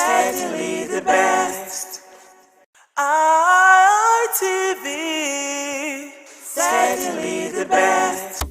Certainly the best. ITV. Certainly the best.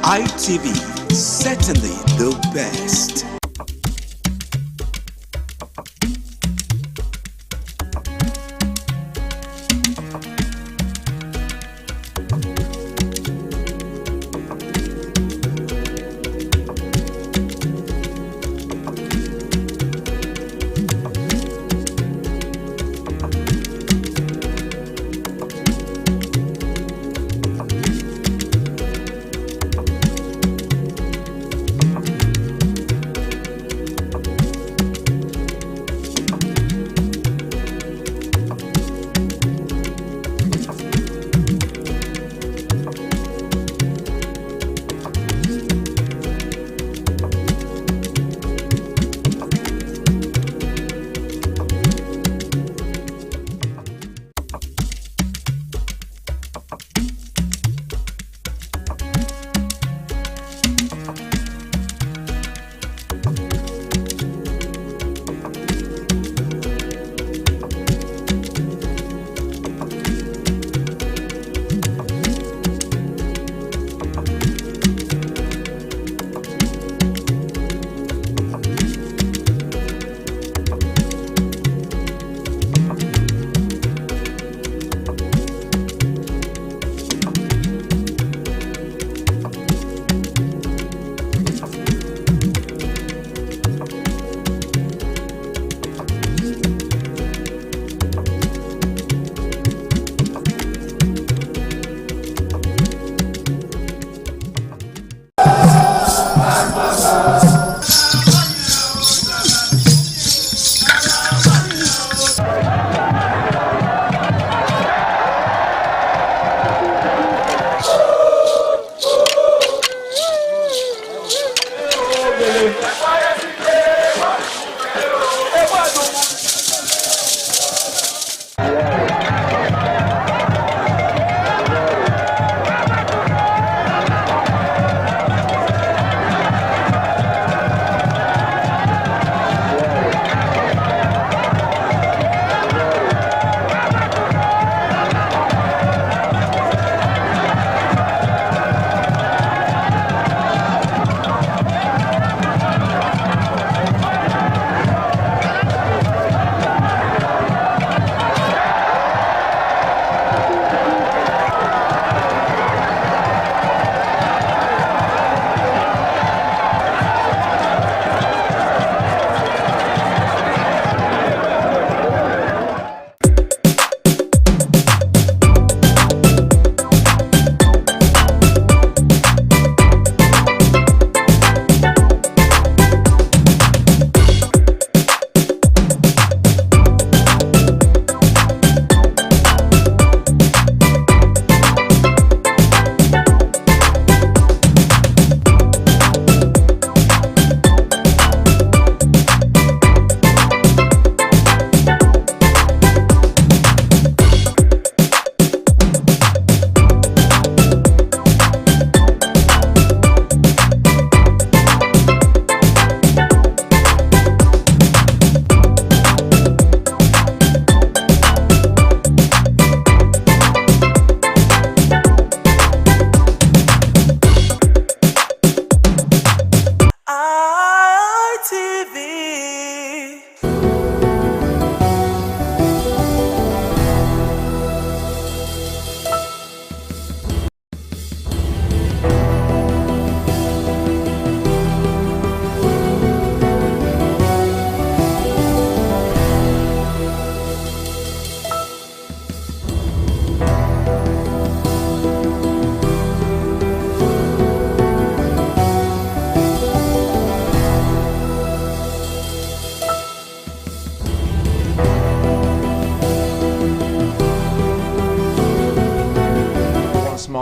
ITV, certainly the best.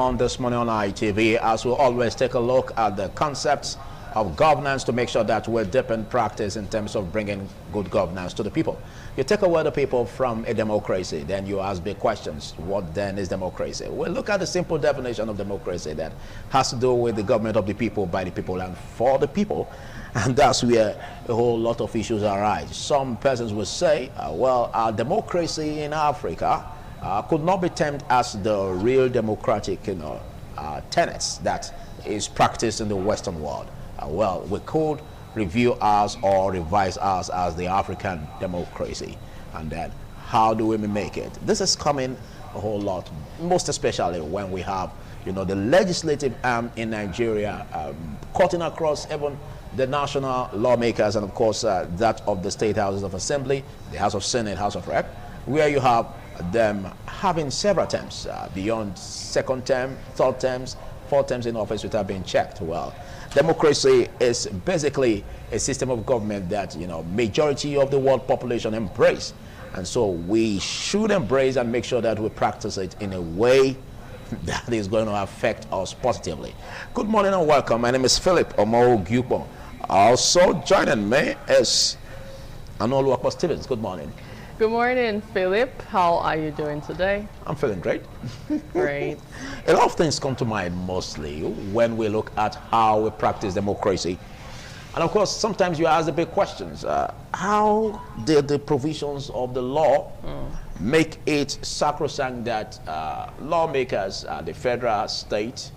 on this morning on ITV, as we always take a look at the concepts of governance to make sure that we're deep in practice in terms of bringing good governance to the people. You take away the people from a democracy, then you ask big questions. What then is democracy? Well, look at the simple definition of democracy that has to do with the government of the people, by the people, and for the people. And that's where a whole lot of issues arise. Some persons will say, well, our democracy in Africa could not be termed as the real democratic, tenets that is practiced in the Western world. Well, we could review ours or revise ours as the African democracy. And then how do we make it? This is coming a whole lot, most especially when we have, the legislative arm in Nigeria cutting across even the national lawmakers and, of course, that of the state houses of assembly, the House of Senate, House of Rep, where you have them having several terms, beyond second term, third terms, fourth terms in office without being checked. Well, democracy is basically a system of government that, majority of the world population embrace. And so we should embrace and make sure that we practice it in a way that is going to affect us positively. Good morning and welcome. My name is Philip Omo-Gyupo. Also joining me is Anoluwapo Stevens. Good morning. Good morning, Philip. How are you doing today? I'm feeling great. Great. A lot of things come to mind mostly when we look at how we practice democracy. And of course, sometimes you ask the big questions. How did the provisions of the law make it sacrosanct that lawmakers, the federal, state,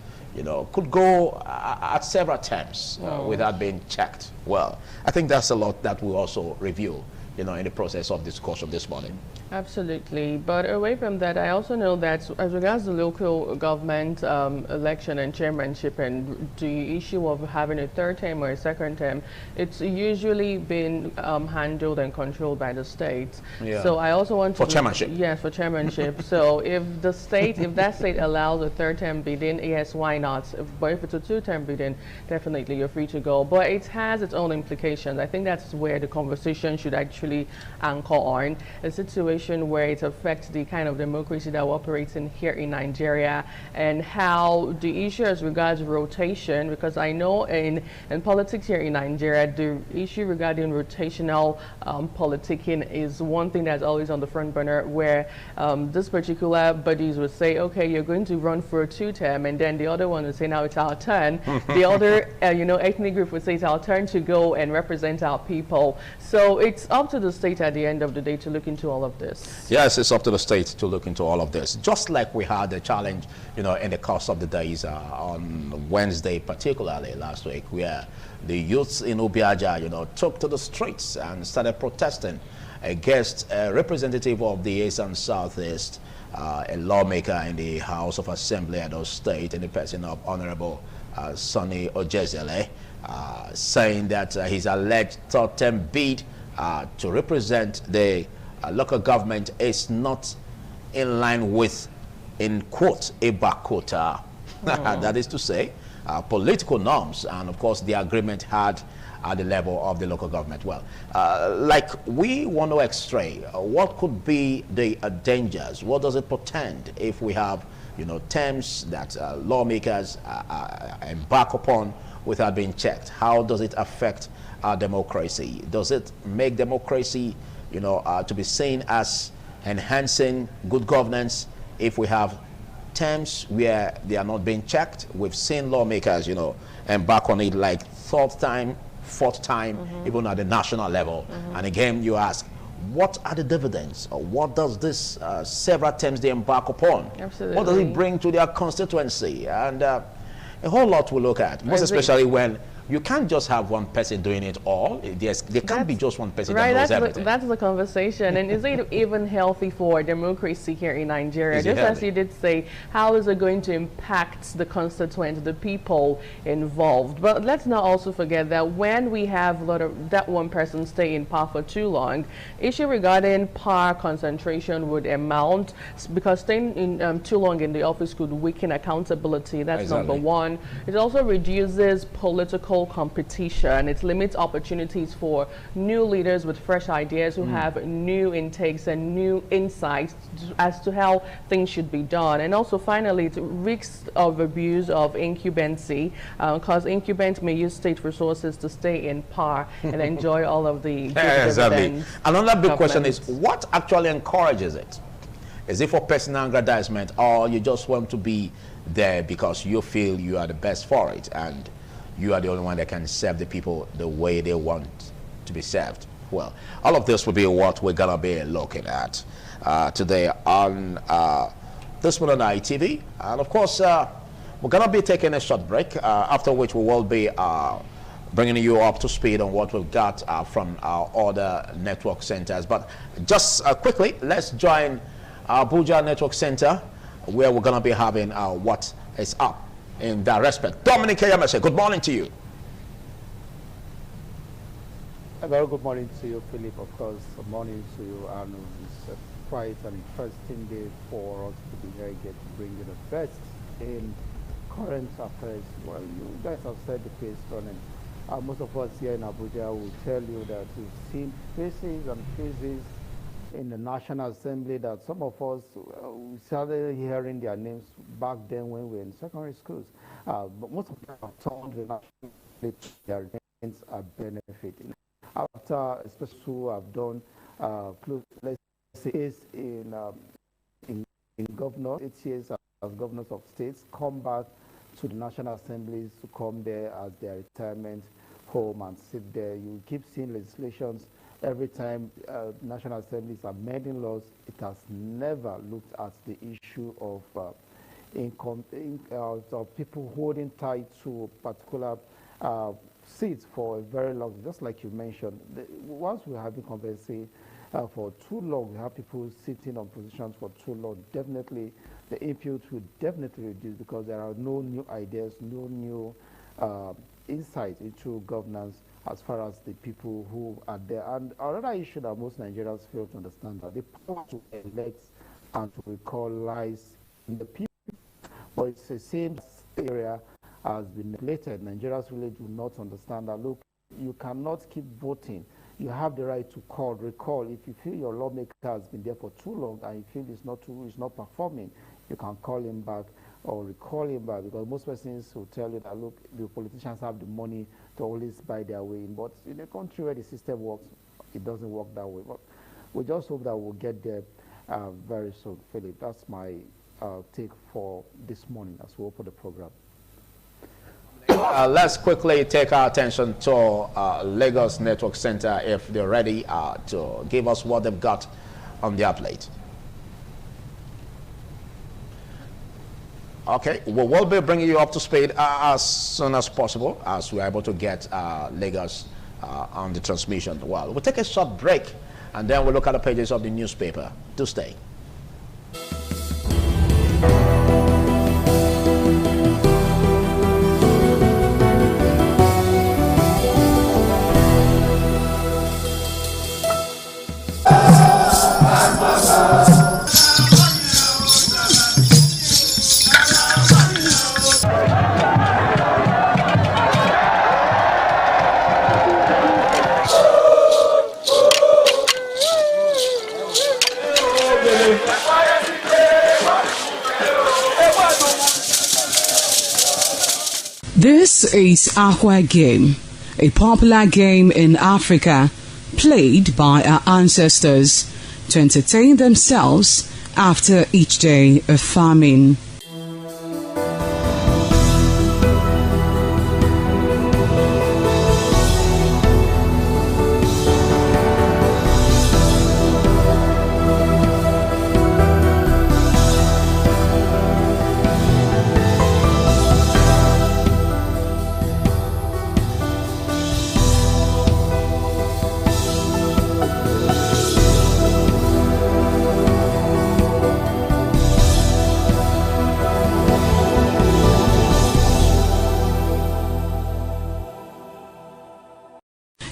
could go at several terms without being checked? Well, I think that's a lot that we also review, in the process of discussion this morning. Absolutely. But away from that, I also know that as regards the local government election and chairmanship and the issue of having a third term or a second term, it's usually been handled and controlled by the states. Yeah. So I also want to... For chairmanship? Yes, for chairmanship. So if that state allows a third term bidding, yes, why not? But if it's a two-term bidding, definitely you're free to go. But it has its own implications. I think that's where the conversation should actually anchor on. A situation where it affects the kind of democracy that we're operating here in Nigeria, and how the issue as regards rotation, because I know in politics here in Nigeria, the issue regarding rotational politicking is one thing that's always on the front burner, where this particular bodies would say, okay, you're going to run for a two-term, and then the other one would say, now it's our turn. The other, ethnic group would say it's our turn to go and represent our people. So it's up to the state at the end of the day to look into all of this. Yes, it's up to the state to look into all of this. Just like we had a challenge, in the course of the days on Wednesday, particularly last week, where the youths in Obiaja, took to the streets and started protesting against a representative of the East and Southeast, a lawmaker in the House of Assembly at those state, in the person of Honorable Sonny Ojezele, saying that his alleged third-term bid to represent the local government is not in line with, in quote, a quota. That is to say, political norms, and of course the agreement had at the level of the local government. Well, like we want to extract, what could be the dangers? What does it portend if we have, terms that lawmakers embark upon without being checked? How does it affect our democracy? Does it make democracy to be seen as enhancing good governance if we have terms where they are not being checked? We've seen lawmakers, embark on it like third time, fourth time, even at the national level. And again, you ask, what are the dividends? Or what does this several terms they embark upon? Absolutely. What does it bring to their constituency? And a whole lot we look at, most especially when you can't just have one person doing it all. There can't be just one person that knows everything. That's the conversation. And is it even healthy for democracy here in Nigeria? Just as you did say, how is it going to impact the constituents, the people involved? But let's not also forget that when we have a lot of that one person stay in power for too long, issue regarding power concentration would amount, because staying in too long in the office could weaken accountability. That's number one. It also reduces political whole competition. It limits opportunities for new leaders with fresh ideas who have new intakes and new insights as to how things should be done. And also, finally, it risks of abuse of incumbency, because incumbents may use state resources to stay in power and enjoy all of the exactly. Another big question is, government. what actually encourages it? Is it for personal aggrandizement, or you just want to be there because you feel you are the best for it and you are the only one that can serve the people the way they want to be served? Well, all of this will be what we're going to be looking at today on this one on ITV. And of course, we're going to be taking a short break, after which we will be bringing you up to speed on what we've got from our other network centers. But just quickly, let's join Abuja Network Center, where we're going to be having what is up in that respect. Dominic Kayamese, good morning to you. A very good morning to you, Philip. Of course, good morning to you. And it's quite an interesting day for us to be here again to bring you the best in current affairs. Well, you guys have said the pace running. Most of us here in Abuja will tell you that we've seen faces and faces in the National Assembly that some of us we started hearing their names back then when we were in secondary schools. But most of them have turned the National Assembly to their names are benefiting. After, especially who have done let's say in governors, 8 years as governors of states, come back to the National Assemblies to come there as their retirement home and sit there. You keep seeing legislations every time National Assemblies are amending laws. It has never looked at the issue of income of people holding tight to particular seats for a very long, just like you mentioned. Once we have been conversing for too long, we have people sitting on positions for too long, definitely the input will definitely reduce because there are no new ideas, no new insight into governance as far as the people who are there. And another issue that most Nigerians fail to understand, that the power to elect and to recall lies in the people. But it's the same area has been neglected. Nigerians really do not understand that, look, you cannot keep voting. You have the right to recall. If you feel your lawmaker has been there for too long and you feel it's not performing, you can call him back or recall him back, because most persons will tell you that, look, the politicians have the money to always buy their way in. But in a country where the system works, it doesn't work that way. But we just hope that we'll get there very soon, Philip. That's my take for this morning as we open the program. Let's quickly take our attention to Lagos Network Center if they're ready to give us what they've got on their plate. Okay, we will be bringing you up to speed as soon as possible as we're able to get Lagos on the transmission. Well, we'll take a short break and then we'll look at the pages of the newspaper. Do stay. This is Aqua Game, a popular game in Africa played by our ancestors to entertain themselves after each day of farming.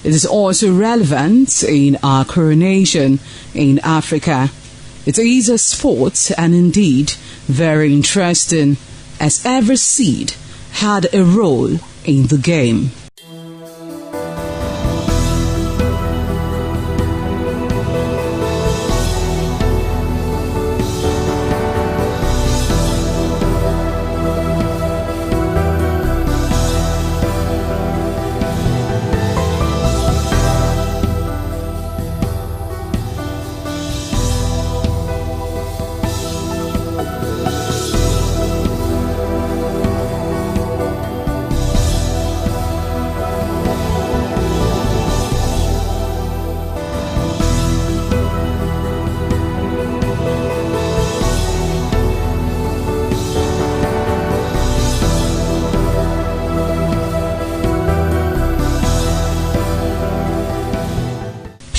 It is also relevant in our coronation in Africa. It is a sport and indeed very interesting, as every seed had a role in the game.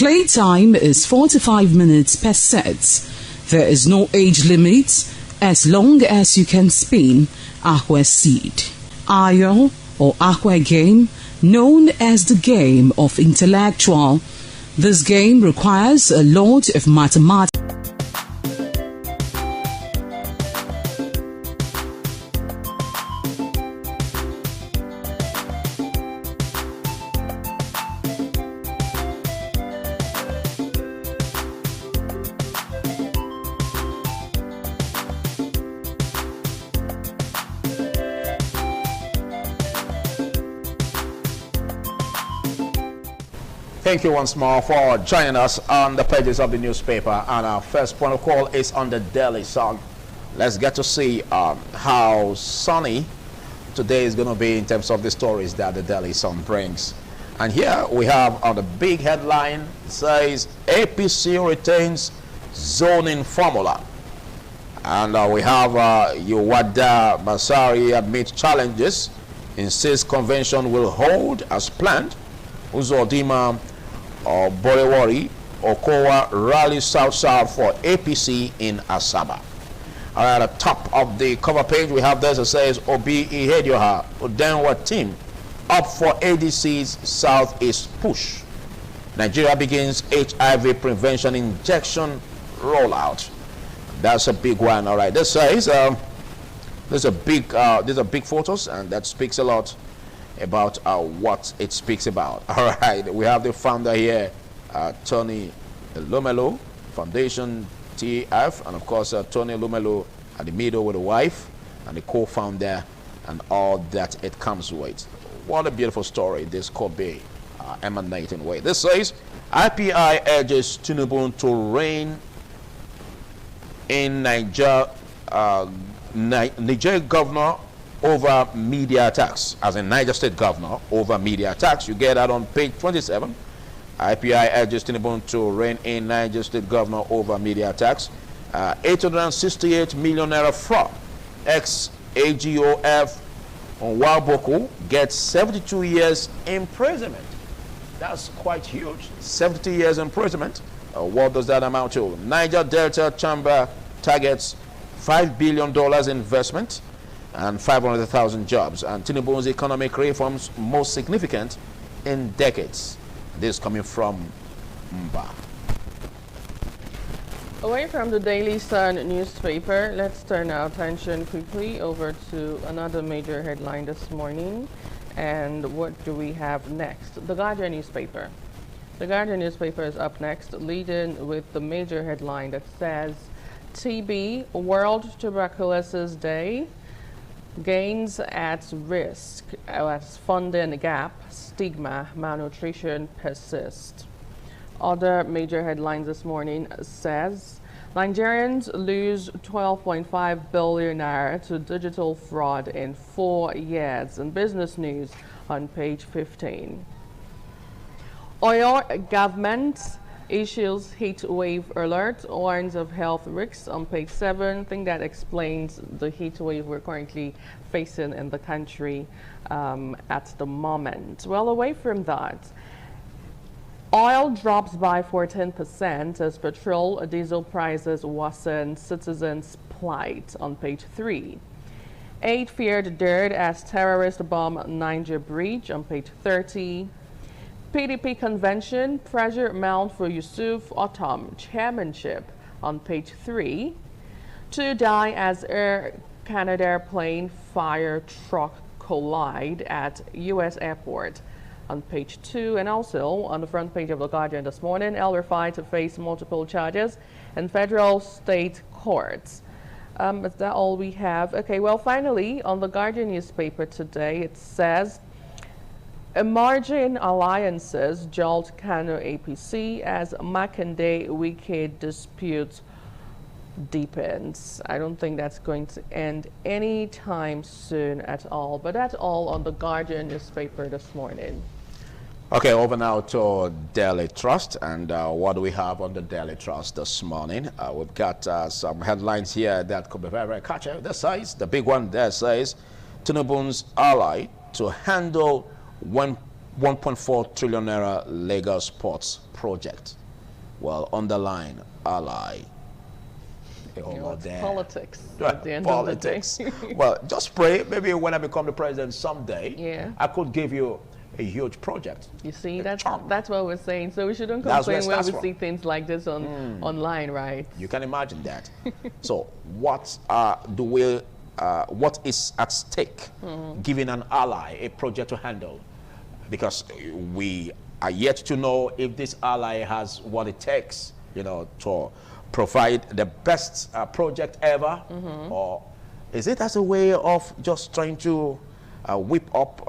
Playtime is 45 minutes per set. There is no age limit as long as you can spin Akwe seed. Ayo or Akwe game, known as the game of intellectual. This game requires a lot of mathematics. Thank you once more for joining us on the pages of the newspaper. And our first point of call is on the Daily Sun. Let's get to see how sunny today is going to be in terms of the stories that the Daily Sun brings. And here we have on the big headline, it says APC retains zoning formula. And we have Yuwada Masari admits challenges, insists convention will hold as planned. Uzodima Borewori Okowa rally South for APC in Asaba. At the top of the cover page, we have this that says Obi Ihedioha Udenwa team up for ADC's Southeast push. Nigeria begins HIV prevention injection rollout. That's a big one. All right. This says these are big photos, and that speaks a lot about what it speaks about. All right, we have the founder here, Tony Lumelo, Foundation TF, and of course Tony Lumelo at the middle with the wife and the co-founder and all that it comes with. What a beautiful story this could be emanating with. This says IPI urges Tinubu to rein in Niger governor over media attacks, as in Niger State governor over media attacks. You get that on page 27. IPI urges Tinubu to rein in Niger State governor over media attacks. 868 million naira fraud. Ex-AGOF on Waboko gets 72 years imprisonment. That's quite huge. 72 years imprisonment. What does that amount to? Niger Delta Chamber targets $5 billion investment and 500,000 jobs, and Tinubu's economic reforms most significant in decades. This coming from Mba. Away from the Daily Sun newspaper, let's turn our attention quickly over to another major headline this morning. And what do we have next? The Guardian newspaper. The Guardian newspaper is up next, leading with the major headline that says TB, World Tuberculosis Day, gains at risk as funding gap, stigma, malnutrition persist. Other major headlines this morning says Nigerians lose 12.5 billion naira to digital fraud in 4 years. In business news on page 15. Oyo government issues heat wave alert, warns of health risks on page 7. I think that explains the heat wave we're currently facing in the country at the moment. Well, away from that, oil drops by 14% as petrol diesel prices worsen citizens' plight on page 3. 8 feared dead as terrorist bomb Niger bridge on page 30. PDP convention, pressure mount for Yusuf Autumn chairmanship on page 3. 2 die as Air Canada plane fire truck collide at U.S. airport on page 2. And also on the front page of The Guardian this morning, El Rufai to face multiple charges in federal state courts. Is that all we have? Okay, well, finally, on The Guardian newspaper today, it says emerging alliances jolt Kano APC as Makinde Wike dispute deepens. I don't think that's going to end anytime soon at all. But that's all on The Guardian newspaper this morning. Okay, over now to Daily Trust. And what do we have on the Daily Trust this morning? We've got some headlines here that could be very, very catchy. This says, the big one there says, Tinubu's ally to handle when 1.4 trillion naira Lagos Ports project. Well, underline ally. Politics Right, at the end politics. of the day. Well, just pray. Maybe when I become the president someday, Yeah. I could give you a huge project. You see, A that's chunk. what we're saying. So we shouldn't That's where it complain when we starts see things like this on online, right? You can imagine that. So, what what is at stake? Giving an ally a project to handle, because we are yet to know if this ally has what it takes, to provide the best project ever, or is it as a way of just trying to whip up,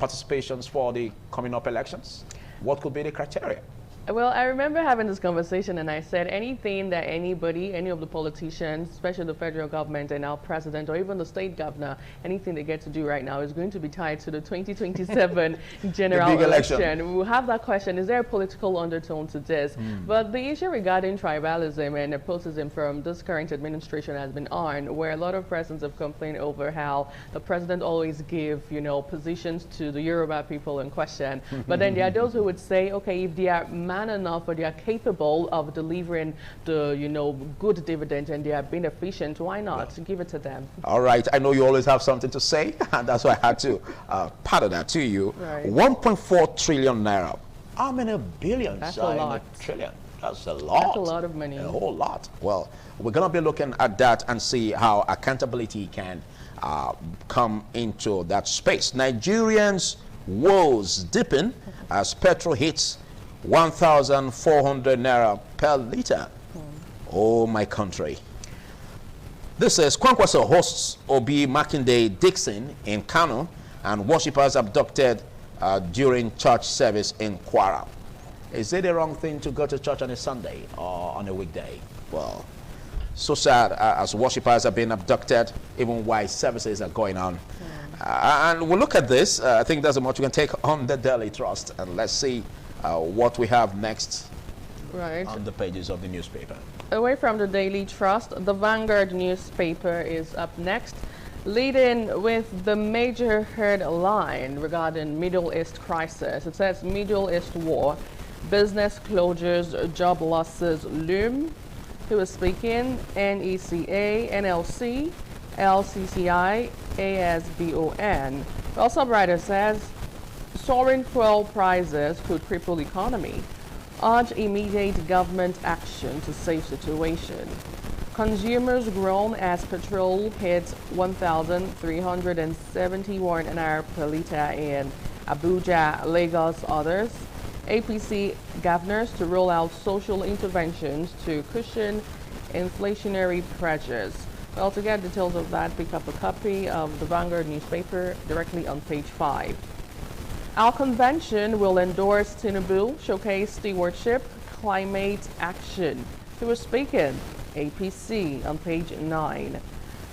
participations for the coming up elections? What could be the criteria? Well, I remember having this conversation and I said anything that anybody, any of the politicians, especially the federal government and our president or even the state governor, anything they get to do right now is going to be tied to the 2027 general big election. election. We'll have that question, is there a political undertone to this? But the issue regarding tribalism and nepotism from this current administration has been on, where a lot of persons have complained over how the president always give, positions to the Yoruba people in question. But then there are those who would say, okay, if they are man enough or they are capable of delivering the good dividend and they are being efficient, why not give it to them? All right, I know you always have something to say, and that's why I had to patter that to you. Right. 1.4 trillion naira. How many billions That's are a in lot. a trillion? That's a lot. That's a lot of money. A whole lot. Well, we're going to be looking at that and see how accountability can come into that space. Nigerians' woes deepen as petrol hits 1,400 naira per liter. Oh, my country. This is Kwankwaso hosts Obi Makinde Dixon in Kano and worshippers abducted during church service in Kwara. Is it the wrong thing to go to church on a Sunday or on a weekday? Well, so sad as worshippers are being abducted even while services are going on. And we'll look at this. I think that's much we can take on the Daily Trust, and let's see what we have next Right. on the pages of the newspaper. Away from the Daily Trust, the Vanguard newspaper is up next, leading with the major headline regarding Middle East crisis. It says Middle East war, business closures, job losses loom. Who is speaking? NECA, NLC, LCCI, ASBON. Well, subwriter says soaring fuel prices could cripple economy. Urge immediate government action to save situation. Consumers groan as petrol hits 1,371 naira per liter in Abuja, Lagos, others. APC governors to roll out social interventions to cushion inflationary pressures. Well, to get details of that, pick up a copy of the Vanguard newspaper directly on page 5. Our convention will endorse Tinubu, showcase stewardship, climate action. Who was speaking? APC on page 9.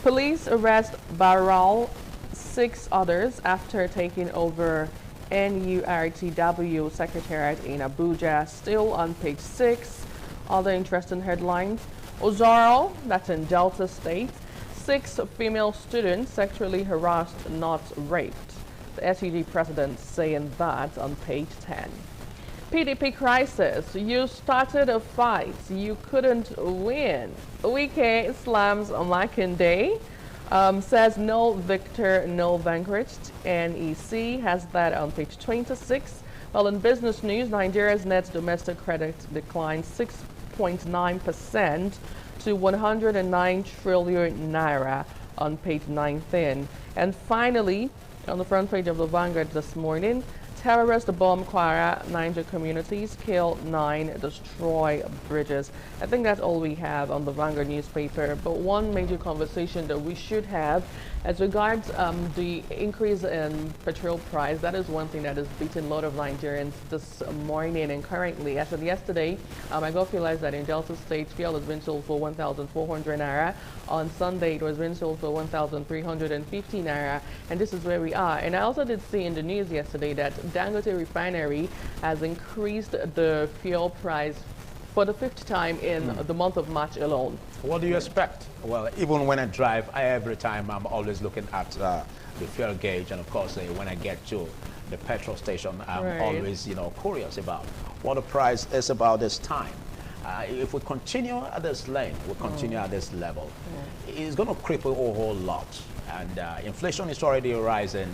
Police arrest Baral, 6 others after taking over NURTW Secretariat in Abuja, still on page 6. Other interesting headlines. Ozaro, that's in Delta State, 6 female students sexually harassed, not raped. The SEG president saying that on page 10. PDP crisis. You started a fight you couldn't win. Wike slams Makinde. Says no victor, no vanquished. NEC has that on page 26. Well, in business news, Nigeria's net domestic credit declined 6.9% to 109 trillion naira on page 19. And finally, on the front page of the Vanguard this morning, terrorists bomb Kwara, Niger communities, kill 9, destroy bridges. I think that's all we have on the Vanguard newspaper. But one major conversation that we should have as regards the increase in petrol price, that is one thing that is beating a lot of Nigerians this morning and currently. As of yesterday, I got realized that in Delta State, fuel has been sold for 1,400 naira. On Sunday, it was being sold for 1,350 naira, and this is where we are. And I also did see in the news yesterday that Dangote Refinery has increased the fuel price for the 5th time in the month of March alone. What do you expect? Well, even when I drive, every time I'm always looking at the fuel gauge, and of course, when I get to the petrol station, I'm Right. always, curious about what the price is about this time. If we continue at this lane, we continue at this level, it's going to cripple a whole lot. And inflation is already rising.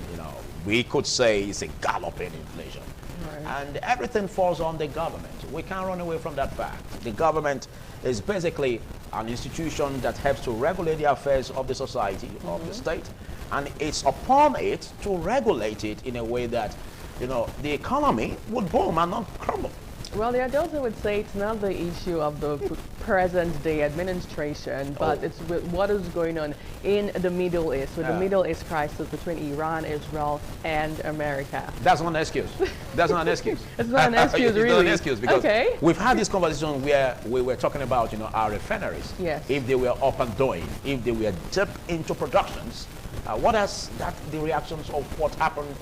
We could say it's a galloping inflation. Right. And everything falls on the government. We can't run away from that fact. The government is basically an institution that helps to regulate the affairs of the society, of the state. And it's upon it to regulate it in a way that, the economy would boom and not crumble. Well, the adults would say it's not the issue of the present-day administration, but it's with what is going on in the Middle East, with the Middle East crisis between Iran, Israel, and America. That's not an excuse. That's not an excuse. It's not an excuse, It's really. not an excuse because Okay. we've had this conversation where we were talking about, our refineries. Yes. If they were up and doing, if they were deep into productions, what has the reactions of what happened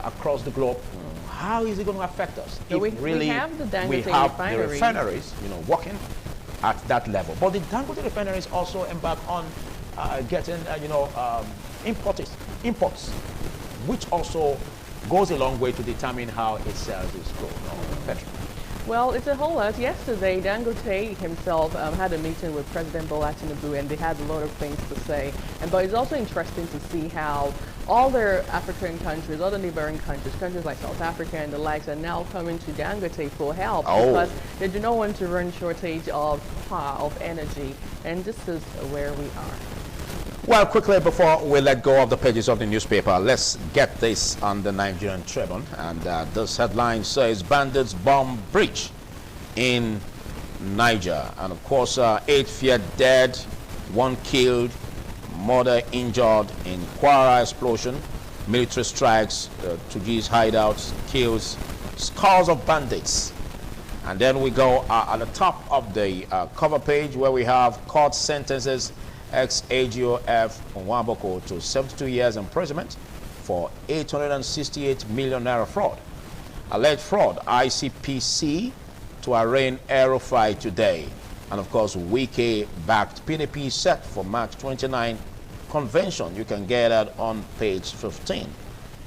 across the globe? How is it going to affect us? So if we have the Dangote we have refinery. the refineries, working at that level. But the Dangote refineries also embark on getting, imports, which also goes a long way to determine how it sells its crude or petrol. Well, it's a whole lot. Yesterday, Dangote himself had a meeting with President Bola Tinubu, and they had a lot of things to say. But it's also interesting to see how all their African countries, other neighboring countries like South Africa and the likes, are now coming to Dangote for help because they do not want to run shortage of power, of energy. And this is where we are. Well, quickly before we let go of the pages of the newspaper, let's get this on the Nigerian Tribune. And this headline says, bandits bomb breach in Niger. And of course, 8 feared dead, 1 killed, murder injured in Kwara explosion. Military strikes, Tuji's hideouts, kills scores of bandits. And then we go at the top of the cover page where we have court sentences ex-AGOF Nwaboko to 72 years imprisonment for 868 million naira fraud. Alleged fraud, ICPC to arraign El-Rufai today. And of course, Wike-backed PDP set for March 29 convention. You can get that on page 15.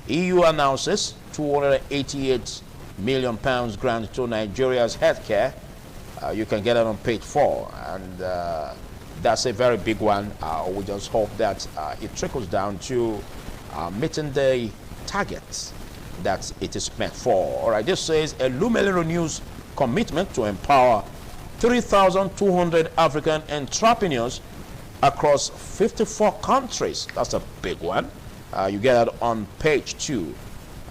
EU announces 288 million pounds grant to Nigeria's healthcare. You can get it on page 4. And that's a very big one. We just hope that it trickles down to meeting the targets that it is meant for. All right, this says Elumelu renews commitment to empower 3,200 African entrepreneurs across 54 countries. That's a big one. You get it on page 2.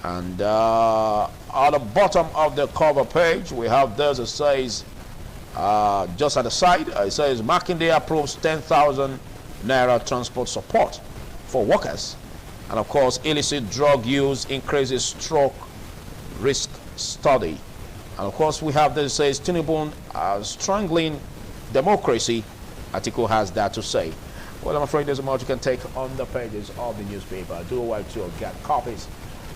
And at the bottom of the cover page, we have this. It says, just at the side, it says Makinde approves 10,000 naira transport support for workers. And of course, illicit drug use increases stroke risk study. And of course, we have this, says Tinubu strangling democracy. Article has that to say. Well, I'm afraid there's much you can take on the pages of the newspaper. Do well to get copies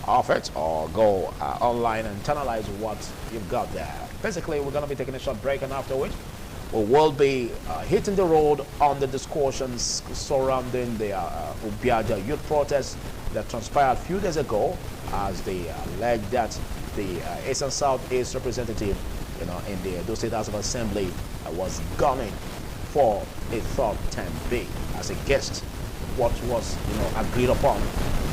of it or go online and analyze what you've got there. Basically, we're going to be taking a short break, and after which we will be hitting the road on the discussions surrounding the Ubiaja youth protest that transpired a few days ago, as they allege that the East and South East representative, in the Edo State House of Assembly was gunning for a third term bid as a guest. What was agreed upon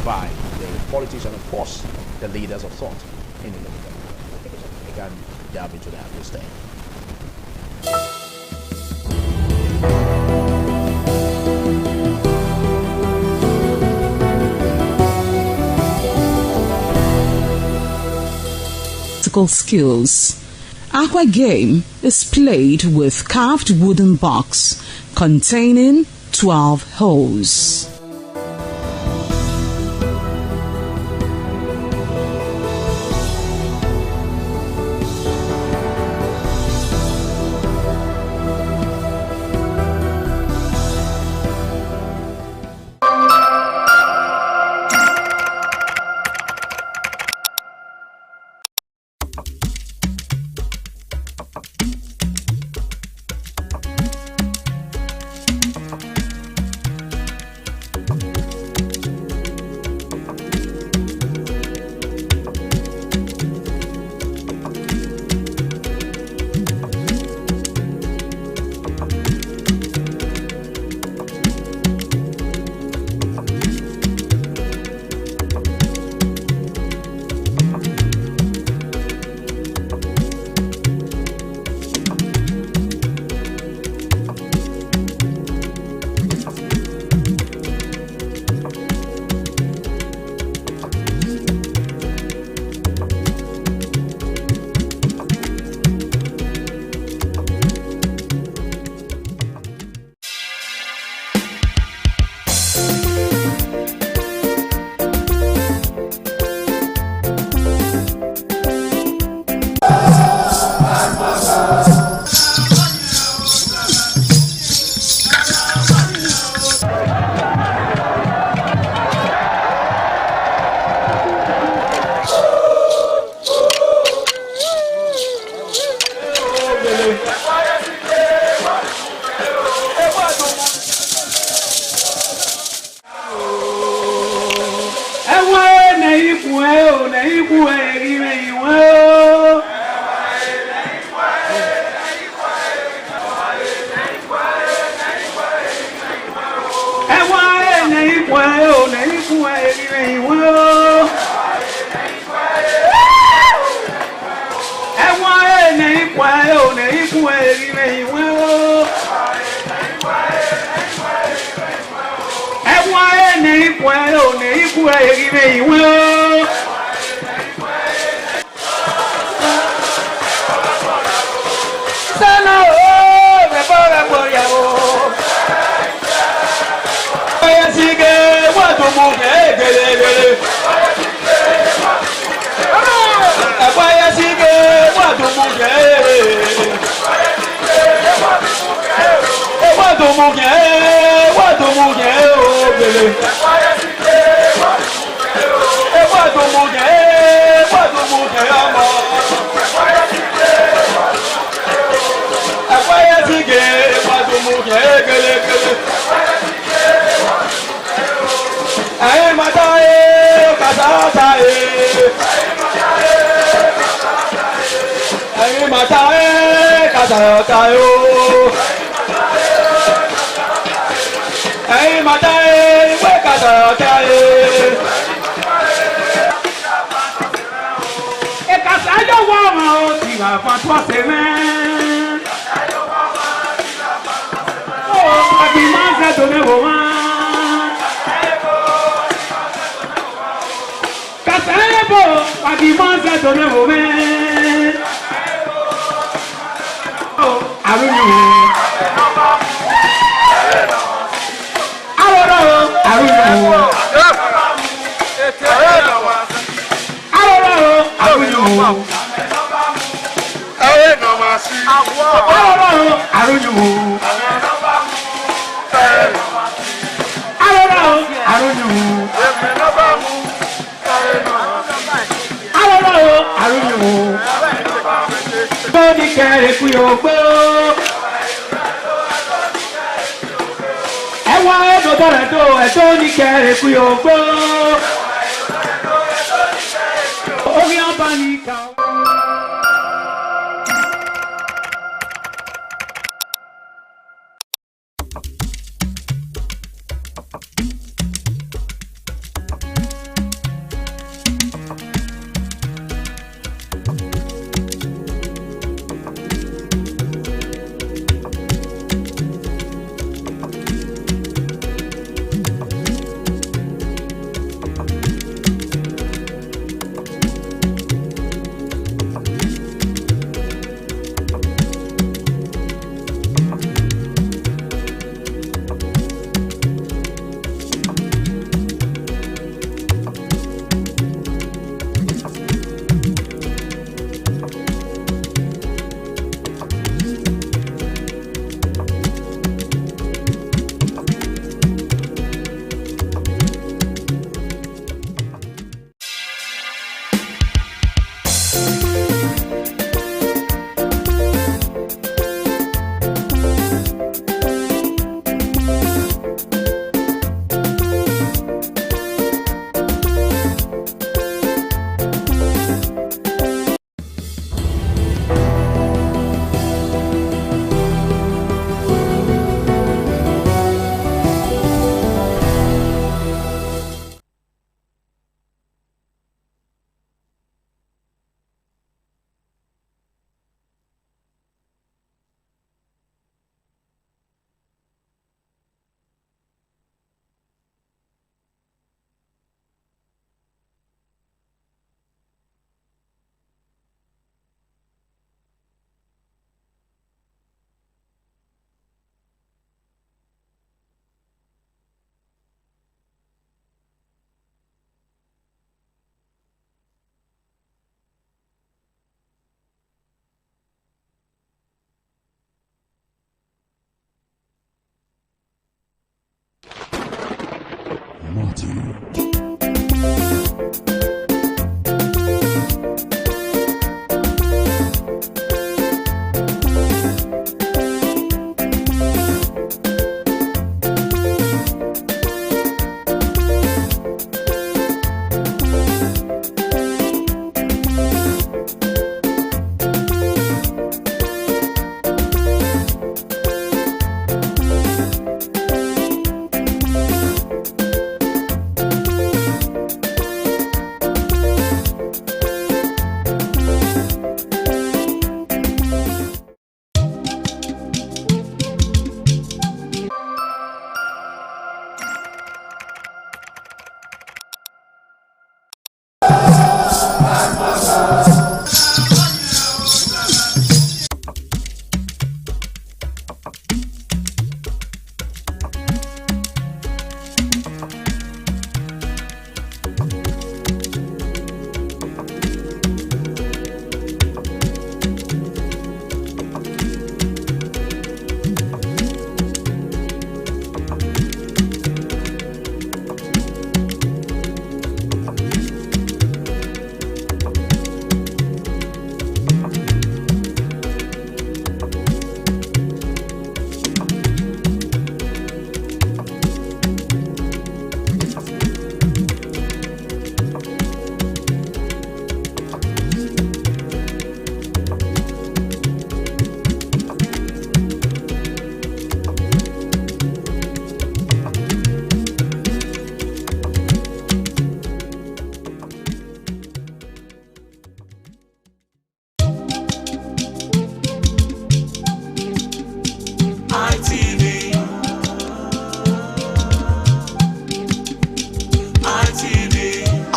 by the politicians, of course, the leaders of thought in the local government. We can delve into that this day. Skills. Aqua game is played with carved wooden box containing 12 holes.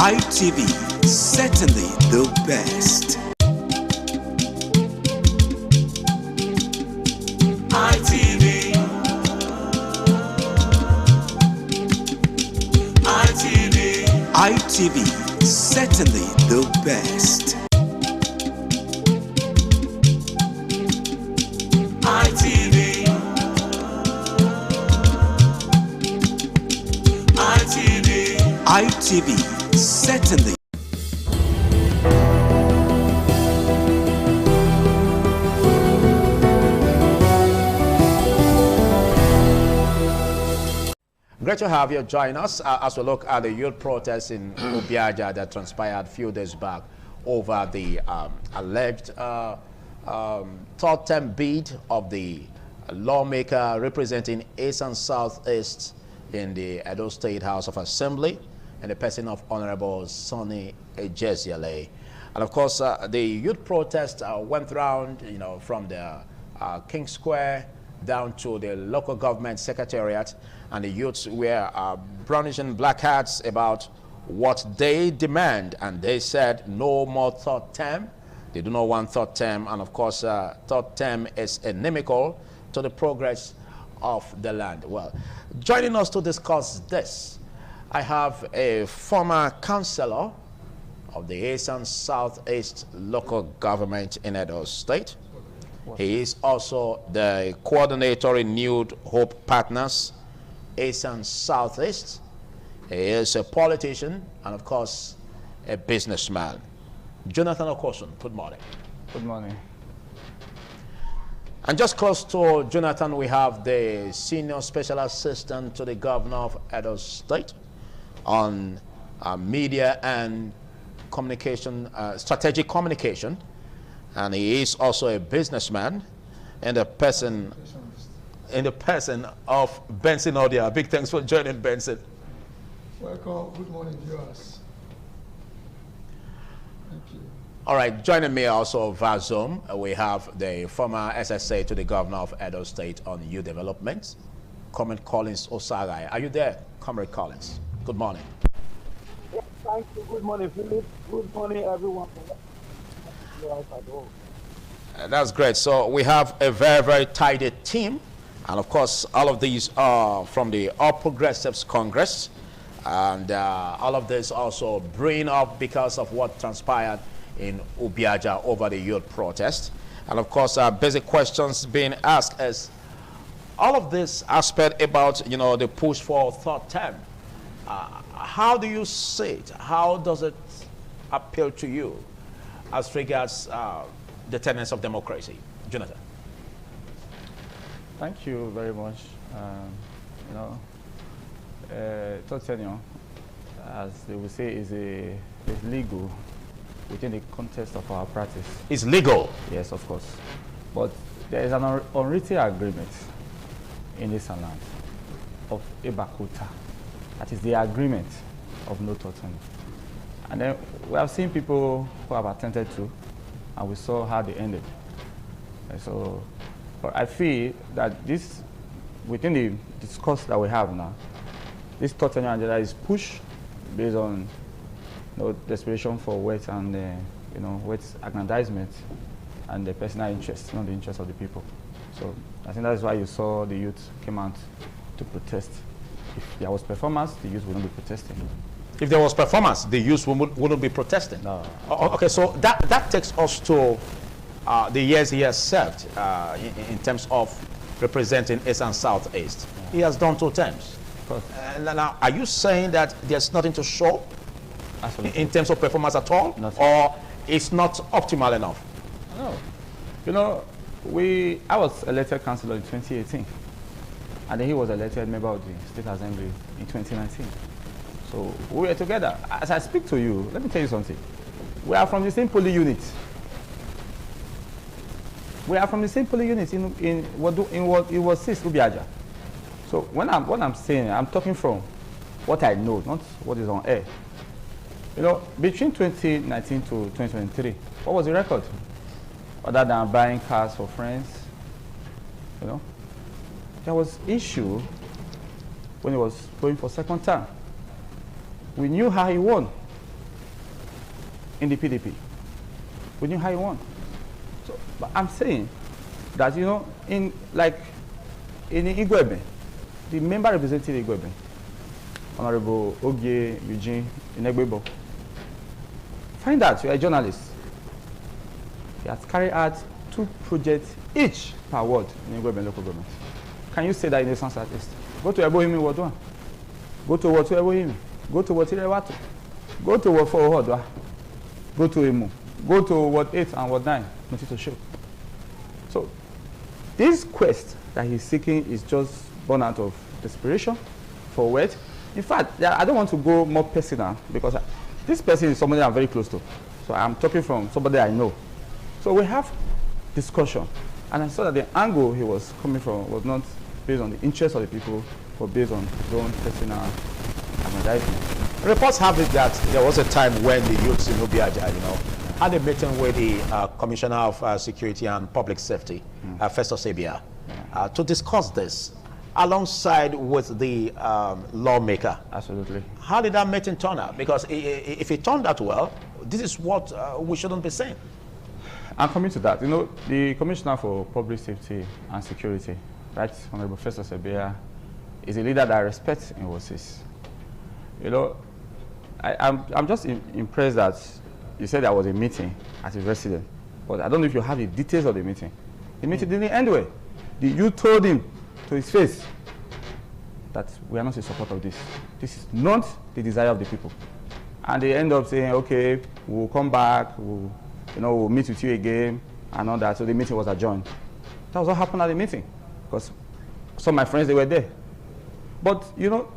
ITV, certainly the best. ITV. ITV. ITV, certainly the best. ITV. ITV. ITV, certainly. Great to have you join us as we look at the youth protests in Obiaja that transpired a few days back over the alleged third term bid of the lawmaker representing East and Southeast in the Edo State House of Assembly, and the person of Honorable Sonny Ejeziele. And of course, the youth protest went round, from the King Square down to the local government secretariat, and the youths were brandishing black hats about what they demand, and they said no more third term. They do not want third term, and of course third term is inimical to the progress of the land. Well, joining us to discuss this, I have a former councillor of the East and Southeast local government in Edo State. He is also the coordinator in New Hope Partners, East and Southeast. He is a politician and, of course, a businessman. Jonathan Okosun, good morning. Good morning. And just close to Jonathan, we have the Senior Special Assistant to the Governor of Edo State on media and communication, strategic communication. And he is also a businessman and a person of Benson Odia. Big thanks for joining, Benson. Welcome. Good morning, viewers. Thank you. All right, joining me also via Zoom, we have the former SSA to the Governor of Edo State on youth development, Comrade Collins Osagai. Are you there, Comrade Collins? Good morning. Yes, thank you. Good morning, Philip. Good morning, everyone. That's great. So we have a very, very tidy team. And of course, all of these are from the All Progressives Congress. And all of this also bring up because of what transpired in Obiaja over the youth protest. And of course, basic questions being asked is all of this aspect about, the push for third term. How do you see it? How does it appeal to you as regards the tenets of democracy? Jonathan. Thank you very much. Third tenure, as they will say, is legal within the context of our practice. It's legal? Yes, of course. But there is an unwritten agreement in this land of Ebakuta. That is the agreement of no third tenure. And then we have seen people who have attempted to, and we saw how they ended. And so, but I feel that this, within the discourse that we have now, this third tenure agenda is pushed based on desperation for wealth and wealth aggrandizement and the personal interest, not the interest of the people. So I think that's why you saw the youth came out to protest. If there was performance, the youth wouldn't be protesting. If there was performance, the youth wouldn't be protesting. No. Okay, so that takes us to the years he has served in terms of representing East and Southeast. Yeah. He has done 2 terms. Now, are you saying that there's nothing to show in terms of performance at all? Nothing. Or it's not optimal enough? No. I was elected councillor in 2018. And then he was elected member of the State Assembly in 2019. So we were together. As I speak to you, let me tell you something. We are from the same polling unit. We are from the same polling unit in what it was 6 Obiaja. So what I'm saying, I'm talking from what I know, not what is on air. Between 2019 to 2023, what was the record? Other than buying cars for friends, there was issue when he was going for second term. We knew how he won. in the PDP. We didn't hire one. So, but I'm saying that, you know, in Igwebe, the member representing Igwebe, Honorable Ogie Eugene Inegbebo, find out you're a journalist. He has carried out 2 projects each per ward in Igwebe local government. Can you say that in a sense artist? Go to Ebohimi Ward 1. Go to Ward 2 Ebohimi. Go to Ward 3 Ewatu. Go to Ward 4 Ward 1. Go to Emu. Go to Ward 8 and Ward 9. Nothing to show. So, this quest that he's seeking is just born out of desperation for wealth. In fact, I don't want to go more personal because this person is somebody I'm very close to. So I'm talking from somebody I know. So we have discussion. And I saw that the angle he was coming from was not based on the interest of the people, but based on his own personal aggrandizement. Reports have it that there was a time when the youths in Obiaja, you know, had a meeting with the Commissioner of Security and Public Safety, Festus Ebia, to discuss this alongside with the lawmaker. Absolutely. How did that meeting turn out? Because if it turned out well, this is what we shouldn't be saying. I'm coming to that. You know, the Commissioner for Public Safety and Security, right, Honorable Festus Ebia, is a leader that I respect in what he says. You know, I'm just impressed that you said there was a meeting at his residence, but I don't know if you have the details of the meeting. The meeting didn't end well. You told him to his face that we are not in support of this. This is not the desire of the people. And they end up saying, okay, we'll come back, we'll meet with you again, and all that. So the meeting was adjourned. That was what happened at the meeting, because some of my friends, they were there. But, you know,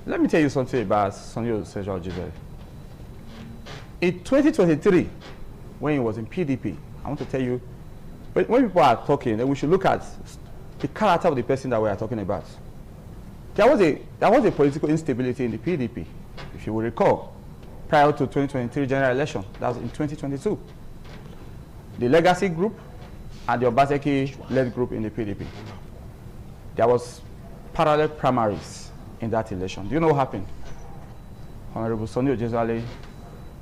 let me tell you something about Sonny Osejo Ojibere. In 2023, when he was in PDP, I want to tell you, when people are talking, then we should look at the character of the person that we are talking about. There was a political instability in the PDP, if you will recall, prior to 2023 general election. That was in 2022. The Legacy group and the Obaseki-led group in the PDP. There was parallel primaries in that election. Do you know what happened? Honorable Sonny Ojezuale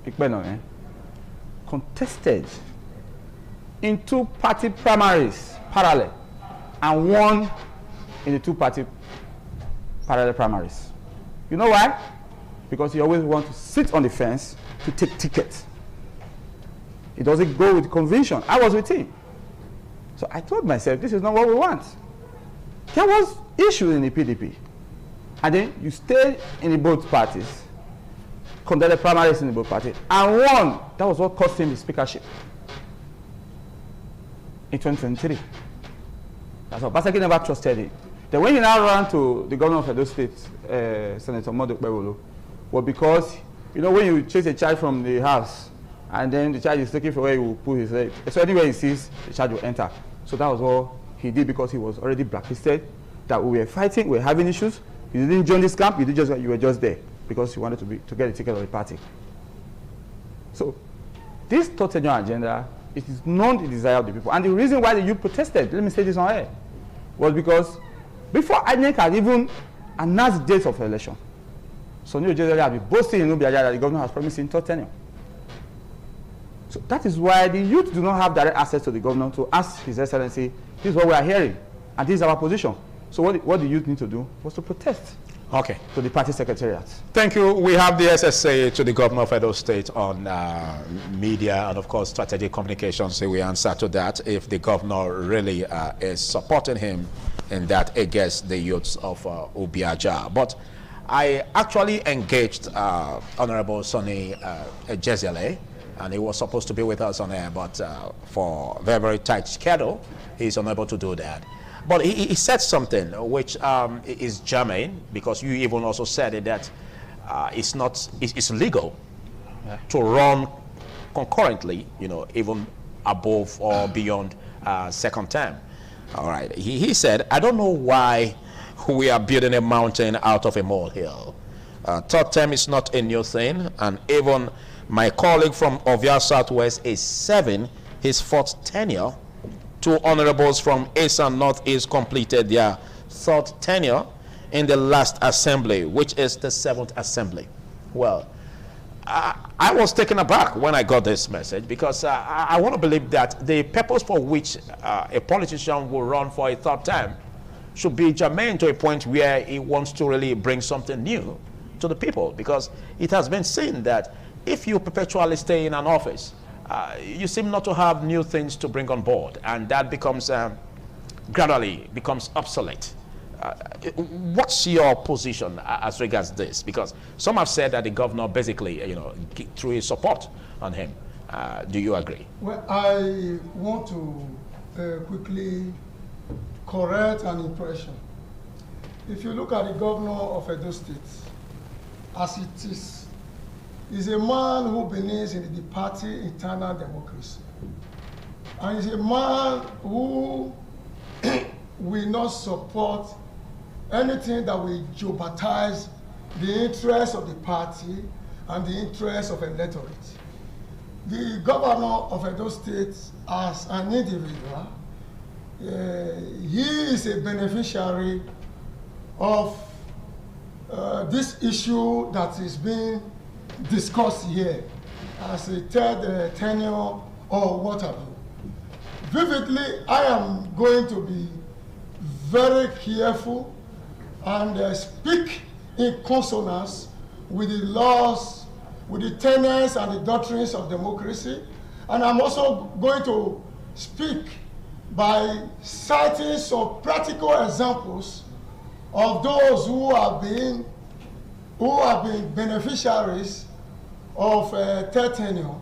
Ikpenoe contested in 2-party primaries, parallel, and won in the 2-party parallel primaries. You know why? Because he always wants to sit on the fence to take tickets. He doesn't go with conviction. I was with him. So I told myself, this is not what we want. There was issues in the PDP. And then you stayed in the both parties, conducted primaries in the both parties, and won. That was what cost him the speakership in 2023. That's why Obaseki never trusted him. Then when he now ran to the governor of Edo State, Senator Modu Okpebholo, was because, you know, when you chase a child from the house, and then the child is looking for where he will put his head, so anywhere he sees, the child will enter. So that was what he did, because he was already blacklisted, that we were fighting, we were having issues. You didn't join this camp, you were just there, because you wanted to get a ticket of the party. So this third tenure agenda, it is not the desire of the people. And the reason why the youth protested, let me say this on air, was because before INEC had even announced the date of the election, Sonny Ojezuale had been boasting in Obiaja that the governor has promised in third tenure. So that is why the youth do not have direct access to the governor to ask His Excellency, this is what we are hearing, and this is our position. So what the youth need to do was to protest. Okay. To the party secretariat. Thank you. We have the SSA to the governor of Edo State on media and, of course, strategic communications. So we answer to that if the governor really is supporting him in that against the youths of Obiaja. But I actually engaged Honorable Sonny Ojezuale, and he was supposed to be with us on air, but for very, very tight schedule, he's unable to do that. But he said something which is germane, because you even also said it, that it's legal to run concurrently, you know, even above or beyond second term. All right. He said, I don't know why we are building a mountain out of a molehill. Third term is not a new thing, and even my colleague from Ovia Southwest is serving his 4th tenure. 2 honorables from East and Northeast completed their 3rd tenure in the last assembly, which is the 7th assembly. Well, I was taken aback when I got this message because I want to believe that the purpose for which a politician will run for a third term should be germane to a point where he wants to really bring something new to the people, because it has been seen that if you perpetually stay in an office, you seem not to have new things to bring on board, and that becomes gradually becomes obsolete. What's your position as regards this? Because some have said that the governor basically, threw his support on him. Do you agree? Well, I want to quickly correct an impression. If you look at the governor of Edo State, as it is a man who believes in the party internal democracy. And is a man who will not support anything that will jeopardize the interests of the party and the interests of electorate. The governor of Edo State, as an individual, he is a beneficiary of this issue that is being discussed here as a third tenure or what have you. Vividly, I am going to be very careful and speak in consonance with the laws, with the tenets and the doctrines of democracy. And I'm also going to speak by citing some practical examples of those who have been beneficiaries of third tenure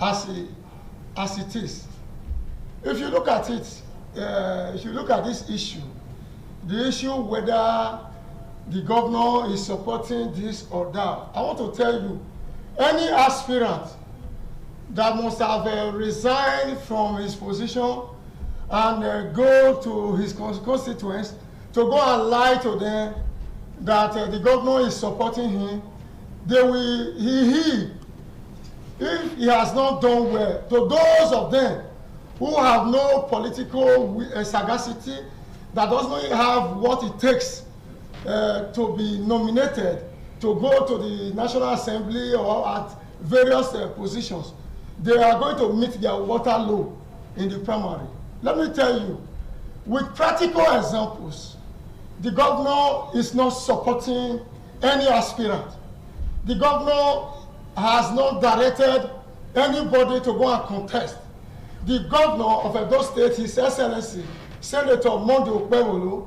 as it is. If you look at it, if you look at this issue, the issue whether the governor is supporting this or that, I want to tell you, any aspirant that must have resigned from his position and go to his constituents to go and lie to them that the governor is supporting him, they will, if he has not done well, to those of them who have no political sagacity, that doesn't have what it takes to be nominated to go to the National Assembly or at various positions, they are going to meet their Waterloo in the primary. Let me tell you, with practical examples, the governor is not supporting any aspirant. The governor has not directed anybody to go and contest. The governor of Edo State, His Excellency, Senator Monday Okpebholo,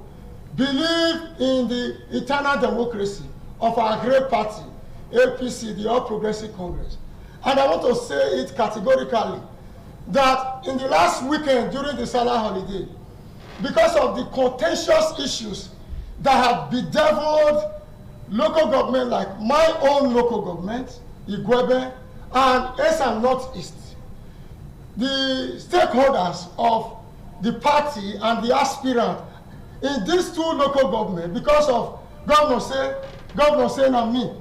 believe in the eternal democracy of our great party, APC, the All Progressive Congress. And I want to say it categorically that in the last weekend during the Salah holiday, because of the contentious issues that have bedeviled local government like my own local government, Igwebe, and Esan Northeast, the stakeholders of the party and the aspirant in these two local governments, because of governor saying and me,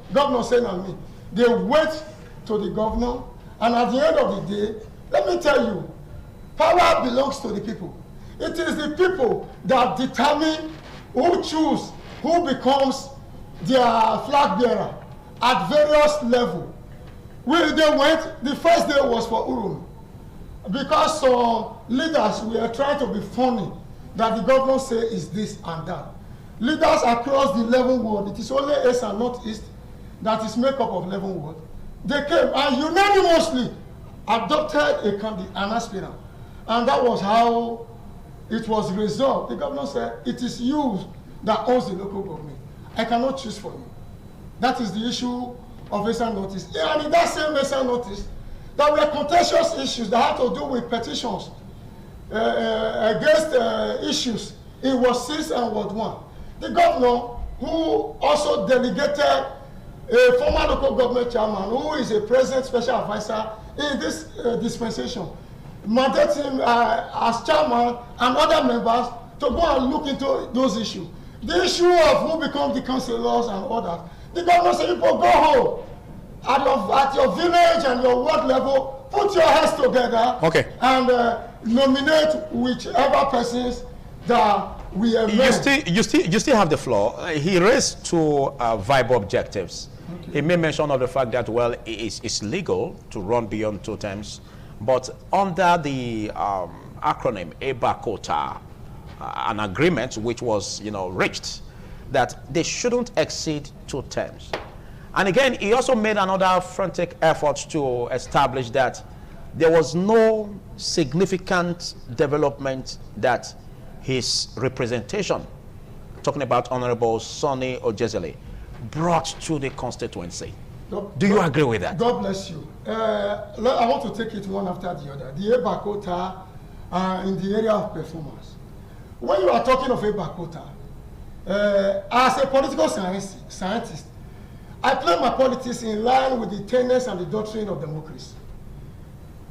they went to the governor, and at the end of the day, let me tell you, power belongs to the people. It is the people that determine who choose, who becomes their flag bearer at various levels. They went, the first day was for Urum, because leaders were trying to be funny that the governor say is this and that. Leaders across the 11 ward, it is only East and Northeast that is made up of 11 ward. They came and unanimously adopted an aspirant. And that was how it was resolved. The governor said, it is you that owns the local government. I cannot choose for you. That is the issue of Eastern Northeast. And in that same Eastern Northeast, there were contentious issues that had to do with petitions against issues in Ward 6 and Ward 1. The governor, who also delegated a former local government chairman, who is a present special advisor in this dispensation, mandated him as chairman and other members to go and look into those issues. The issue of who becomes the councillors and others, the governor said, people go home. At your village and your ward level, put your heads together and nominate whichever persons that we have. You still have the floor. He raised two viable objectives He made mention of the fact that, well, it's legal to run beyond 2 terms, but under the acronym EBACOTA, an agreement which was, reached, that they shouldn't exceed 2 terms. And again, he also made another frantic effort to establish that there was no significant development that his representation, talking about Honorable Sonny Ojezele, brought to the constituency. Do you agree with that? God bless you. I want to take it one after the other. The EBACOTA in the area of performance. When you are talking of EBACOTA, as a political scientist, I play my politics in line with the tenets and the doctrine of democracy.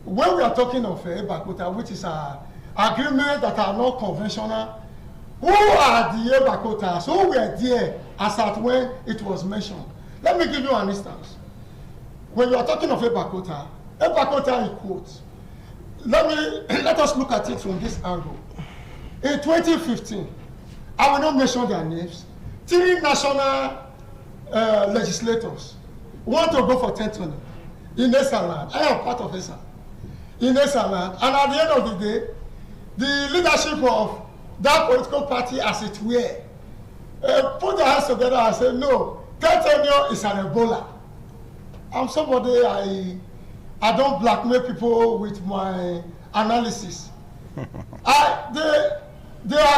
When we are talking of EBACOTA, which is an agreement that are not conventional, who are the EBACOTAs? Who were there as at when it was mentioned? Let me give you an instance. When you are talking of EBACOTA, EBACOTA in quotes. Let us look at it from this angle. In 2015, I will not mention their names, 3 national legislators want to go for 10th term in Esaland. I am part of Esaland. In Esaland, and at the end of the day, the leadership of that political party, as it were, put their hands together and say, no, 10th tenure is an Ebola. I'm somebody, I don't blackmail people with my analysis. They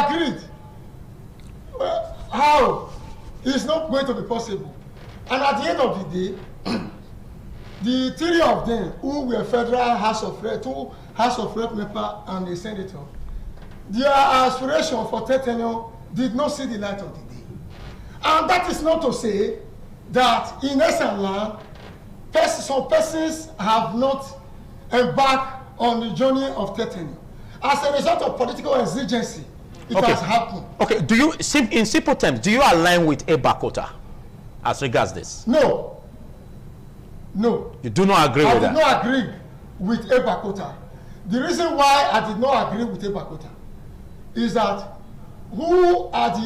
agreed. How? It's not going to be possible. And at the end of the day, the 3 of them who were federal House of Rep, 2 House of Rep member and a senator, their aspiration for 10th tenure did not see the light of the day. And that is not to say that in Esaland, some persons have not embarked on the journey of 10th tenure. As a result of political exigency, it has happened. Okay, do you, in simple terms, do you align with EBACOTA as regards this? No. No. You do not agree with that? I did not agree with EBACOTA. The reason why I did not agree with EBACOTA is that who are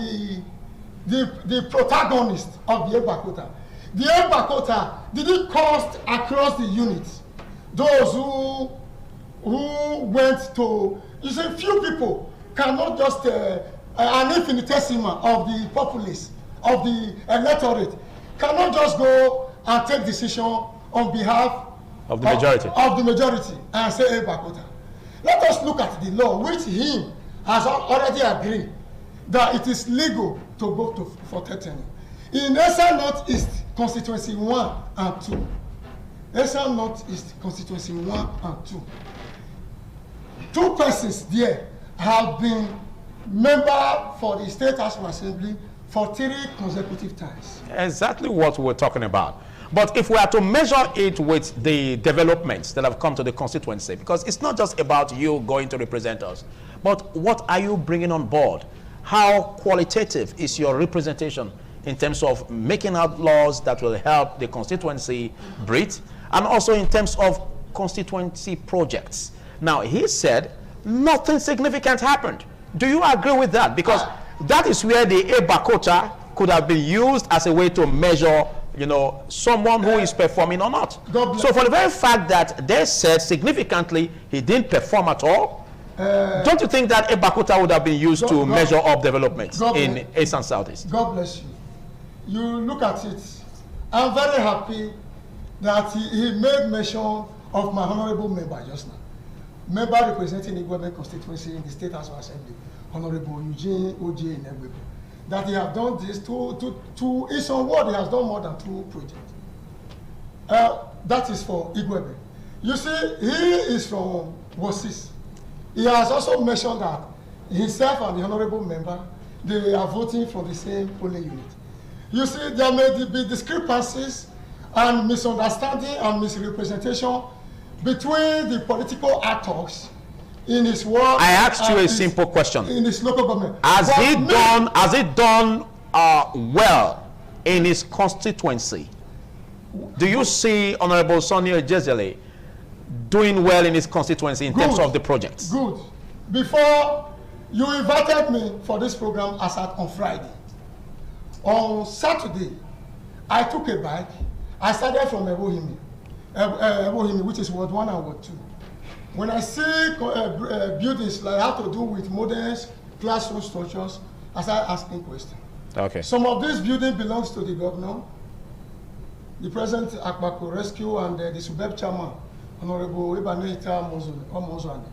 the protagonists of the EBACOTA? The EBACOTA did it cost across the units. Those who went to, you see, few people cannot just, an infinitesimal of the populace, of the electorate, cannot just go and take decision on behalf of the majority. Of the majority and say EBACOTA. Let us look at the law, which he has already agreed that it is legal to go for 10th tenure. In Esa Northeast Constituency 1 and 2, Esa Northeast Constituency 1 and 2, 2 persons there have been member for the State House of Assembly for 3 consecutive times. Exactly what we're talking about. But if we are to measure it with the developments that have come to the constituency, because it's not just about you going to represent us, but what are you bringing on board? How qualitative is your representation in terms of making out laws that will help the constituency breathe, and also in terms of constituency projects? Now, he said nothing significant happened. Do you agree with that? Because that is where the EBACOTA could have been used as a way to measure, you know, someone who is performing or not. So for the very fact that they said significantly he didn't perform at all, don't you think that EBACOTA would have been used to measure up development in East and Southeast? God bless you. You look at it. I'm very happy that he made mention of my honorable member just now. Member representing the Igwebe constituency in the State House of Assembly, Honorable Eugene O.J. Inegwebe, that he has done this to his own word, he has done more than 2 projects. That is for Igwebe. You see, he is from Wosis. He has also mentioned that himself and the honorable member, they are voting for the same polling unit. You see, there may be discrepancies and misunderstanding and misrepresentation between the political actors in his work. I asked you a simple question. In his local government. Has he done well in his constituency? Do you see Honorable Sonny Ojezele doing well in his constituency in terms of the projects? Good. Before you invited me for this program as on Friday. On Saturday, I took a bike. I started from Ebohimi, which is Ward 1 and Ward 2. When I see buildings like have to do with modern classroom structures, I start asking questions. Okay. Some of these buildings belongs to the governor, the present Akbako Rescue, and the suburb chairman, Honorable Ebaneta Mozwane.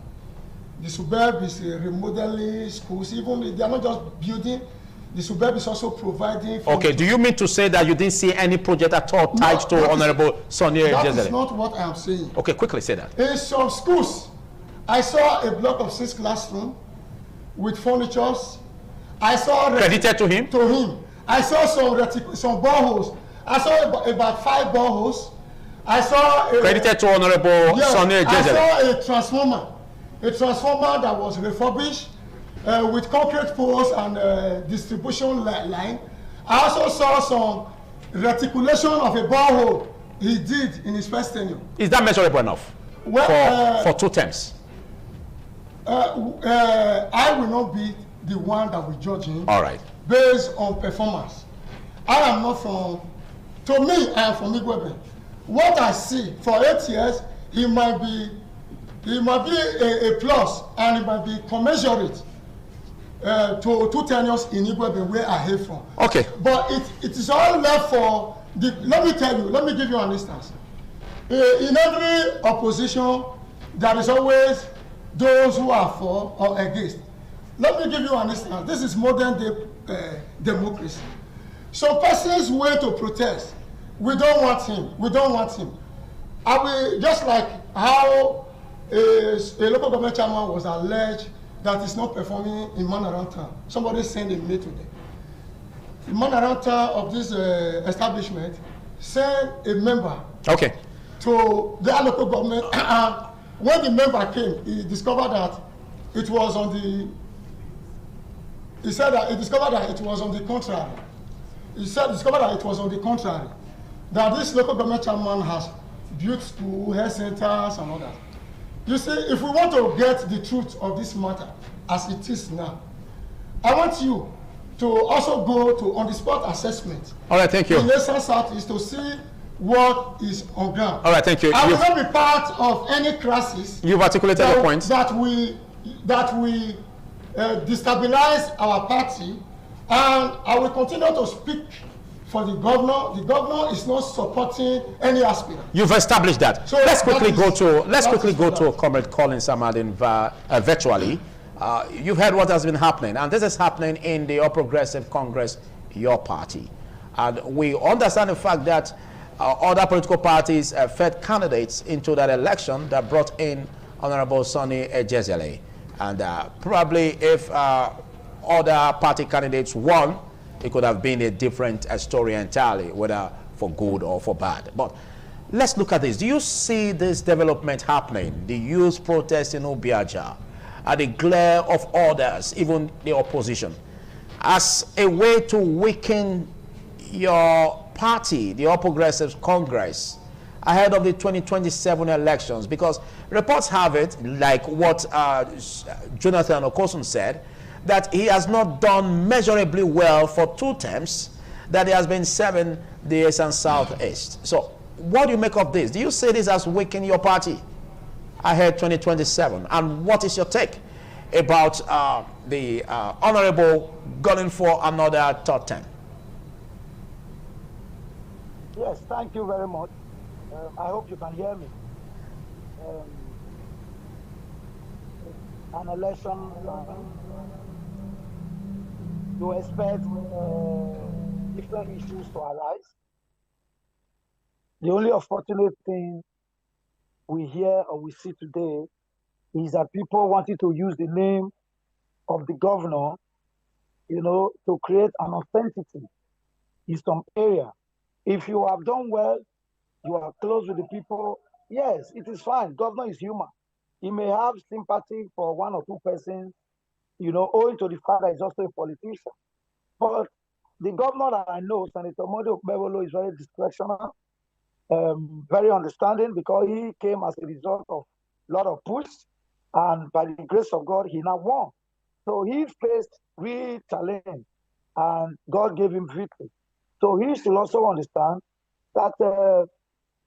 The suburb is remodeling schools. Even they are not just building, the suburb is also providing. Okay, do you mean to say that you didn't see any project at all tied to Honorable Sonny Ejezele? That is not what I am saying. Okay, quickly say that. In some schools, I saw a block of 6 classrooms with furnitures. I saw credited to him. I saw some boreholes. I saw about 5 boreholes. I saw credited to Honorable Sonny Ejezele. I saw a transformer that was refurbished with concrete poles and distribution line. I also saw some reticulation of a borehole he did in his first tenure. Is that measurable enough for 2 terms? I will not be the one that will judge him. All right. Based on performance. I am not from, to me, I am from Igwebe. What I see for 8 years, he might be a plus, and it might be commensurate to 2 tenures in Igwebe where I hail from. Okay. But it is all left for the, let me tell you, let me give you an instance. In every opposition, there is always those who are for or against. Let me give you an instance. This is modern day democracy. Some persons went to protest. We don't want him. We don't want him. I will, just like how a local government chairman was alleged that is not performing in Manaran town. Somebody sent a mail to them. The Manaran town of this establishment sent a member to their local government. And when the member came, he discovered that it was on the, he said that he discovered that it was on the contrary. Discovered that it was on the contrary. That this local government chairman has built school, health centers, and all that. You see, if we want to get the truth of this matter as it is now, I want you to also go to on-the-spot assessment. All right, thank you. In Eastern Southeast to see what is on ground. All right, thank you. I will not be part of any crisis. You've articulated your point. That we destabilize our party, and I will continue to speak for the governor. The governor is not supporting any aspirant. You've established that. So let's quickly go to Comrade Collins Amadin virtually. You've heard what has been happening, and this is happening in the All Progressive Congress, your party. And we understand the fact that other political parties fed candidates into that election that brought in Honorable Sonny Ejezele. And probably if other party candidates won, it could have been a different story entirely, whether for good or for bad. But let's look at this. Do you see this development happening? The youth protest in Obiaja, the glare of others, even the opposition, as a way to weaken your party, the All Progressives Congress, ahead of the 2027 elections? Because reports have it, like what Jonathan Okosun said, that he has not done measurably well for 2 terms that he has been serving the East and Southeast. So what do you make of this? Do you see this as weakening your party ahead 2027? And what is your take about the Honorable gunning for another 3rd term? Yes, thank you very much. I hope you can hear me. An election, you expect different issues to arise. The only unfortunate thing we hear or we see today is that people wanted to use the name of the governor, to create an authenticity in some area. If you have done well, you are close with the people, yes, it is fine. Governor is human. He may have sympathy for 1 or 2 persons, owing to the fact that he's also a politician. But the governor that I know, Senator Monday Okpebholo, is very discretional, very understanding, because he came as a result of a lot of push, and by the grace of God, he now won. So he faced real challenge, and God gave him victory. So he should also understand that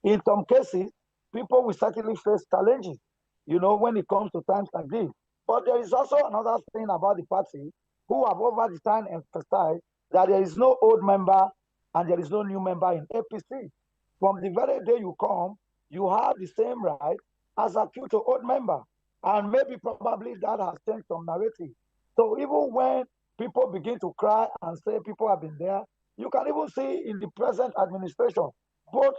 in some cases, people will certainly face challenges, when it comes to times like this. But there is also another thing about the party who have over the time emphasized that there is no old member and there is no new member in APC. From the very day you come, you have the same right as a future old member. And maybe probably that has changed some narrative. So even when people begin to cry and say people have been there, you can even see in the present administration, both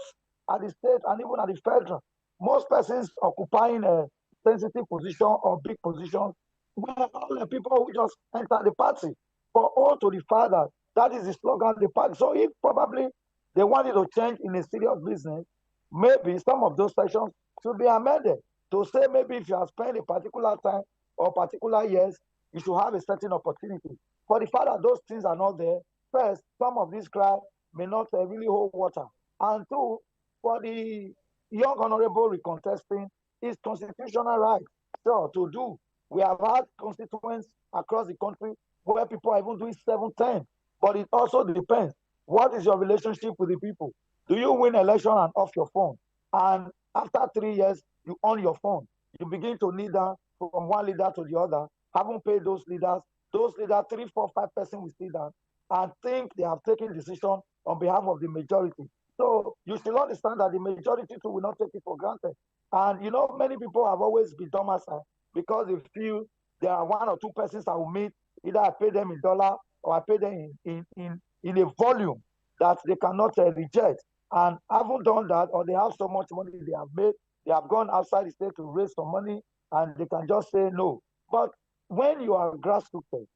at the state and even at the federal, most persons occupying a sensitive position or big position were all the people who just enter the party. For all to the father, that is the slogan of the party. So if probably they wanted to change in a serious business, maybe some of those sections should be amended to say maybe if you have spent a particular time or particular years, you should have a certain opportunity. For the fact that those things are not there, first, some of these cries may not really hold water. And two, for the young honorable recontesting, is constitutional right, sure, to do. We have had constituents across the country where people are even doing 7-10, but it also depends. What is your relationship with the people? Do you win election and off your phone? And after 3 years, you on your phone. You begin to kneel down from one leader to the other, haven't paid those leaders. Those leaders, 3, 4, 5 persons will sit down and think they have taken decision on behalf of the majority. So you should understand that the majority too will not take it for granted. And many people have always been domiciled because they feel there are 1 or 2 persons I will meet. Either I pay them in dollar or I pay them in a volume that they cannot reject. And haven't done that, or they have so much money they have made, they have gone outside the state to raise some money, and they can just say no. But when you are grassroots,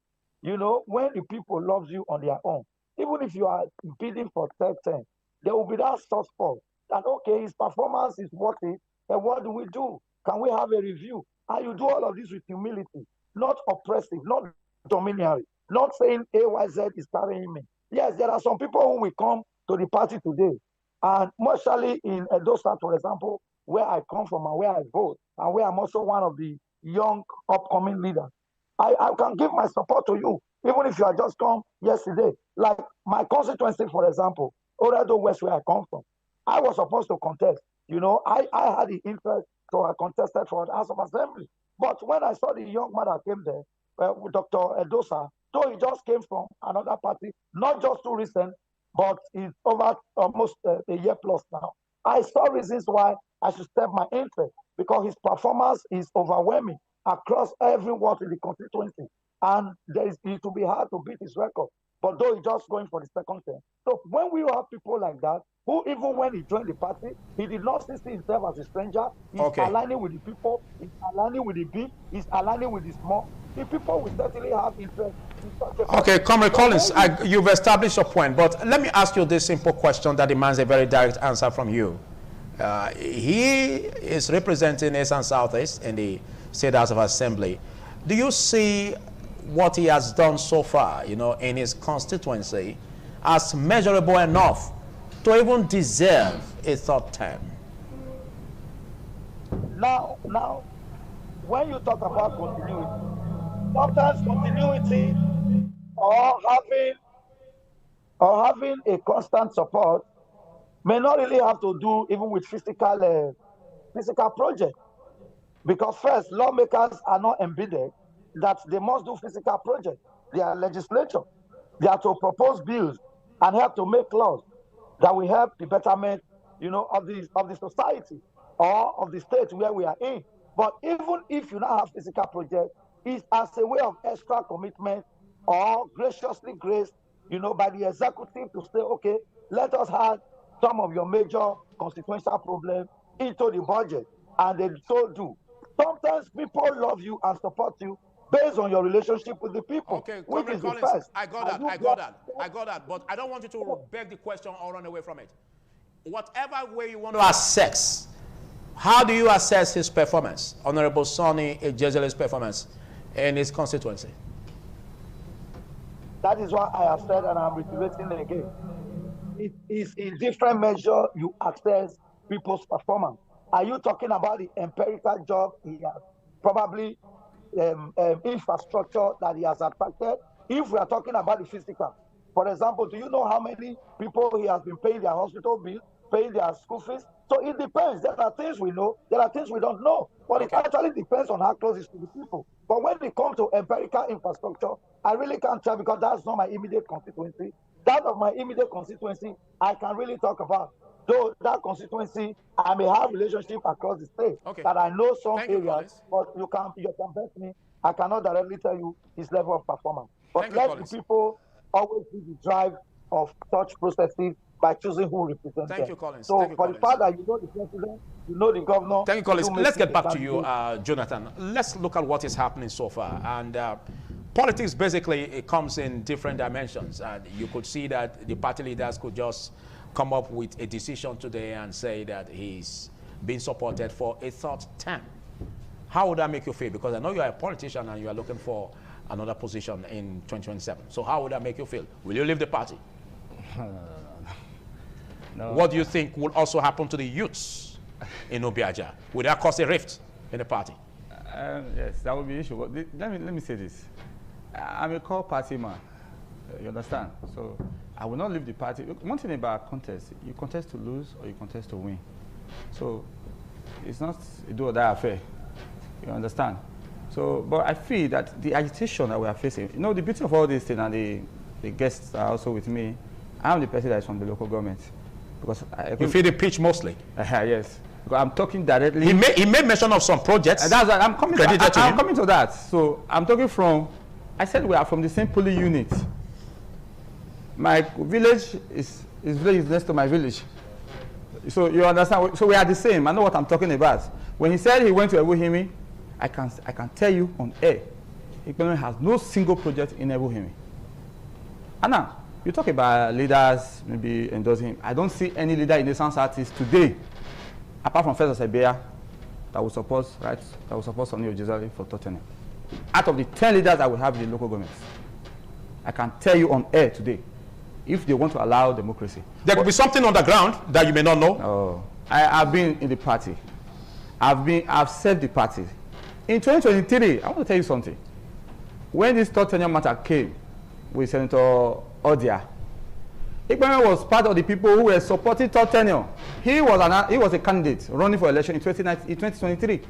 when the people love you on their own, even if you are bidding for third term, there will be that soft spot that, okay, his performance is worth it, and what do we do? Can we have a review? And you do all of this with humility, not oppressive, not domineering, not saying AYZ is carrying me. Yes, there are some people who will come to the party today, and mostly in Edo South, for example, where I come from and where I vote, and where I'm also one of the young upcoming leaders. I can give my support to you, even if you have just come yesterday. Like my constituency, for example, Oredo West, where I come from, I was supposed to contest. I had the interest, so I contested for the House of Assembly. But when I saw the young man that came there, with Dr. Edosa, though he just came from another party, not just too recent, but he's over almost a year plus now. I saw reasons why I should step my interest, because his performance is overwhelming across every ward in the constituency. And it will be hard to beat his record. But though he's just going for the second term. So when we have people like that, who even when he joined the party, he did not see himself as a stranger. He's aligning with the people, he's aligning with the big, he's aligning with the small. The people will certainly have interest in such a Okay, Comrade Collins, you've established your point, but let me ask you this simple question that demands a very direct answer from you. He is representing East and Southeast in the State House of Assembly. Do you see what he has done so far, in his constituency as measurable enough to even deserve a third term? Now, when you talk about continuity, sometimes continuity or having a constant support may not really have to do even with physical project. Because first, lawmakers are not embedded that they must do physical projects. They are legislature. They are to propose bills and help to make laws that will help the betterment, of the society or of the state where we are in. But even if you not have physical projects, it's as a way of extra commitment or graciously graced, by the executive to say, okay, let us have some of your major constitutional problems into the budget, and they so do. Sometimes people love you and support you based on your relationship with the people. Okay, which Comrade is Collins, the first. I got that. But I don't want you to beg the question or run away from it. Whatever way you want to assess, how do you assess his performance, Honorable Sonny Ejezele's performance in his constituency? That is what I have said, and I'm reiterating again. It is in different measure you assess people's performance. Are you talking about the empirical job he has, probably infrastructure that he has attracted? If we are talking about the physical, For example, do you know how many people he has been paying their hospital bill, paying their school fees? So it depends. There are things we know, there are things we don't know. But it actually depends on how close it is to the people. But when it comes to empirical infrastructure, I really can't tell because that's not my immediate constituency. That of my immediate constituency, I can really talk about. Though that constituency, I may have relationship across the state that I know some areas, but you can bet me, I cannot directly tell you his level of performance. But let the people always be the drive of such processes by choosing who represents them. Thank you, Collins. So Thank you, for Collins. the fact that you know the president, you know the governor. Thank you, Collins. you Let's make get back to the you, Jonathan. Let's look at what is happening so far. And politics, basically, it comes in different dimensions. You could see that the party leaders could just come up with a decision today and say that he's being supported for a third term. How would that make you feel? Because I know you are a politician and you are looking for another position in 2027. So how would that make you feel? Will you leave the party? No. What do you think will also happen to the youths in Obiaja? Will that cause a rift in the party? Yes, that would be an issue. But let me say this. I'm a core party man. You understand? So I will not leave the party. One thing about contest, you contest to lose or you contest to win. So it's not a do or die affair. You understand? So, but I feel that the agitation that we are facing, you know, the beauty of all this thing, and the guests are also with me. I'm the person that is from the local government. Because you feel the pitch mostly? Yes. Because I'm talking directly. He made mention of some projects. That's what I'm coming to. I'm coming to that. So I'm talking from, I said we are from the same polling unit. My village is next to my village. So you understand? So we are the same. I know what I'm talking about. When he said he went to Ebuhimi, I can tell you on air, Ikpememe has no single project in Ebuhimi. And now, you talk about leaders maybe endorsing him. I don't see any leader in the South-Southeast today, apart from Festus Ebea, that will support, right? That will support Sonny Ojizali for Tottenham. Out of the 10 leaders that we have in the local government, I can tell you on air today, if they want to allow democracy. There could be something on the ground that you may not know. Oh, I've been in the party. I've served the party. In 2023, I want to tell you something. When this third tenure matter came with Senator Odia, Ikpememe was part of the people who were supporting third tenure. He was a candidate running for election in 2023.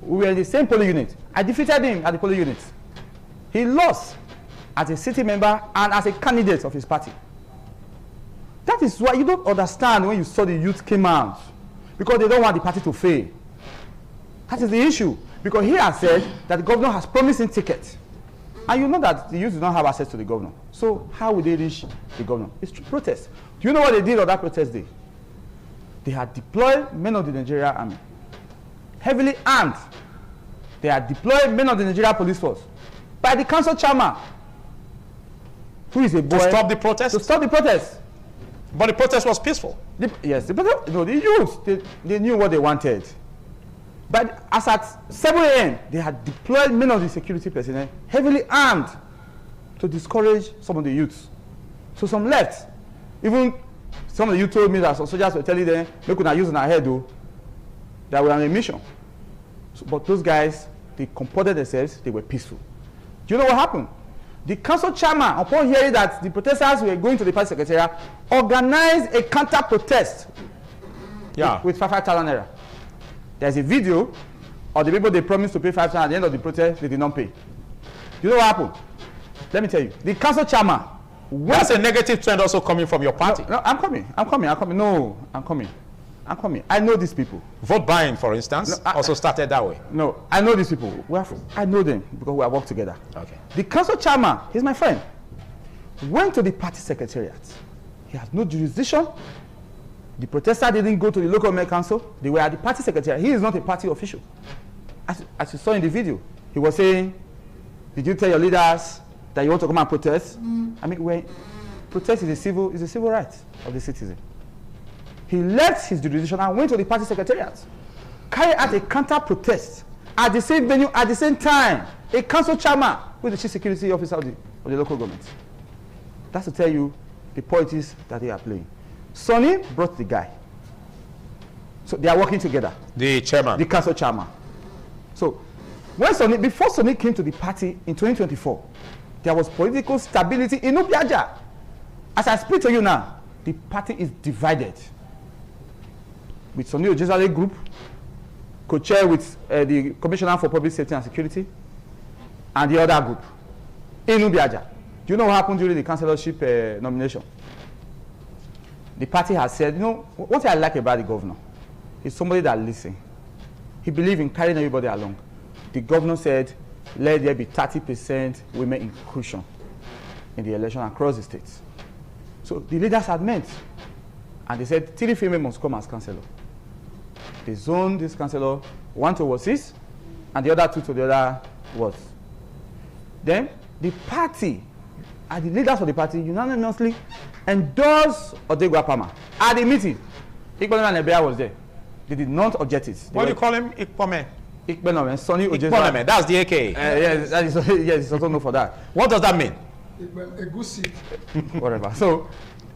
We were in the same polling unit. I defeated him at the polling unit. He lost as a city member and as a candidate of his party. That is why you don't understand when you saw the youth came out, because they don't want the party to fail. That is the issue. Because he has said that the governor has promised him tickets. And you know that the youth do not have access to the governor. So how will they reach the governor? It's through protest. Do you know what they did on that protest day? They had deployed men of the Nigeria army, heavily armed. They had deployed men of the Nigeria police force by the council chairman, who is a boy. To stop the protest? To stop the protest. But the protest was peaceful. The youth, they knew what they wanted. But as at 7 a.m., they had deployed men of the security personnel, heavily armed, to discourage some of the youths. So some left. Even some of the youth told me that some soldiers were telling them, they could not use in our head, though, that we were on a mission. So, but those guys, they comported themselves, they were peaceful. Do you know what happened? The council chairman, upon hearing that the protesters were going to the party secretariat, organized a counter-protest with 5,000 naira. There's a video of the people they promised to pay 5,000 at the end of the protest, they did not pay. Do you know what happened? Let me tell you. The council chairman. That's a negative trend also coming from your party. No, I'm coming. No, I'm coming. I know these people. Vote buying, for instance, also started that way. No, I know these people. I know them because we have worked together. Okay. The council chairman, he's my friend, went to the party secretariat. He has no jurisdiction. The protester didn't go to the local mayor council. They were at the party secretariat. He is not a party official. As you saw in the video, he was saying, did you tell your leaders that you want to come and protest? I mean, protest is a civil right of the citizen. He left his jurisdiction and went to the party secretariat, carried out a counter-protest at the same venue, at the same time, a council chairman with the chief security officer of the local government. That's to tell you the politics that they are playing. Sonny brought the guy. So they are working together. The chairman. The council chairman. So before Sonny came to the party in 2024, there was political stability in Obiaja. As I speak to you now, the party is divided. With Sonny Ojezale Group, co-chair with the Commissioner for Public Safety and Security, and the other group, Inubiaja. Do you know what happened during the councillorship nomination? The party has said, you know, what I like about the governor is somebody that listens. He believes in carrying everybody along. The governor said, let there be 30% women inclusion in the election across the states. So the leaders had met, and they said 3 females must come as councillor. They zoned this councillor, 1 to Ward 6, and the other 2 to the other wards. Then the party, and the leaders of the party unanimously endorsed Odegwu Apama. At the meeting, Ikpememe and Ebea was there. They did not object it. What do you call him? Ikpome? Ikpememe, Sonny Ojezale. Ikpememe, that's the AK. Yes, that is, yes, it's also known for that. What does that mean? A good seat. Whatever. So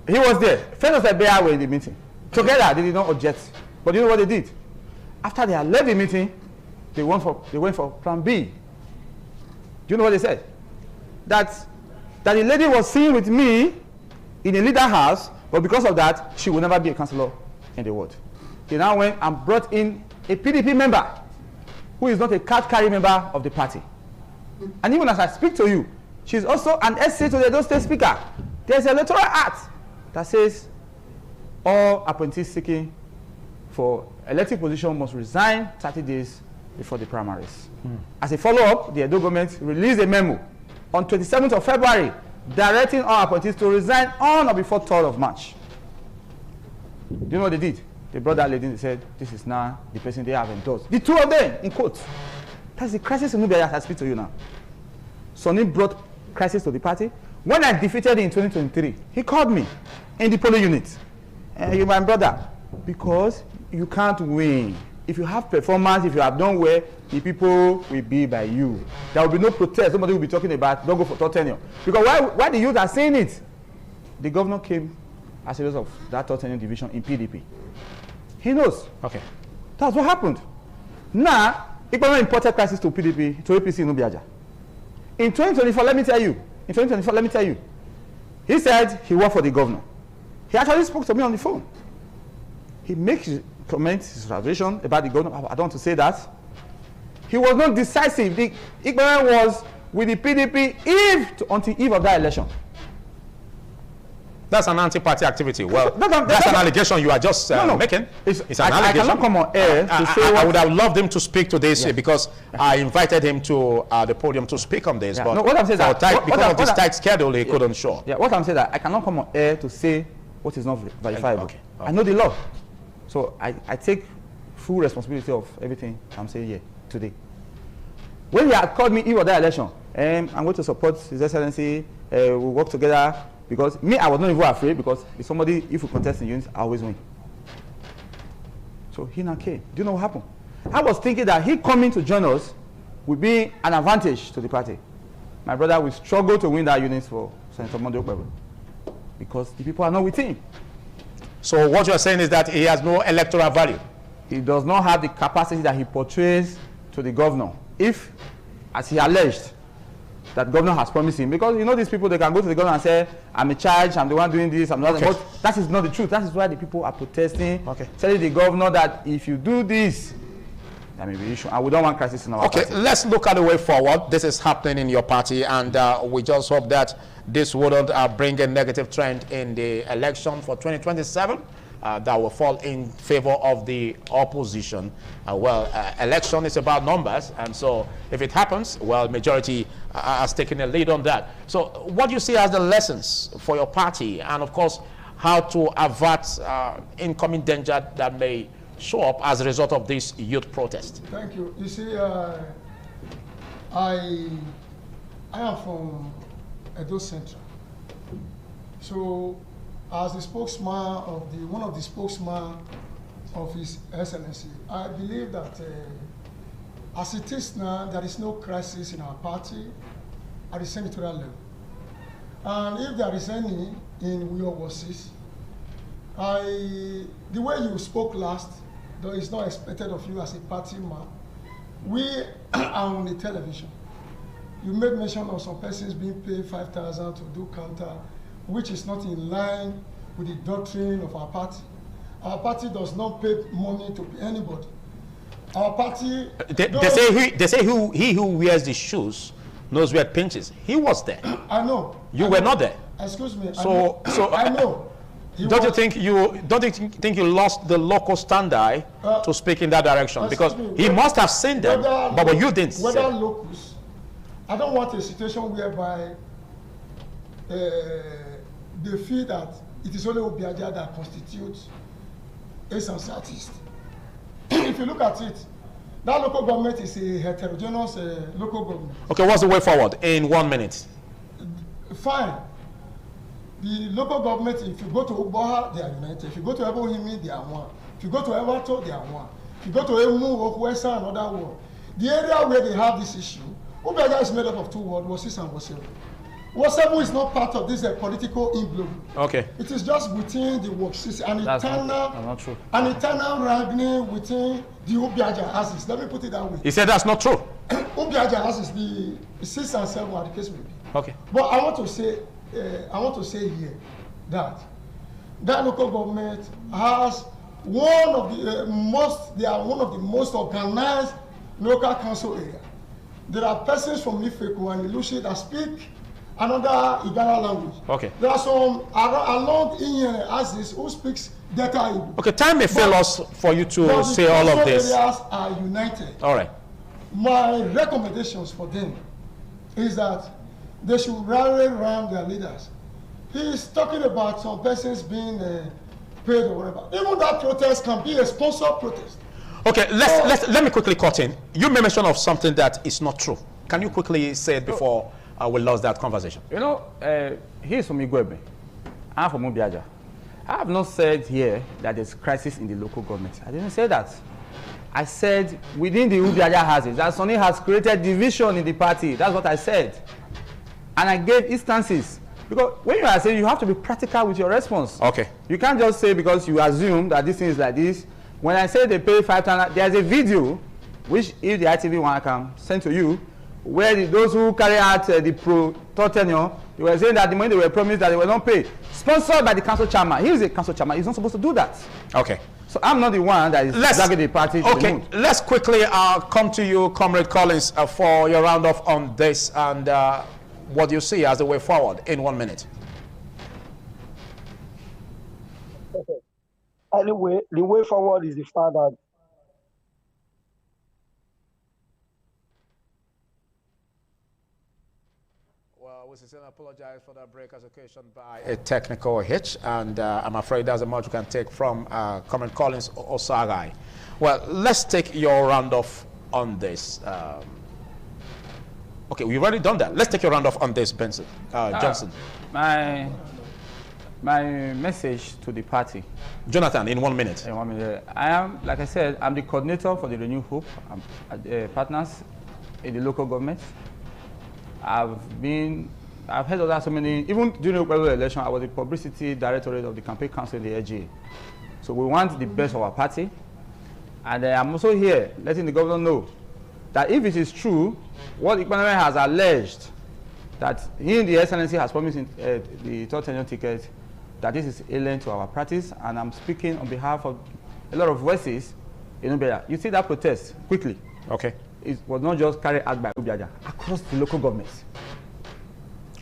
he was there. Fellows Ebea were in the meeting. Together, they did not object. But you know what they did? After they had left the meeting, they went for plan B. Do you know what they said? That the lady was seen with me in a leader house, but because of that, she will never be a councillor in the ward. They now went and brought in a PDP member who is not a card-carrying member of the party. And even as I speak to you, she's also an SA to the Edo State Speaker. There's a electoral act that says all appointees seeking for elected position must resign 30 days before the primaries. As a follow-up, the Edo government released a memo on 27th of February directing all appointees to resign on or before 3rd of March. Do you know what they did? They brought that lady and they said, this is now the person they have endorsed. The 2 of them, in quotes. That's the crisis in Nubia as I speak to you now. Sonny brought crisis to the party. When I defeated him in 2023, he called me in the polling unit. You're my brother. Because you can't win. If you have performance, if you have done well, the people will be by you. There will be no protest. Somebody will be talking about, don't go for third tenure. Because why the youth are saying it? The governor came as a result of that third tenure division in PDP. He knows. Okay. That's what happened. Now, Ikpememe imported crisis to PDP, to APC in Nubiaja. In 2024, let me tell you, he said he worked for the governor. He actually spoke to me on the phone. He makes his comments, his reservation about the governor. I don't want to say that. He was not decisive. Ikpememe was with the PDP until eve of that election. That's an anti-party activity. Well, that's an allegation you are just making. It's an allegation. I cannot come on air to say I would have loved him to speak to this because I invited him to the podium to speak on this. But what I'm saying because of this tight schedule, he couldn't show. Yeah, what I'm saying that I cannot come on air to say what is not verifiable. Okay. I know the law. So I take full responsibility of everything I'm saying here today. When he had called me eve of that election, I'm going to support His Excellency, we'll work together. Because me, I was not even afraid because if somebody, if we contest in units, I always win. So he now came. Do you know what happened? I was thinking that he coming to join us would be an advantage to the party. My brother will struggle to win that unit for Senator Monday Okpebholo because the people are not with him. So what you are saying is that he has no electoral value? He does not have the capacity that he portrays to the governor. If, as he alleged, that governor has promised him, because you know these people, they can go to the governor and say, I'm in charge, I'm the one doing this, I'm not. But that is not the truth. That is why the people are protesting, telling the governor that if you do this, there may be issue, and we don't want crisis in our party. Let's look at the way forward. This is happening in your party, and we just hope that this wouldn't bring a negative trend in the election for 2027. That will fall in favor of the opposition. Election is about numbers, and so if it happens, well, majority has taken a lead on that. So what do you see as the lessons for your party, and of course, how to avert incoming danger that may show up as a result of this youth protest? Thank you. You see, I am from Edo Central. So as the spokesman of one of the spokesmen of His Excellency, I believe that as it is now, there is no crisis in our party at the senatorial level. And if there is any in Uyo Ward-6, the way you spoke last, though it's not expected of you as a party man, we are on the television. You made mention of some persons being paid 5,000 to do counter. which is not in line with the doctrine of our party. Our party does not pay money to anybody. Our party... They say he who wears the shoes knows where it pinches. He was there. I know. You were not there. Excuse me. So I know. Don't you think you lost the local standard to speak in that direction? Because he must have seen them, but you didn't. Whether locals, I don't want a situation whereby they feel that it is only Obiaja that constitutes a southeast. If you look at it, that local government is a heterogeneous local government. Okay, what's the way forward in 1 minute? Fine. The local government, if you go to Uboha, they are united. If you go to Ebohimi, they are one. If you go to Evato, they are one. If you go to Emu, Okwesa, another ward. The area where they have this issue, Ubiaja is made up of two wards, Wosis and Wosebu. Wosebu is not part of this political imbloom. Okay. It is just within the Wosis, an eternal wrangling within the Ubiaja axis. Let me put it that way. He said that's not true. Ubiaja axis, the 6 and 7 are the case may be. Okay. But I want to say here that local government has one of the most organized local council area. There are persons from Ifeku and Ilushi that speak another Igala language. Okay. There are some along Inyene axis who speaks Delta Igbo. Okay, time may fail us for you to say all of this. Areas are united. All right. My recommendations for them is that they should rally around their leaders. He is talking about some persons being paid or whatever. Even that protest can be a sponsored protest. Okay, let me quickly cut in. You made mention of something that is not true. Can you quickly say it before we lost that conversation? You know, he's from Igwebe. I'm from Ubiaja. I have not said here that there's crisis in the local government. I didn't say that. I said within the Ubiaja houses that Sonny has created division in the party. That's what I said. And I gave instances. Because when you are saying, you have to be practical with your response. Okay. You can't just say because you assume that this thing is like this. When I say they pay 5,000, there's a video, which if the ITV one can send to you, where those who carry out the pro-third tenure, they were saying that the money they were promised that they were not paid. Sponsored by the council chairman. He is a council chairman. He's not supposed to do that. Okay. So I'm not the one that is dragging the party to the moon. Let's quickly come to you, Comrade Collins, for your roundup on this and what do you see as the way forward in 1 minute? Okay. Anyway, the way forward is the fact that we sincerely apologize for that break as occasioned by a technical hitch, and I'm afraid that's as much we can take from Comrade Collins Osagai. Well, let's take your roundup on this. Okay, we've already done that. Let's take your roundup on this, Benson Johnson. My message to the party. Jonathan, in 1 minute. In 1 minute. I am, like I said, I'm the coordinator for the Renew Hope partners in the local government. I've heard of that so many, even during the election, I was the publicity directorate of the campaign council in the LGA. So we want the best of our party. And I'm also here letting the governor know that if it is true, what Ikpaname has alleged, that he in the Excellency has promised the third tenure ticket, that this is alien to our practice, and I'm speaking on behalf of a lot of voices in Ubiaja. You see that protest quickly. Okay. It was not just carried out by Ubiaja, across the local governments.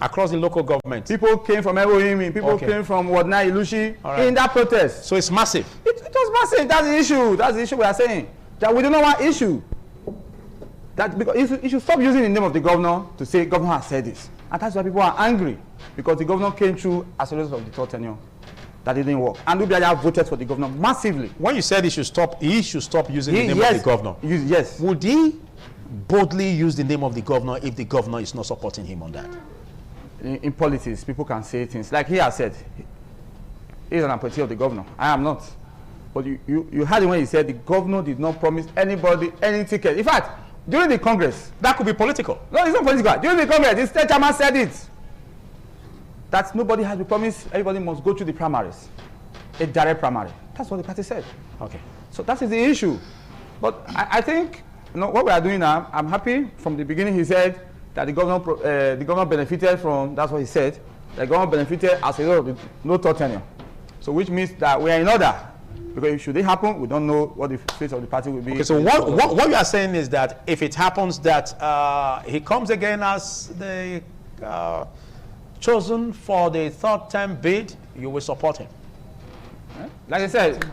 Across the local government. People came from Ebohimi, people came from Wadna Ilushi in that protest. So it's massive. It was massive. That's the issue. That's the issue we are saying. That we do not want issue. That because you should stop using the name of the governor to say governor has said this. And that's why people are angry, because the governor came through as a result of the third tenure. That didn't work. And Ubiaja voted for the governor massively. When you said he should stop using the name of the governor. Yes. Would he boldly use the name of the governor if the governor is not supporting him on that? In politics, people can say things. Like he has said, he's an appointee of the governor. I am not. But you heard it when he said the governor did not promise anybody any ticket. In fact, during the Congress, that could be political. No, it's not political. During the Congress, the state chairman said it. That nobody has been promised, everybody must go through the primaries. A direct primary. That's what the party said. Okay. So that is the issue. But I think what we are doing now, I'm happy from the beginning he said that the governor benefited from, that's what he said. the government benefited as a result of the no third tenure. So which means that we are in order. Because should it happen, we don't know what the fate of the party will be. Okay, so what you are saying is that if it happens that he comes again as the chosen for the third term bid, you will support him? Like I said,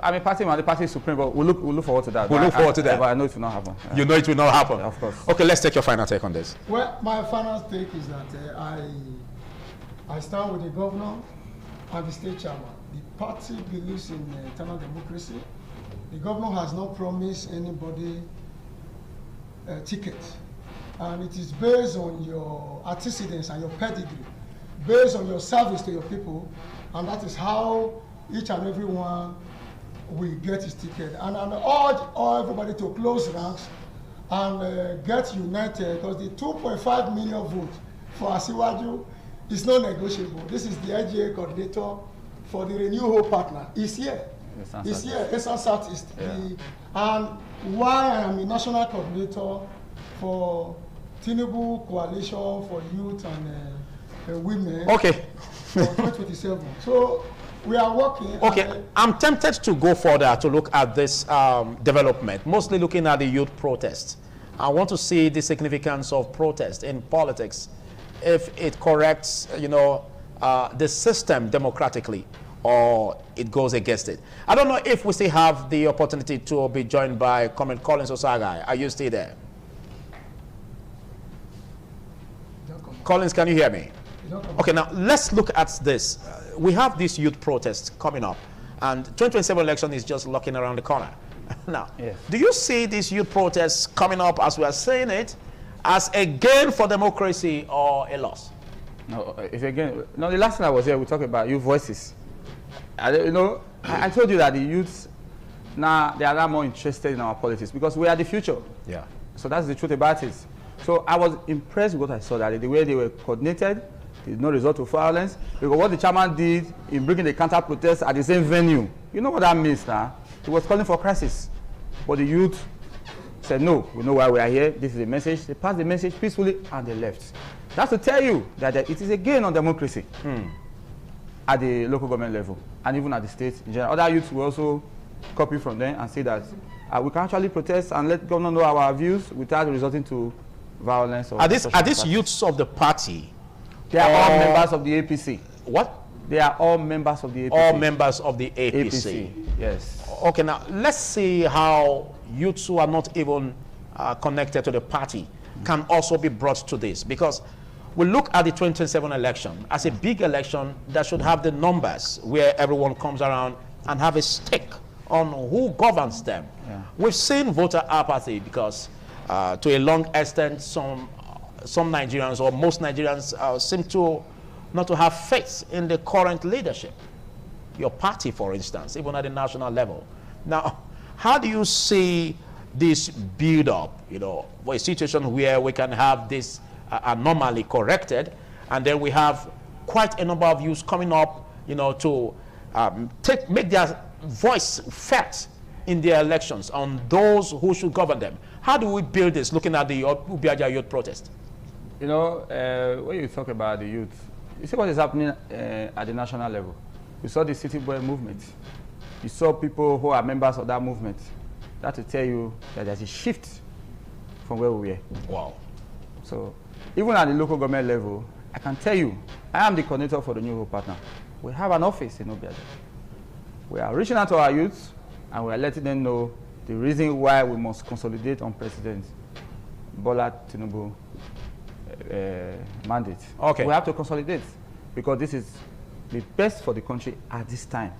I'm a party man, the party is supreme, but we'll look forward to that. But I know it will not happen. You know it will not happen? Yeah, of course. Okay, let's take your final take on this. Well, my final take is that I stand with the governor and the state chairman. The party believes in internal democracy. The governor has not promised anybody a ticket. And it is based on your antecedents and your pedigree, based on your service to your people, and that is how each and every one will get his ticket. And I urge everybody to close ranks and get united, because the 2.5 million votes for Asiwaju is not negotiable. This is the IGA coordinator for the Renew Hope partner. He's here. He's here, Eastern Southeast. Yeah. And why I am a national coordinator for Tinubu Coalition for Youth and Women. Okay. For 2027. So we are working. Okay, I'm tempted to go further to look at this development, mostly looking at the youth protests. I want to see the significance of protest in politics, if it corrects, the system democratically, or it goes against it. I don't know if we still have the opportunity to be joined by Comrade Collins Osagai. Are you still there? Collins, can you hear me? Okay, now let's look at this. We have this youth protest coming up, and 2027 election is just looking around the corner. Now, yes. Do you see these youth protests coming up, as we are saying it, as a gain for democracy or a loss? No, the last time I was here, we talked about youth voices. I told you that the youths now, they are now more interested in our politics because we are the future. Yeah. So that's the truth about it. So I was impressed with what I saw, that the way they were coordinated, did not resort to violence, because what the chairman did in bringing the counter protests at the same venue, you know what that means now? He was calling for crisis. But the youth said, no, we know why we are here, this is the message. They passed the message peacefully and they left. That's to tell you that it is a gain on democracy at the local government level and even at the state in general. Other youths will also copy from them and say that we can actually protest and let government know our views without resorting to violence. Or are these youths of the party? They are all members of the APC. What? They are all members of the APC. All members of the APC. Yes. Okay, now let's see how youths who are not even connected to the party can also be brought to this, because we look at the 2027 election as a big election that should have the numbers where everyone comes around and have a stake on who governs them. Yeah. We've seen voter apathy because to a long extent some Nigerians, or most Nigerians, seem to not to have faith in the current leadership. Your party, for instance, even at the national level. Now, how do you see this build up, for a situation where we can have this anomaly corrected, and then we have quite a number of youths coming up, to make their voice felt in their elections on those who should govern them? How do we build this, looking at the Ubiaja youth protest? When you talk about the youth, you see what is happening at the national level. You saw the City Boy movement. You saw people who are members of that movement. That to tell you that there's a shift from where we were. Wow. So even at the local government level, I can tell you, I am the coordinator for the New Hope partner. We have an office in Ubiaja. We are reaching out to our youth, and we are letting them know the reason why we must consolidate on President Bola Tinubu mandate. Okay. We have to consolidate because this is the best for the country at this time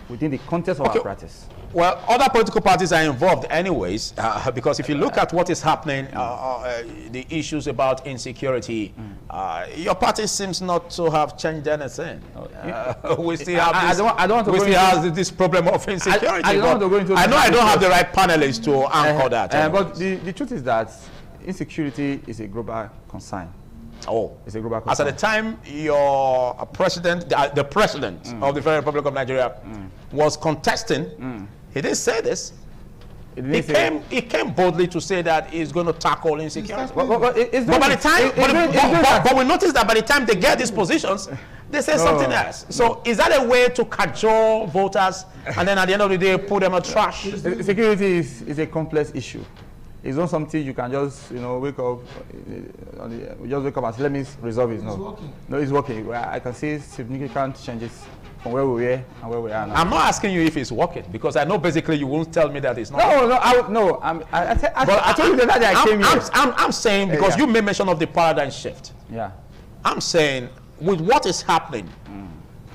within the context of our practice. Well, other political parties are involved anyways, because if you look at what is happening, the issues about insecurity, your party seems not to have changed anything. We still have this problem of insecurity. I know I don't have the right panelists to anchor that. But the truth is that insecurity is a global concern. Oh, it's a global concern. As at the time your president, the president of the Federal Republic of Nigeria was contesting, he didn't say this. He came boldly to say that he's going to tackle insecurity. But we notice that by the time they get these positions, they say something else. So is that a way to cajole voters and then at the end of the day put them in trash? Security is a complex issue. It's not something you can just, wake up, just wake up and say, let me resolve it. No, it's working. I can see significant changes from where we were and where we are now. I'm not asking you if it's working because I know basically you won't tell me that it's not. I told you that I came here. I'm saying because you made mention of the paradigm shift. Yeah. I'm saying with what is happening,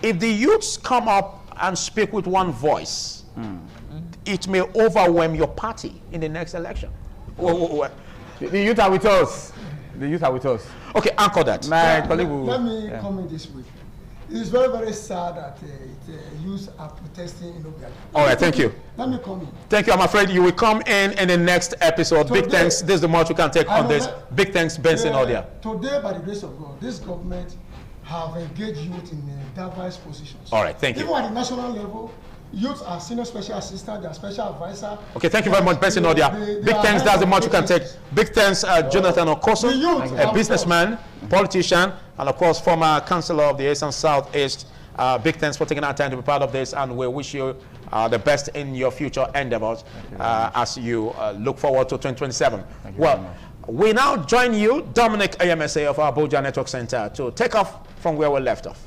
if the youths come up and speak with one voice, it may overwhelm your party in the next election. The youth are with us. The youth are with us. Okay, anchor that. My colleague will. Let me comment this way. It is very, very sad that youth are protesting in Obiaja. All right, thank you. Let me come in. Thank you. I'm afraid you will come in the next episode. Today, big thanks. This is the much we can take on this. Big thanks, Benson Odia. Today, by the grace of God, this government have engaged youth in diverse positions. All right, thank you. Even at the national level, youth are senior special assistant, they are special advisor. Okay, thank you very much, Benson Odia. Big thanks, that's the much you can take. Big thanks, Jonathan Okoso, a businessman, politician, and of course, former councillor of the East and South East. Big thanks for taking our time to be part of this, and we wish you the best in your future endeavors as you look forward to 2027. Well, we now join you, Dominic AMSA of our Abuja Network Center, to take off from where we left off.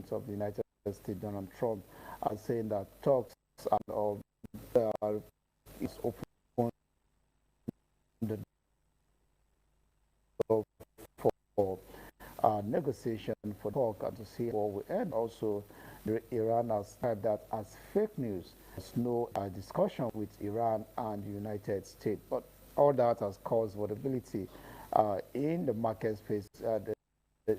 Of the United States, Donald Trump, are saying that talks and is open the door for negotiation for talk and to see what we end. Also, Iran has said that as fake news. There's no discussion with Iran and the United States, but all that has caused volatility in the market space.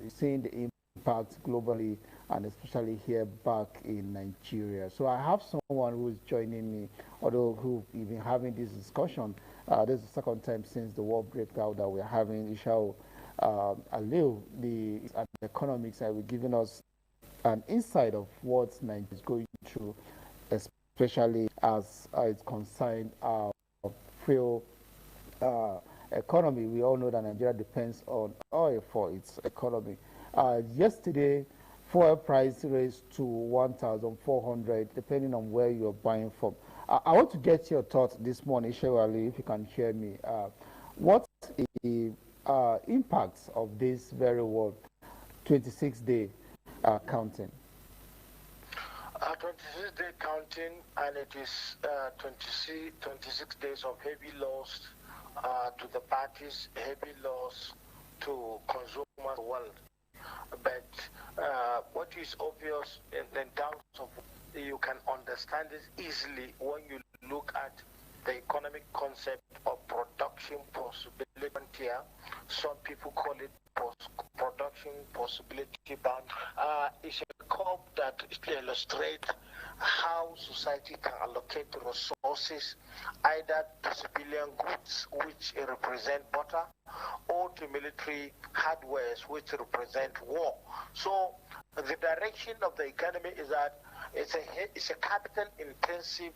Seeing the impact globally and especially here back in Nigeria. So I have someone who is joining me, although who've been having this discussion. This is the second time since the war broke out that we're having Ishao Aliu, the economics, will giving us an insight of what Nigeria is going through, especially as it's concerned our fuel economy. We all know that Nigeria depends on oil for its economy. Yesterday, fuel price raised to 1,400, depending on where you're buying from. I want to get your thoughts this morning, Shewali, if you can hear me. What is the impacts of this very world 26-day counting? 26-day counting, and it is 26 days of heavy loss to the parties, heavy loss to consumers world. But what is obvious in terms of, you can understand this easily when you look at the economic concept of production possibility here. Some people call it production possibility bound. It's a curve that illustrates how society can allocate resources either to civilian goods, which represent butter, or to military hardwares, which represent war. So the direction of the economy is that it's a capital-intensive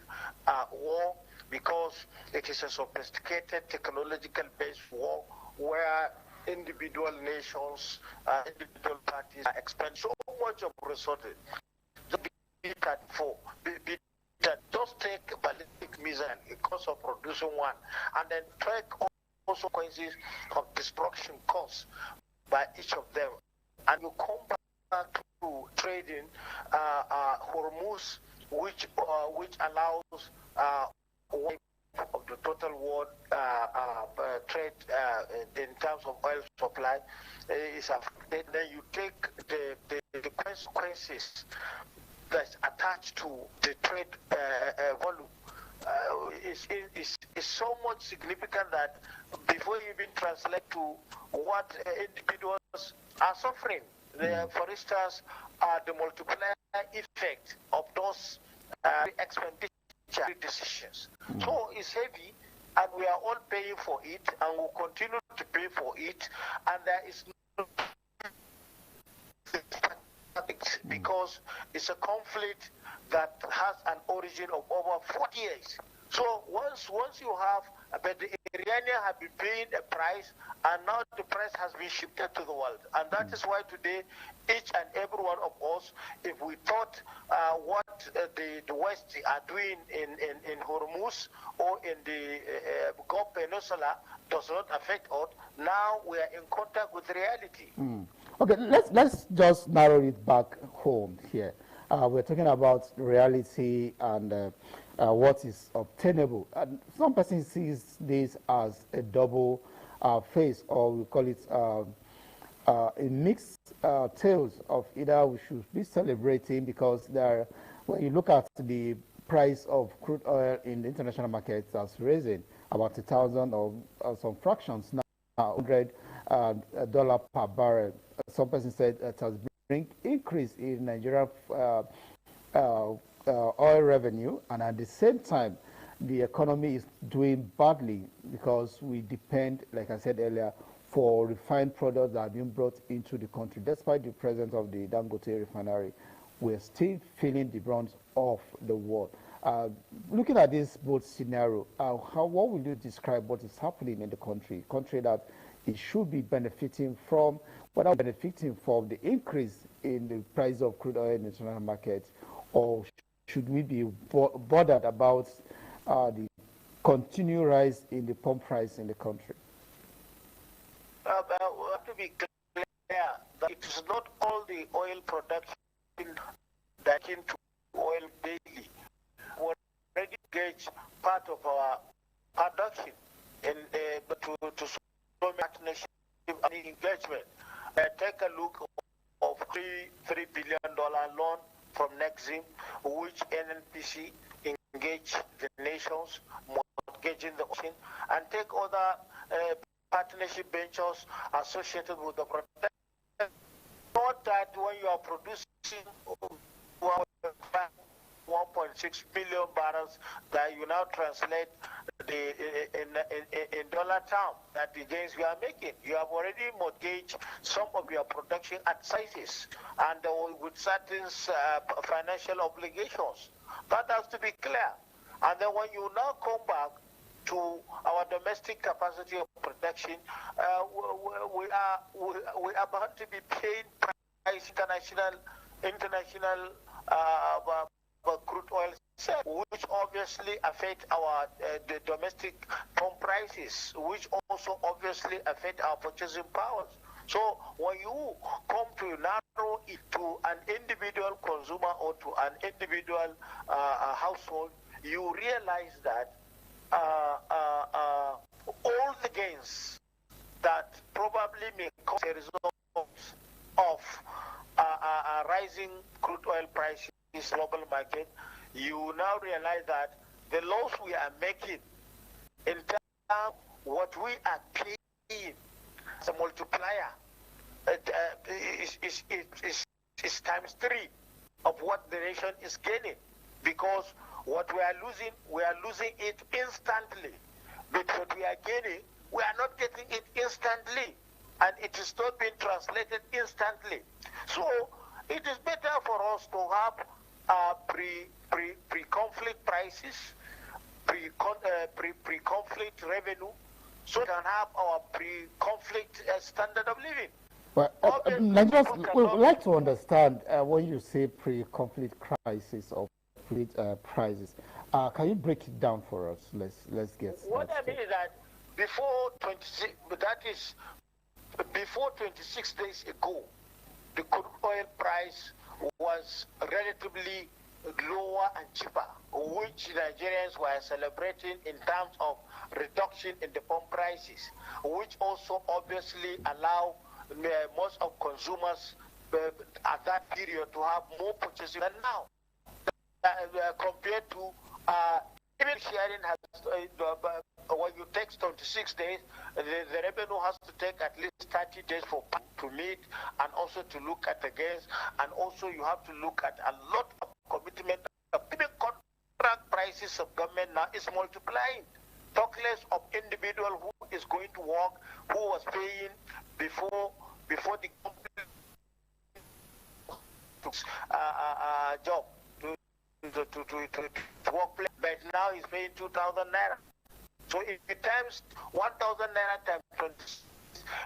war, because it is a sophisticated, technological-based war where individual nations, individual parties expend so much of resources. Just take ballistic missile in cost of producing one, and then track also consequences of destruction caused by each of them. And you come back to trading Hormuz, which allows of the total world trade in terms of oil supply is affected, then you take the consequences that's attached to the trade volume. Is so much significant that before you even translate to what individuals are suffering, for instance, the multiplier effect of those expenditure decisions. So it's heavy, and we are all paying for it, and will continue to pay for it, and there is no because it's a conflict that has an origin of over 40 years. So once you have, but the Iranians have been paying a price, and now the price has been shifted to the world. And that is why today, each and every one of us, if we thought what the West are doing in Hormuz or in the Gulf Peninsula does not affect us, now we are in contact with reality. Okay, let's just narrow it back home here. We're talking about reality and what is obtainable. And some person sees this as a double face, or we call it a mixed tales of either we should be celebrating because there, when you look at the price of crude oil in the international market, that's risen about 1,000 or some fractions now, $100 per barrel. Some person said it has been increase in Nigeria oil revenue, and at the same time the economy is doing badly because we depend, like I said earlier, for refined products that are being brought into the country. Despite the presence of the Dangote refinery, we're still feeling the brunt of the war. Looking at this both scenario, what will you describe what is happening in the country that it should be benefiting from, without benefiting from the increase in the price of crude oil in the international market, or should we be bothered about the continued rise in the pump price in the country? We have to be clear that it is not all the oil production that into oil daily. We already engage part of our production in to partnership and engagement. Take a look of $3 billion loan from Nexim, which NNPC engage the nations, mortgaging the ocean, and take other partnership ventures associated with the production. Not that when you are producing 1.6 million barrels, that you now translate in dollar terms that the gains you are making. You have already mortgaged some of your production at sizes and with certain financial obligations. That has to be clear. And then when you now come back to our domestic capacity of production, we are bound to be paying price international crude oil, which obviously affect our the domestic pump prices, which also obviously affect our purchasing powers. So when you come to narrow it to an individual consumer or to an individual household, you realize that all the gains that probably may come as a result of rising crude oil prices in the global market, you now realize that the loss we are making in terms of what we are paying as a multiplier is times 3 of what the nation is gaining, because what we are losing it instantly, but what we are gaining, we are not getting it instantly, and it is not being translated instantly. So it is better for us to have pre-conflict prices, pre-conflict revenue, so we can have our pre-conflict standard of living. Well, Nigerians would like to understand when you say pre-conflict crisis or prices. Can you break it down for us? Let's get what I mean is that before 26 days ago, the crude oil price was relatively lower and cheaper, which Nigerians were celebrating in terms of reduction in the pump prices, which also obviously allow most of consumers at that period to have more purchasing than now. Compared to even sharing has, when you take 26 days, the revenue has to take at least 30 days to meet, and also to look at the gains, and also you have to look at a lot of commitment. Even contract prices of government now is multiplying. Talk less of individual who is going to work, who was paying before the company job to workplace, but now he's paying 2,000 naira. So if it times 1,000 naira times 26,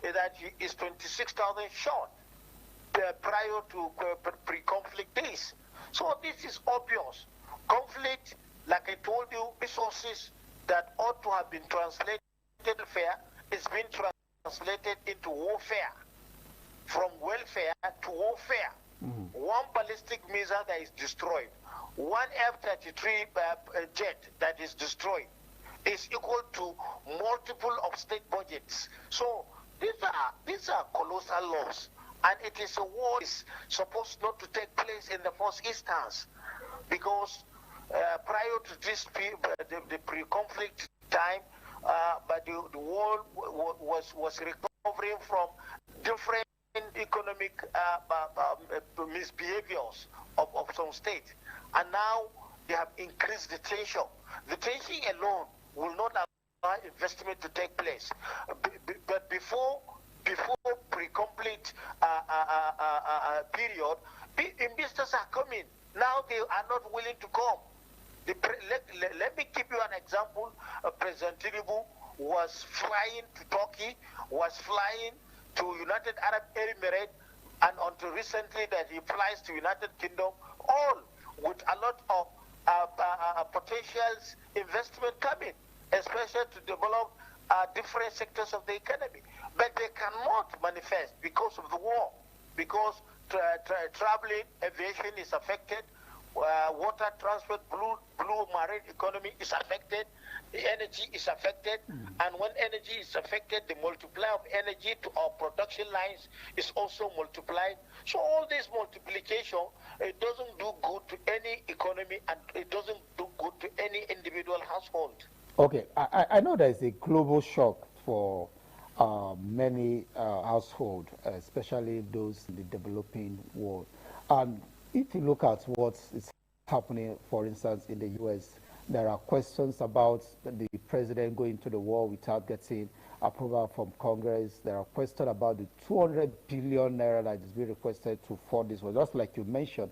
is that he is 26,000 short prior to pre-conflict days. So this is obvious. Conflict, like I told you, resources that ought to have been translated fair is being translated into warfare, from welfare to warfare. One ballistic missile that is destroyed, one F-33 jet that is destroyed, is equal to multiple of state budgets. So these are colossal loss, and it is a war is supposed not to take place in the first instance, because prior to this the pre-conflict time, but the world was recovering from different economic misbehaviors of some states, and now they have increased the tension. The tension alone will not allow investment to take place. But before pre-complete period, investors are coming. Now they are not willing to come. Let me give you an example. President Tinubu was flying to Turkey, was flying to United Arab Emirates, and until recently that he flies to United Kingdom, all with a lot of potential investment coming, especially to develop different sectors of the economy. But they cannot manifest because of the war, because traveling, aviation is affected, water transport, blue marine economy is affected, the energy is affected, and when energy is affected, the multiplier of energy to our production lines is also multiplied. So all this multiplication, it doesn't do good to any economy, and it doesn't do good to any individual household. Okay, I know there is a global shock for many households, especially those in the developing world. And if you look at what is happening, for instance, in the U.S., there are questions about the president going to the war without getting approval from Congress. There are questions about the 200 billion naira that is being requested to fund this war. Just like you mentioned,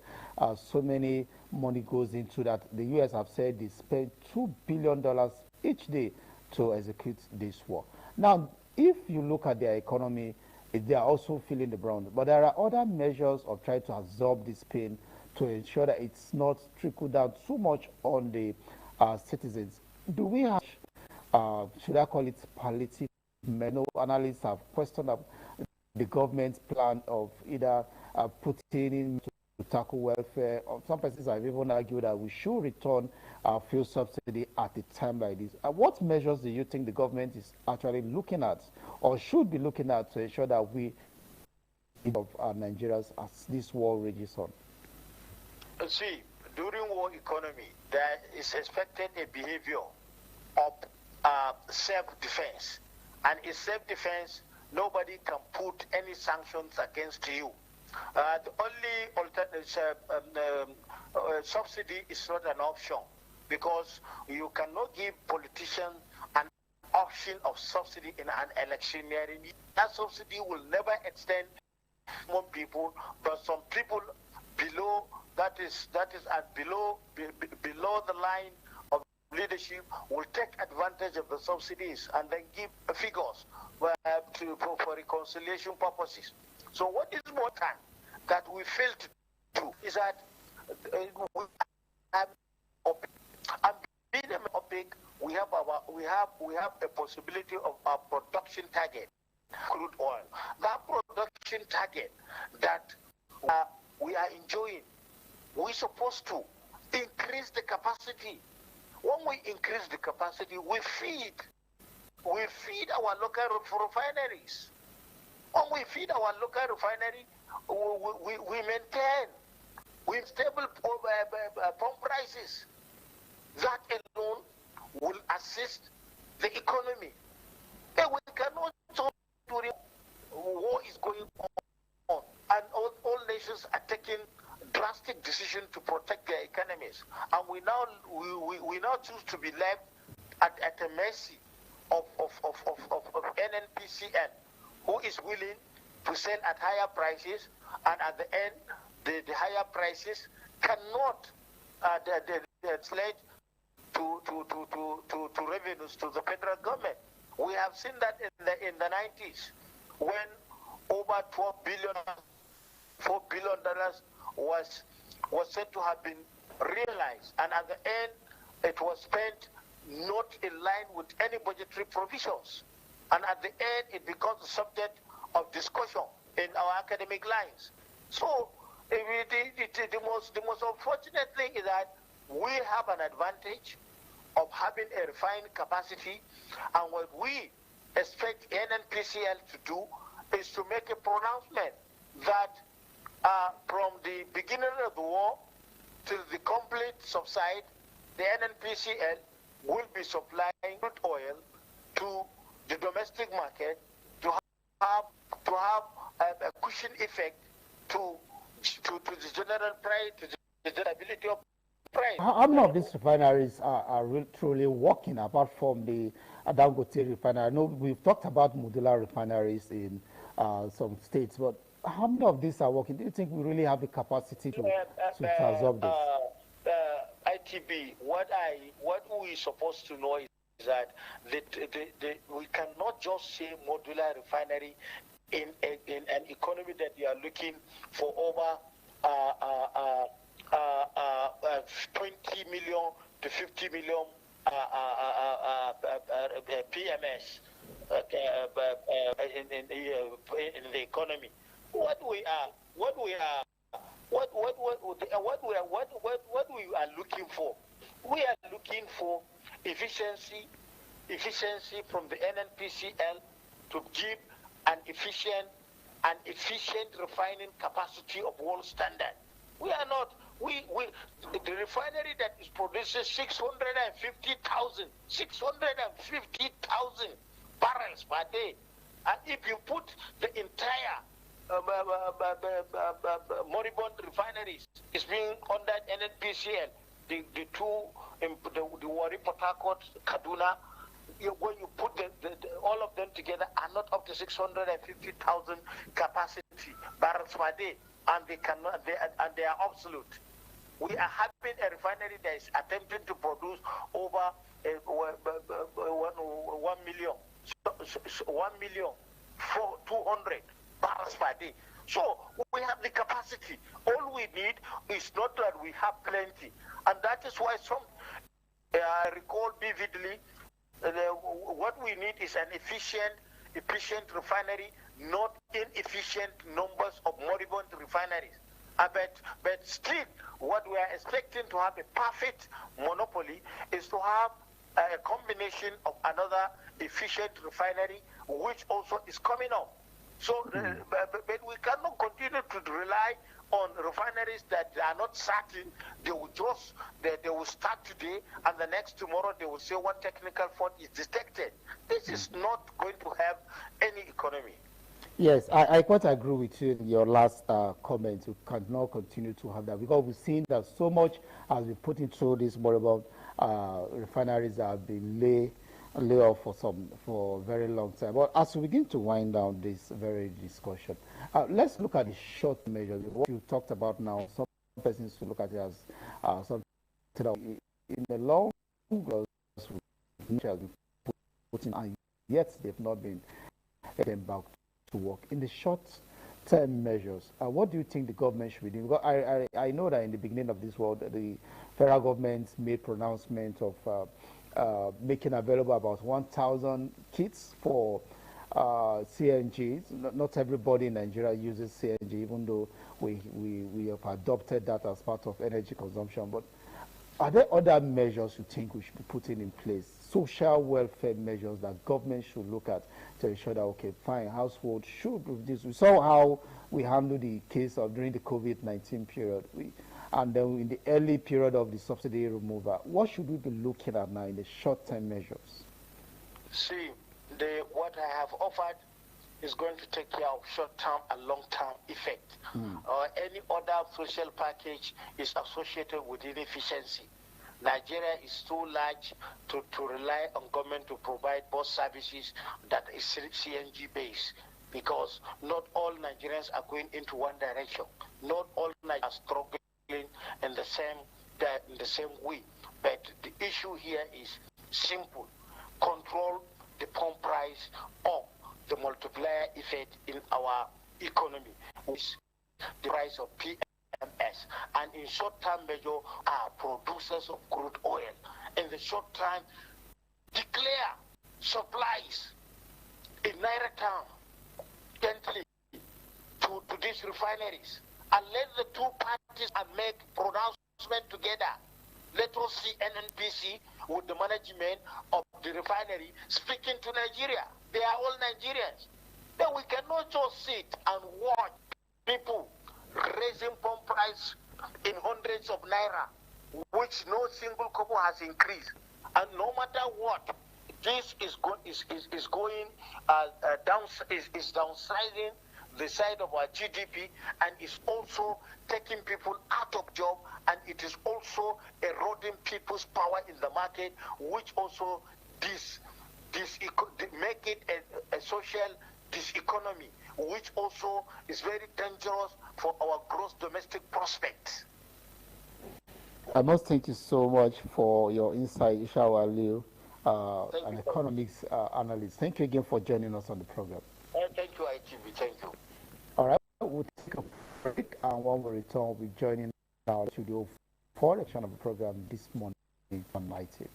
so many money goes into that. The U.S. have said they spend $2 billion each day to execute this war. Now, if you look at their economy, they are also feeling the brunt. But there are other measures of trying to absorb this pain to ensure that it's not trickled down too much on the citizens. Do we have, should I call it palliative? Many analysts have questioned the government's plan of either putting in to tackle welfare, or some persons have even argued that we should return fuel subsidy at a time like this. What measures do you think the government is actually looking at, or should be looking at, to ensure that we of Nigerians as this war rages on? See, during war economy, there is expected a behavior of self-defense. And in self-defense, nobody can put any sanctions against you. The only alternative subsidy is not an option, because you cannot give politicians an option of subsidy in an electioneering. That subsidy will never extend to more people, but some people below that is at below the line of leadership will take advantage of the subsidies and then give figures for reconciliation purposes. So what is more time that we fail to do is that we have we have a possibility of our production target, crude oil. That production target that we are enjoying, we're supposed to increase the capacity. When we increase the capacity, we feed our local refineries. When we feed our local refinery, we maintain with stable pump prices. That alone will assist the economy. And we cannot talk during war is going on, and all nations are taking drastic decisions to protect their economies, and we now choose to be left at the mercy of NNPCL, who is willing to sell at higher prices, and at the end, the higher prices cannot translate to revenues to the federal government. We have seen that in the 90s, when over $4 billion was said to have been realized, and at the end, it was spent not in line with any budgetary provisions, and at the end, it becomes a subject of discussion in our academic lines. So, the most unfortunate thing is that we have an advantage of having a refined capacity, and what we expect NNPCL to do is to make a pronouncement that from the beginning of the war till the complete subside, the NNPCL will be supplying crude oil to the domestic market to have a cushion effect to the general price, to the stability of price. How many of these refineries are truly working, apart from the Dangote refinery? I know we've talked about modular refineries in some states, but how many of these are working? Do you think we really have the capacity to absorb this? ITB, what we're supposed to know is that we cannot just say modular refinery in an economy that you are looking for over 20 million to 50 million PMS in the economy. What we are looking for? We are looking for efficiency from the NNPCL to give an efficient refining capacity of world standard. We are not. The refinery that is producing 650,000 barrels per day, and if you put the entire moribund refineries is being under NNPCL, the Warri, Port Harcourt, Kaduna, when you put all of them together, are not up to 650,000 capacity barrels per day, and they are absolute. We are having a refinery that is attempting to produce over 1 million for 200 barrels per day. So we have the capacity. All we need is not that we have plenty, and that is why I recall vividly, what we need is an efficient refinery, not inefficient numbers of moribund refineries. But still, what we are expecting to have a perfect monopoly is to have a combination of another efficient refinery, which also is coming up. So, but we cannot continue to rely on refineries that are not certain. They will start today, and the next tomorrow they will say one technical fault is detected. This is not going to have any economy. Yes, I quite agree with you in your last comment. We cannot continue to have that, because we've seen that so much has been put into these moribund refineries that have been lay off for a very long time. But as we begin to wind down this very discussion, let's look at the short measures. What you talked about now, some persons to look at it as something in the long run, which has been put in, and yet they've not been back to work. In the short-term measures, what do you think the government should be doing? Because I know that in the beginning of this world, the federal government made pronouncement of making available about 1,000 kits for CNGs. Not everybody in Nigeria uses CNG, even though we have adopted that as part of energy consumption. But Are there other measures you think we should be putting in place? Social welfare measures that government should look at to ensure that, okay, fine, households should do this. We saw how we handled the case of during the COVID-19 period. And then in the early period of the subsidy removal, what should we be looking at now in the short-term measures? See, what I have offered is going to take care of short-term and long-term effect. Any other social package is associated with inefficiency. Nigeria is too large to rely on government to provide bus services that is CNG based, because not all Nigerians are going into one direction. Not all Nigerians are struggling in the same way. But the issue here is simple: control the pump price or the multiplier effect in our economy, which is the price of PMS. And in short-term measure, are producers of crude oil. In the short time, declare supplies in Naira town gently to these refineries, and let the two parties make pronouncement together. Let us see NNPC with the management of the refinery speaking to Nigeria. They are all Nigerians. Then we cannot just sit and watch people raising pump price in hundreds of naira, which no single kobo has increased. And no matter what, this is downsizing the side of our GDP, and is also taking people out of job, and it is also eroding people's power in the market, which also make it a social diseconomy, which also is very dangerous for our gross domestic prospects. I must thank you so much for your insight, Ishawa Aliu, an economics analyst. Thank you again for joining us on the program. Thank you, ITV. Thank you. All right, we'll take a break, and when we return, we'll be joining our studio for the of the program this morning on my TV.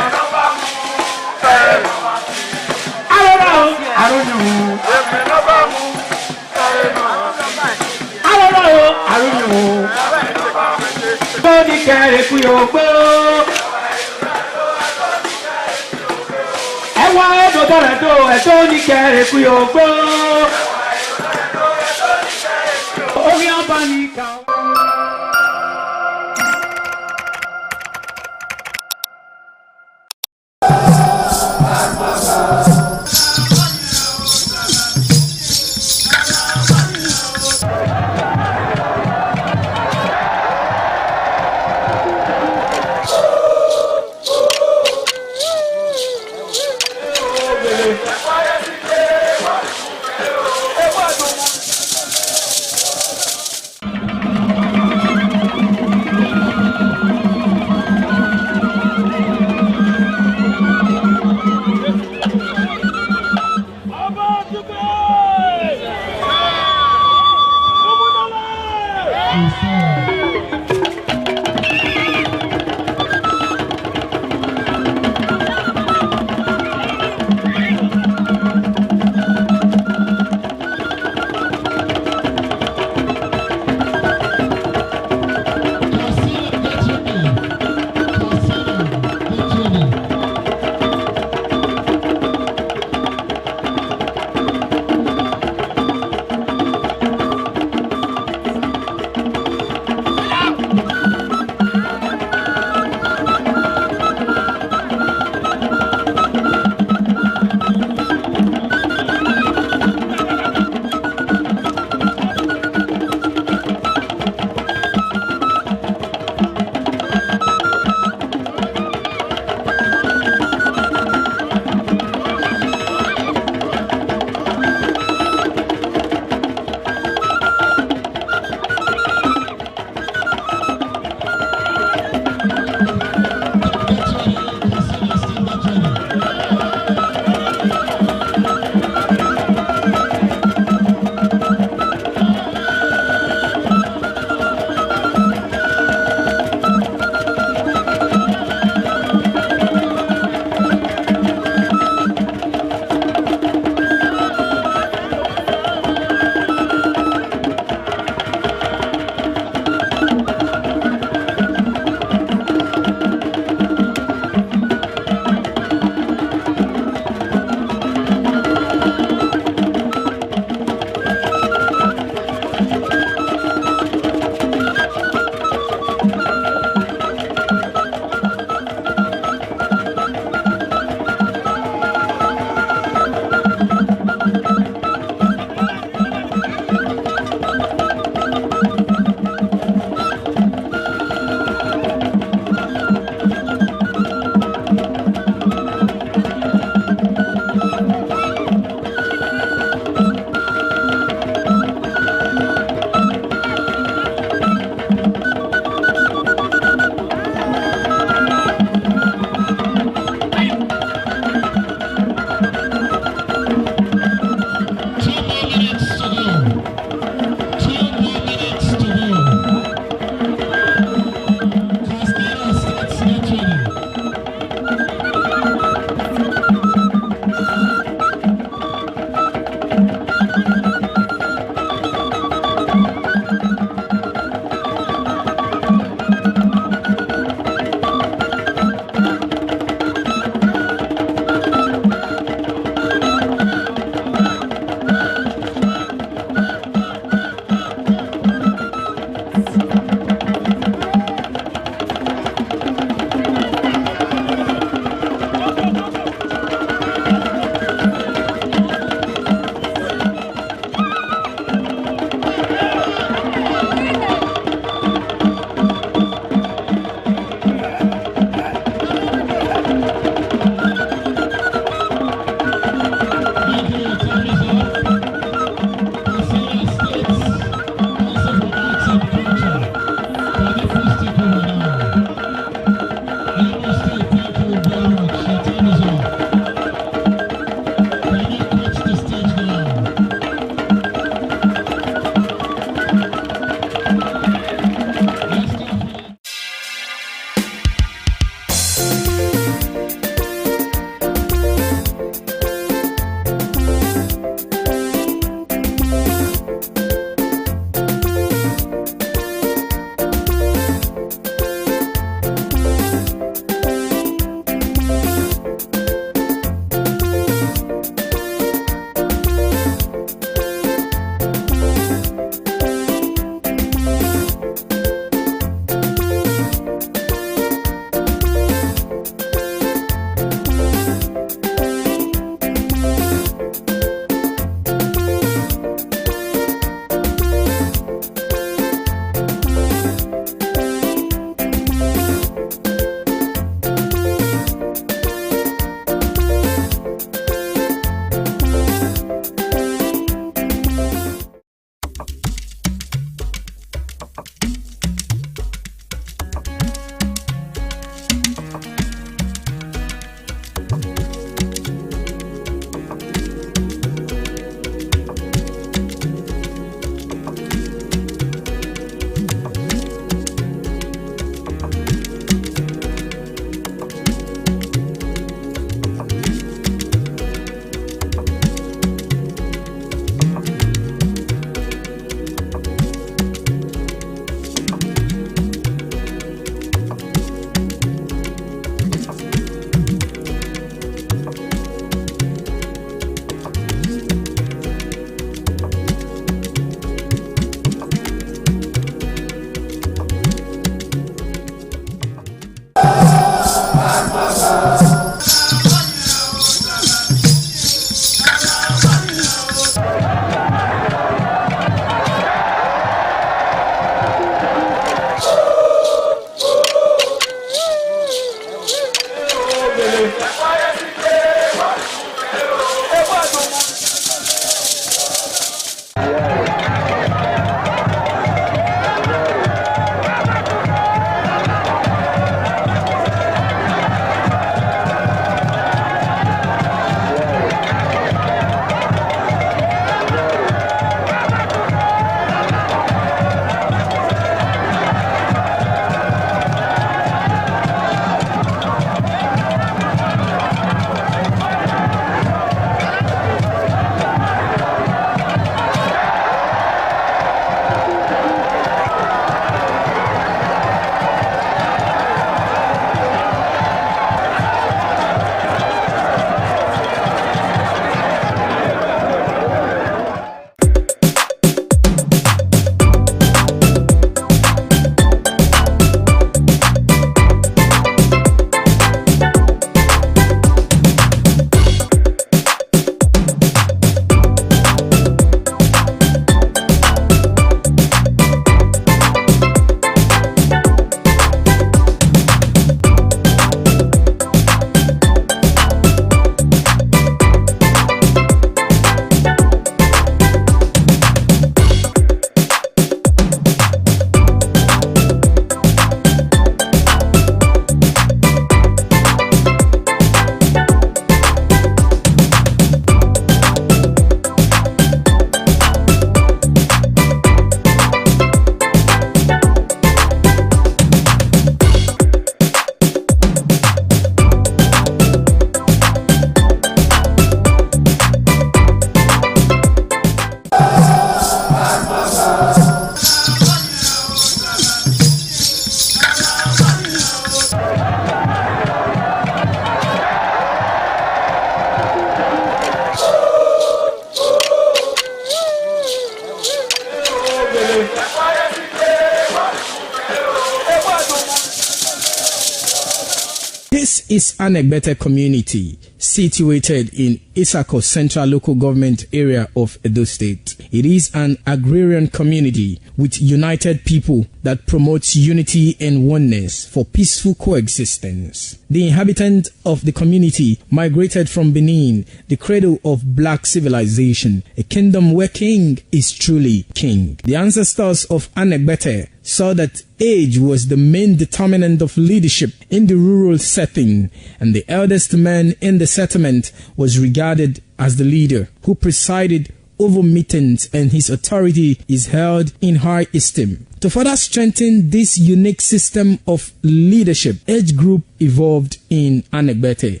This is Anegbete community situated in Isako Central Local Government area of Edo State. It is an agrarian community with united people that promotes unity and oneness for peaceful coexistence. The inhabitants of the community migrated from Benin, the cradle of black civilization, a kingdom where king is truly king. The ancestors of Anegbete saw that age was the main determinant of leadership in the rural setting, and the eldest man in the settlement was regarded as the leader who presided over meetings, and his authority is held in high esteem. To further strengthen this unique system of leadership, age group evolved in Anegbete.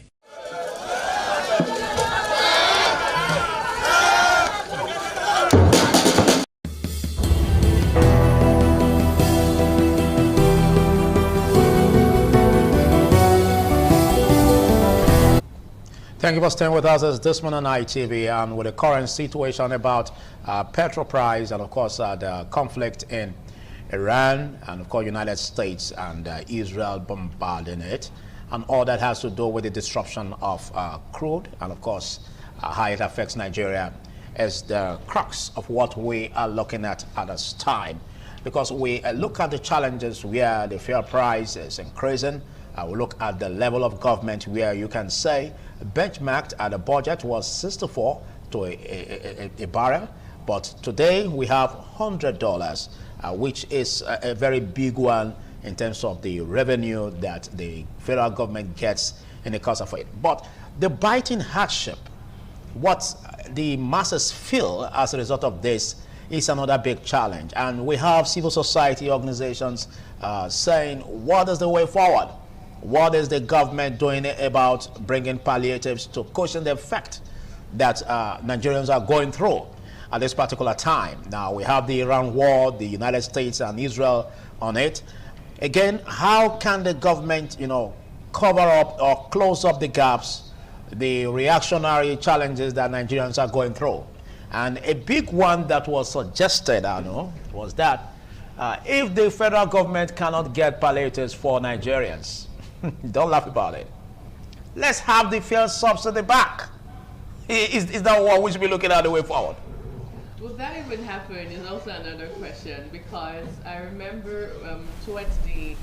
Thank you for staying with us as this morning on ITV, and with the current situation about petrol price and of course the conflict in Iran and of course United States and Israel bombarding it, and all that has to do with the disruption of crude and of course how it affects Nigeria is the crux of what we are looking at this time, because we look at the challenges where the fuel price is increasing. We look at the level of government where you can say benchmarked at the budget was 64 to a barrel, but today we have $100, which is a very big one in terms of the revenue that the federal government gets in the course of it. But the biting hardship, what the masses feel as a result of this, is another big challenge. And we have civil society organizations saying, what is the way forward? What is the government doing about bringing palliatives to cushion the effect that Nigerians are going through at this particular time? Now, we have the Iran war, the United States and Israel on it. Again, how can the government, cover up or close up the gaps, the reactionary challenges that Nigerians are going through? And a big one that was suggested, was that if the federal government cannot get palliatives for Nigerians, don't laugh about it, let's have the fuel subsidy back. Is that what we should be looking at the way forward? Will that even happen is also another question, because I remember towards the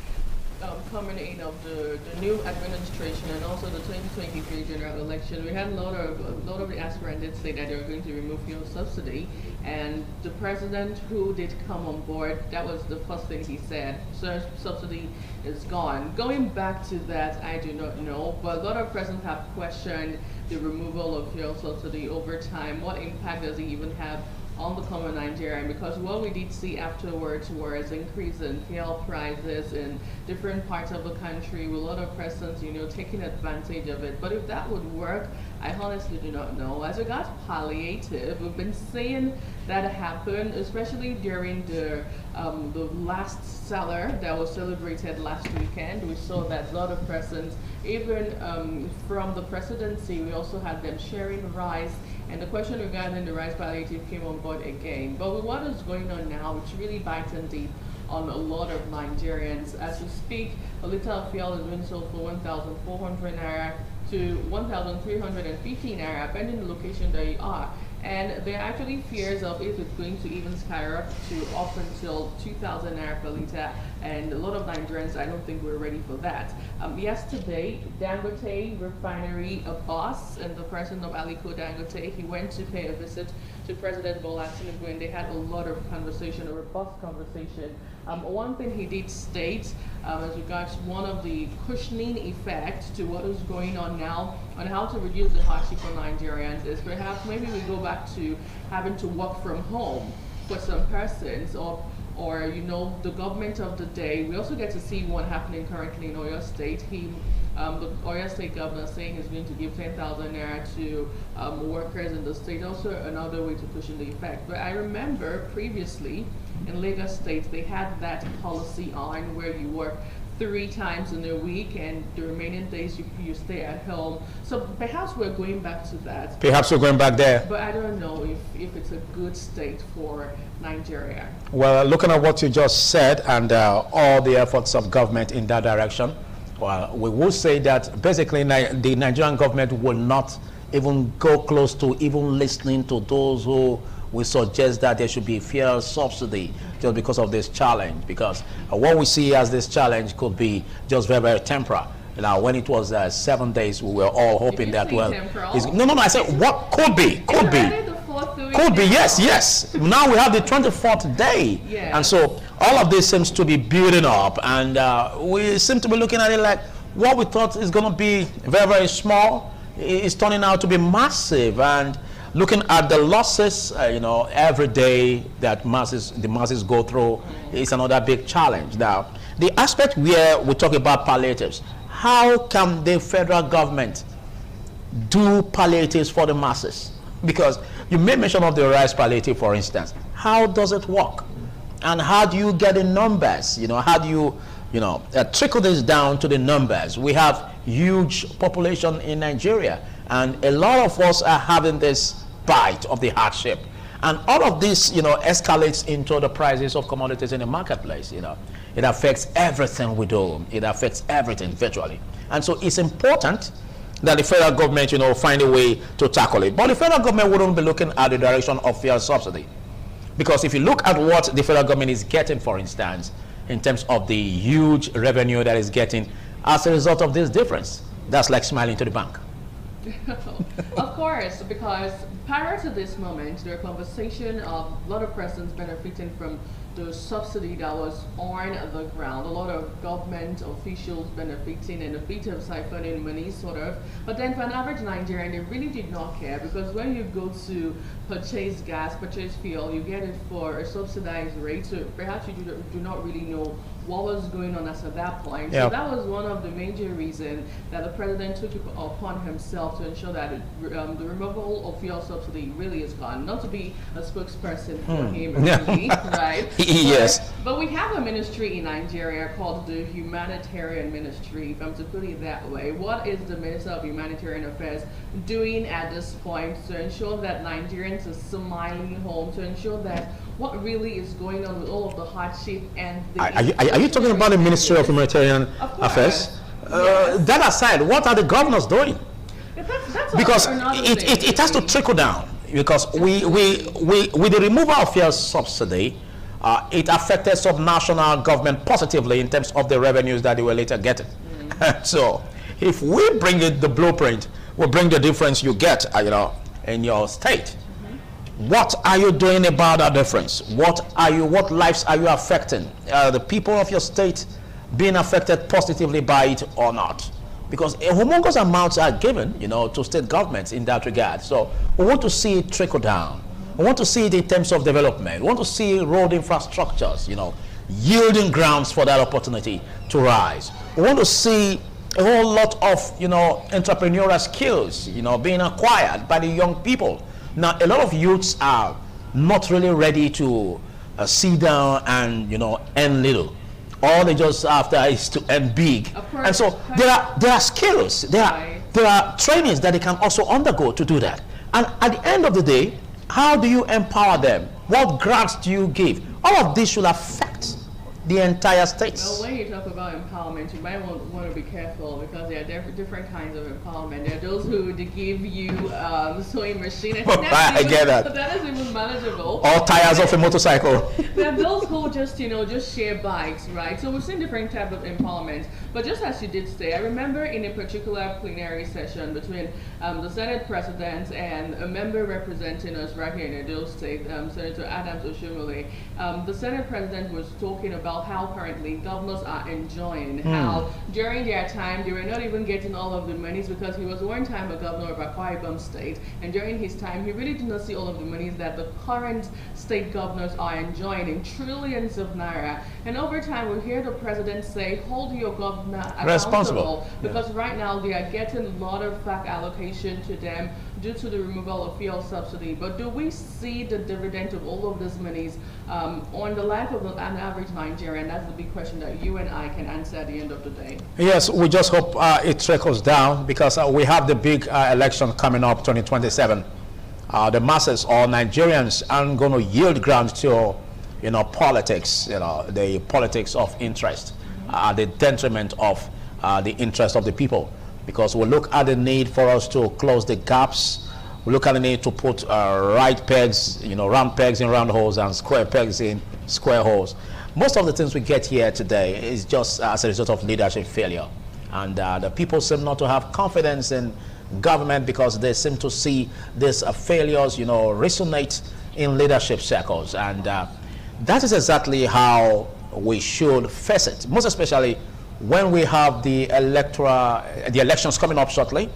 coming in of the new administration and also the 2023 general election, we had a lot of the aspirants did say that they were going to remove fuel subsidy, and the president who did come on board, that was the first thing he said: so subsidy is gone. Going back to that, I do not know, but a lot of persons have questioned the removal of fuel subsidy over time. What impact does it even have on the common Nigerian? Because what we did see afterwards was increase in fuel prices in different parts of the country, with a lot of persons, taking advantage of it. But if that would work, I honestly do not know. As regards palliative, we've been seeing that happen, especially during the last Salah that was celebrated last weekend. We saw that a lot of persons, even from the presidency, we also had them sharing rice. And the question regarding the rice palliative came on board again. But with what is going on now, it's really biting deep on a lot of Nigerians. As we speak, a liter of fuel is being sold for 1,400 naira to 1,350 naira, depending on the location that you are. And there are actually fears of if it's going to even skyrocket to up until 2,000 naira per liter. And a lot of Nigerians, I don't think we're ready for that. Yesterday, Dangote refinery, a boss and the president of Aliko Dangote, he went to pay a visit to President Bola Tinubu, and they had a lot of conversation, a robust conversation. One thing he did state as regards one of the cushioning effects to what is going on now on how to reduce the hardship for Nigerians is perhaps maybe we go back to having to work from home for some persons, or the government of the day. We also get to see one happening currently in Oyo State. The Oyo State governor saying he's going to give 10,000 naira to workers in the state, also another way to cushion the effect. But I remember previously in Lagos State, they had that policy on where you work 3 times in a week and the remaining days you stay at home. So perhaps we're going back to that. Perhaps we're going back there. But I don't know if it's a good state for Nigeria. Well, looking at what you just said and all the efforts of government in that direction, Well, we will say that basically the Nigerian government will not even go close to even listening to those who will suggest that there should be fuel subsidy just because of this challenge, because what we see as this challenge could be just very, very temporary. Now, when it was 7 days, we were all hoping that, well, no, I said what could be, yes. Now we have the 24th day, and so all of this seems to be building up, and we seem to be looking at it like what we thought is going to be very, very small is turning out to be massive. And looking at the losses, every day that the masses go through is another big challenge. Now, the aspect where we talk about palliatives, how can the federal government do palliatives for the masses? Because you made mention of the rice palliative, for instance. How does it work? And how do you get the numbers? How do you, trickle this down to the numbers? We have huge population in Nigeria, and a lot of us are having this bite of the hardship. And all of this, escalates into the prices of commodities in the marketplace. It affects everything we do. It affects everything virtually. And so it's important that the federal government, find a way to tackle it. But the federal government wouldn't be looking at the direction of fuel subsidy. Because if you look at what the federal government is getting, for instance, in terms of the huge revenue that is getting as a result of this difference, that's like smiling to the bank. Of course, because prior to this moment, there are conversation of a lot of persons benefiting from the subsidy that was on the ground. A lot of government officials benefiting and a bit of siphoning money, sort of. But then for an average Nigerian, they really did not care, because when you go to purchase gas, purchase fuel, you get it for a subsidized rate. So perhaps you do not really know what was going on as at that point. Yep. So that was one of the major reasons that the president took it upon himself to ensure that the removal of fuel subsidy really is gone. Not to be a spokesperson for him, really, right? Yes. But we have a ministry in Nigeria called the Humanitarian Ministry, if I'm to put it that way. What is the Minister of Humanitarian Affairs doing at this point to ensure that Nigerians are smiling home, to ensure that what really is going on with all of the hardship and the... Are you talking about the Ministry of Humanitarian Affairs? Yes. That aside, what are the governors doing? That's Because it has to trickle down. Because with the removal of fuel subsidy, it affected subnational government positively in terms of the revenues that they were later getting. So if we bring it, the blueprint will bring the difference you get, in your state. What are you doing about that difference? What lives are you affecting? The people of your state being affected positively by it or not? Because humongous amounts are given, to state governments in that regard. So we want to see it trickle down. We want to see it in terms of development. We want to see road infrastructures, yielding grounds for that opportunity to rise. We want to see a whole lot of, entrepreneurial skills, being acquired by the young people. Now, a lot of youths are not really ready to sit down and, earn little. All they just after is to earn big. And so there are skills, there are trainings that they can also undergo to do that. And at the end of the day, how do you empower them? What grants do you give? All of this should affect the entire state. Well, when you talk about empowerment, you might want to be careful, because there are different kinds of empowerment. There are those who give you sewing machine. I get that. But that is even manageable. Or tires of a motorcycle. There are those who just share bikes, right? So we've seen different types of empowerment. But just as you did say, I remember in a particular plenary session between the Senate President and a member representing us right here in Edo State, Senator Adams Oshomole, the Senate President was talking about how currently governors are enjoying, how during their time they were not even getting all of the monies, because he was one time a governor of Akwa Ibom State, and during his time he really did not see all of the monies that the current state governors are enjoying in trillions of naira. And over time we hear the president say, hold your governor accountable, because right now they are getting a lot of FAC allocation to them due to the removal of fuel subsidy. But do we see the dividend of all of these monies on the life of an average Nigerian? That's the big question that you and I can answer at the end of the day. Yes, we just hope it trickles down, because we have the big election coming up, 2027. The masses or Nigerians aren't going to yield ground to, politics, the politics of interest, the detriment of the interest of the people, because we look at the need for us to close the gaps. We look at the need to put right pegs, round pegs in round holes and square pegs in square holes. Most of the things we get here today is just as a result of leadership failure. And the people seem not to have confidence in government because they seem to see these failures, resonate in leadership circles. And that is exactly how we should face it, most especially when we have the elections coming up shortly.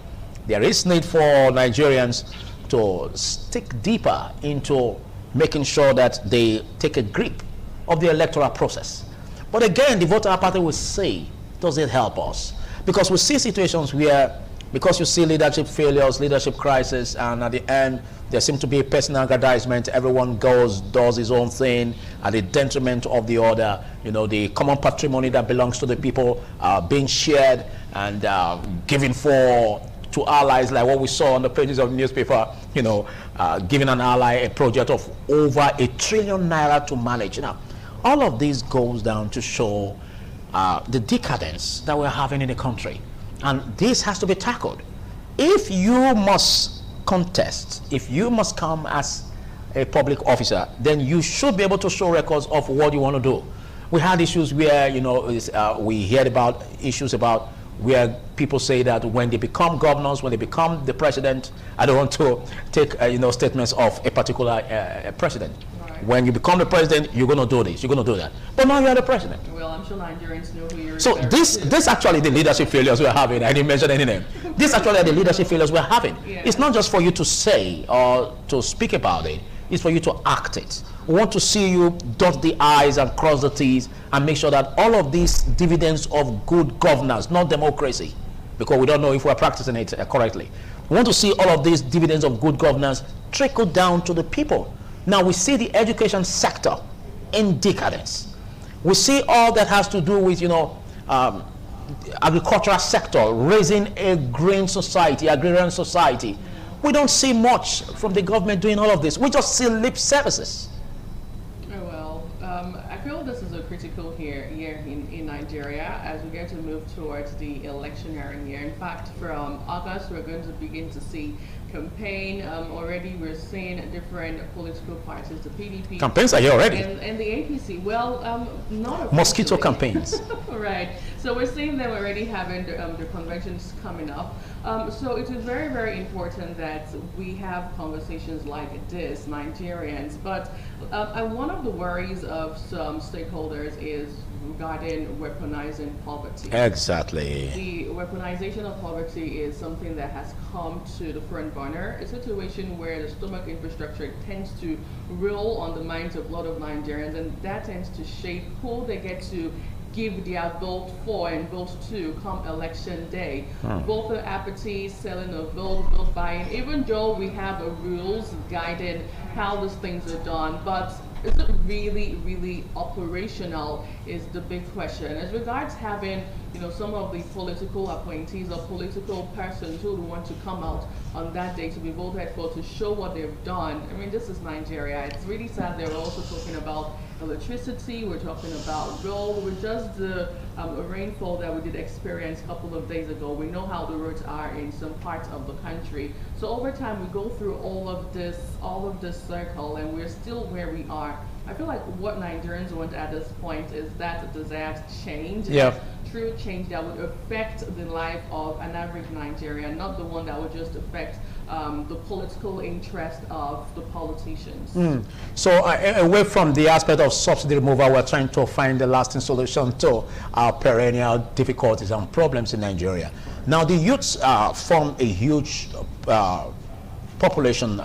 There is need for Nigerians to stick deeper into making sure that they take a grip of the electoral process. But again, the voter apathy will say, does it help us? Because we see situations where, because you see leadership failures, leadership crisis, and at the end, there seems to be a personal aggrandizement. Everyone does his own thing at the detriment of the other. The common patrimony that belongs to the people being shared and given to allies, like what we saw on the pages of the newspaper, giving an ally a project of over ₦1 trillion to manage. Now, all of this goes down to show the decadence that we're having in the country. And this has to be tackled. If you must contest, if you must come as a public officer, then you should be able to show records of what you want to do. We had issues where, we heard about issues about where people say that when they become governors, when they become the president, I don't want to take statements of a particular president. Right. When you become the president, you're going to do this, you're going to do that. But now you're the president. Well, I'm sure Nigerians know who you're. So this actually the leadership failures we're having. I didn't mention any name. This actually the leadership failures we're having. Yeah. It's not just for you to say or to speak about it. It's for you to act it. We want to see you dot the I's and cross the T's and make sure that all of these dividends of good governance, not democracy, because we don't know if we're practicing it correctly. We want to see all of these dividends of good governance trickle down to the people. Now we see the education sector in decadence. We see all that has to do with, agricultural sector, raising a agrarian society. We don't see much from the government doing all of this. We just see lip services. I feel this is a critical year in Nigeria as we get to move towards the electioneering year. In fact, from August, we're going to begin to see campaign. Already we're seeing different political parties, the PDP. Campaigns are here already. And the APC. Well, not mosquito campaigns. Right. So we're seeing them already having the conventions coming up. So it is very, very important that we have conversations like this, Nigerians. But one of the worries of some stakeholders is regarding weaponizing poverty. Exactly. The weaponization of poverty is something that has come to the front burner, a situation where the stomach infrastructure tends to rule on the minds of a lot of Nigerians, and that tends to shape who they get to give their vote for and vote to come election day. Voter apathy, selling of vote buying, even though we have rules guiding how these things are done, but is it really, really operational is the big question. As regards having, some of the political appointees or political persons who want to come out on that day to be voted for to show what they've done. I mean, this is Nigeria. It's really sad. They're also talking about electricity. We're talking about road. With just the rainfall that we did experience a couple of days ago, we know how the roads are in some parts of the country. So over time, we go through all of this circle, and we're still where we are. I feel like what Nigerians want at this point is that desired change. Yeah. True change that would affect the life of an average Nigerian, not the one that would just affect the political interest of the politicians. So away from the aspect of subsidy removal, we're trying to find a lasting solution to our perennial difficulties and problems in Nigeria. Now the youths form a huge population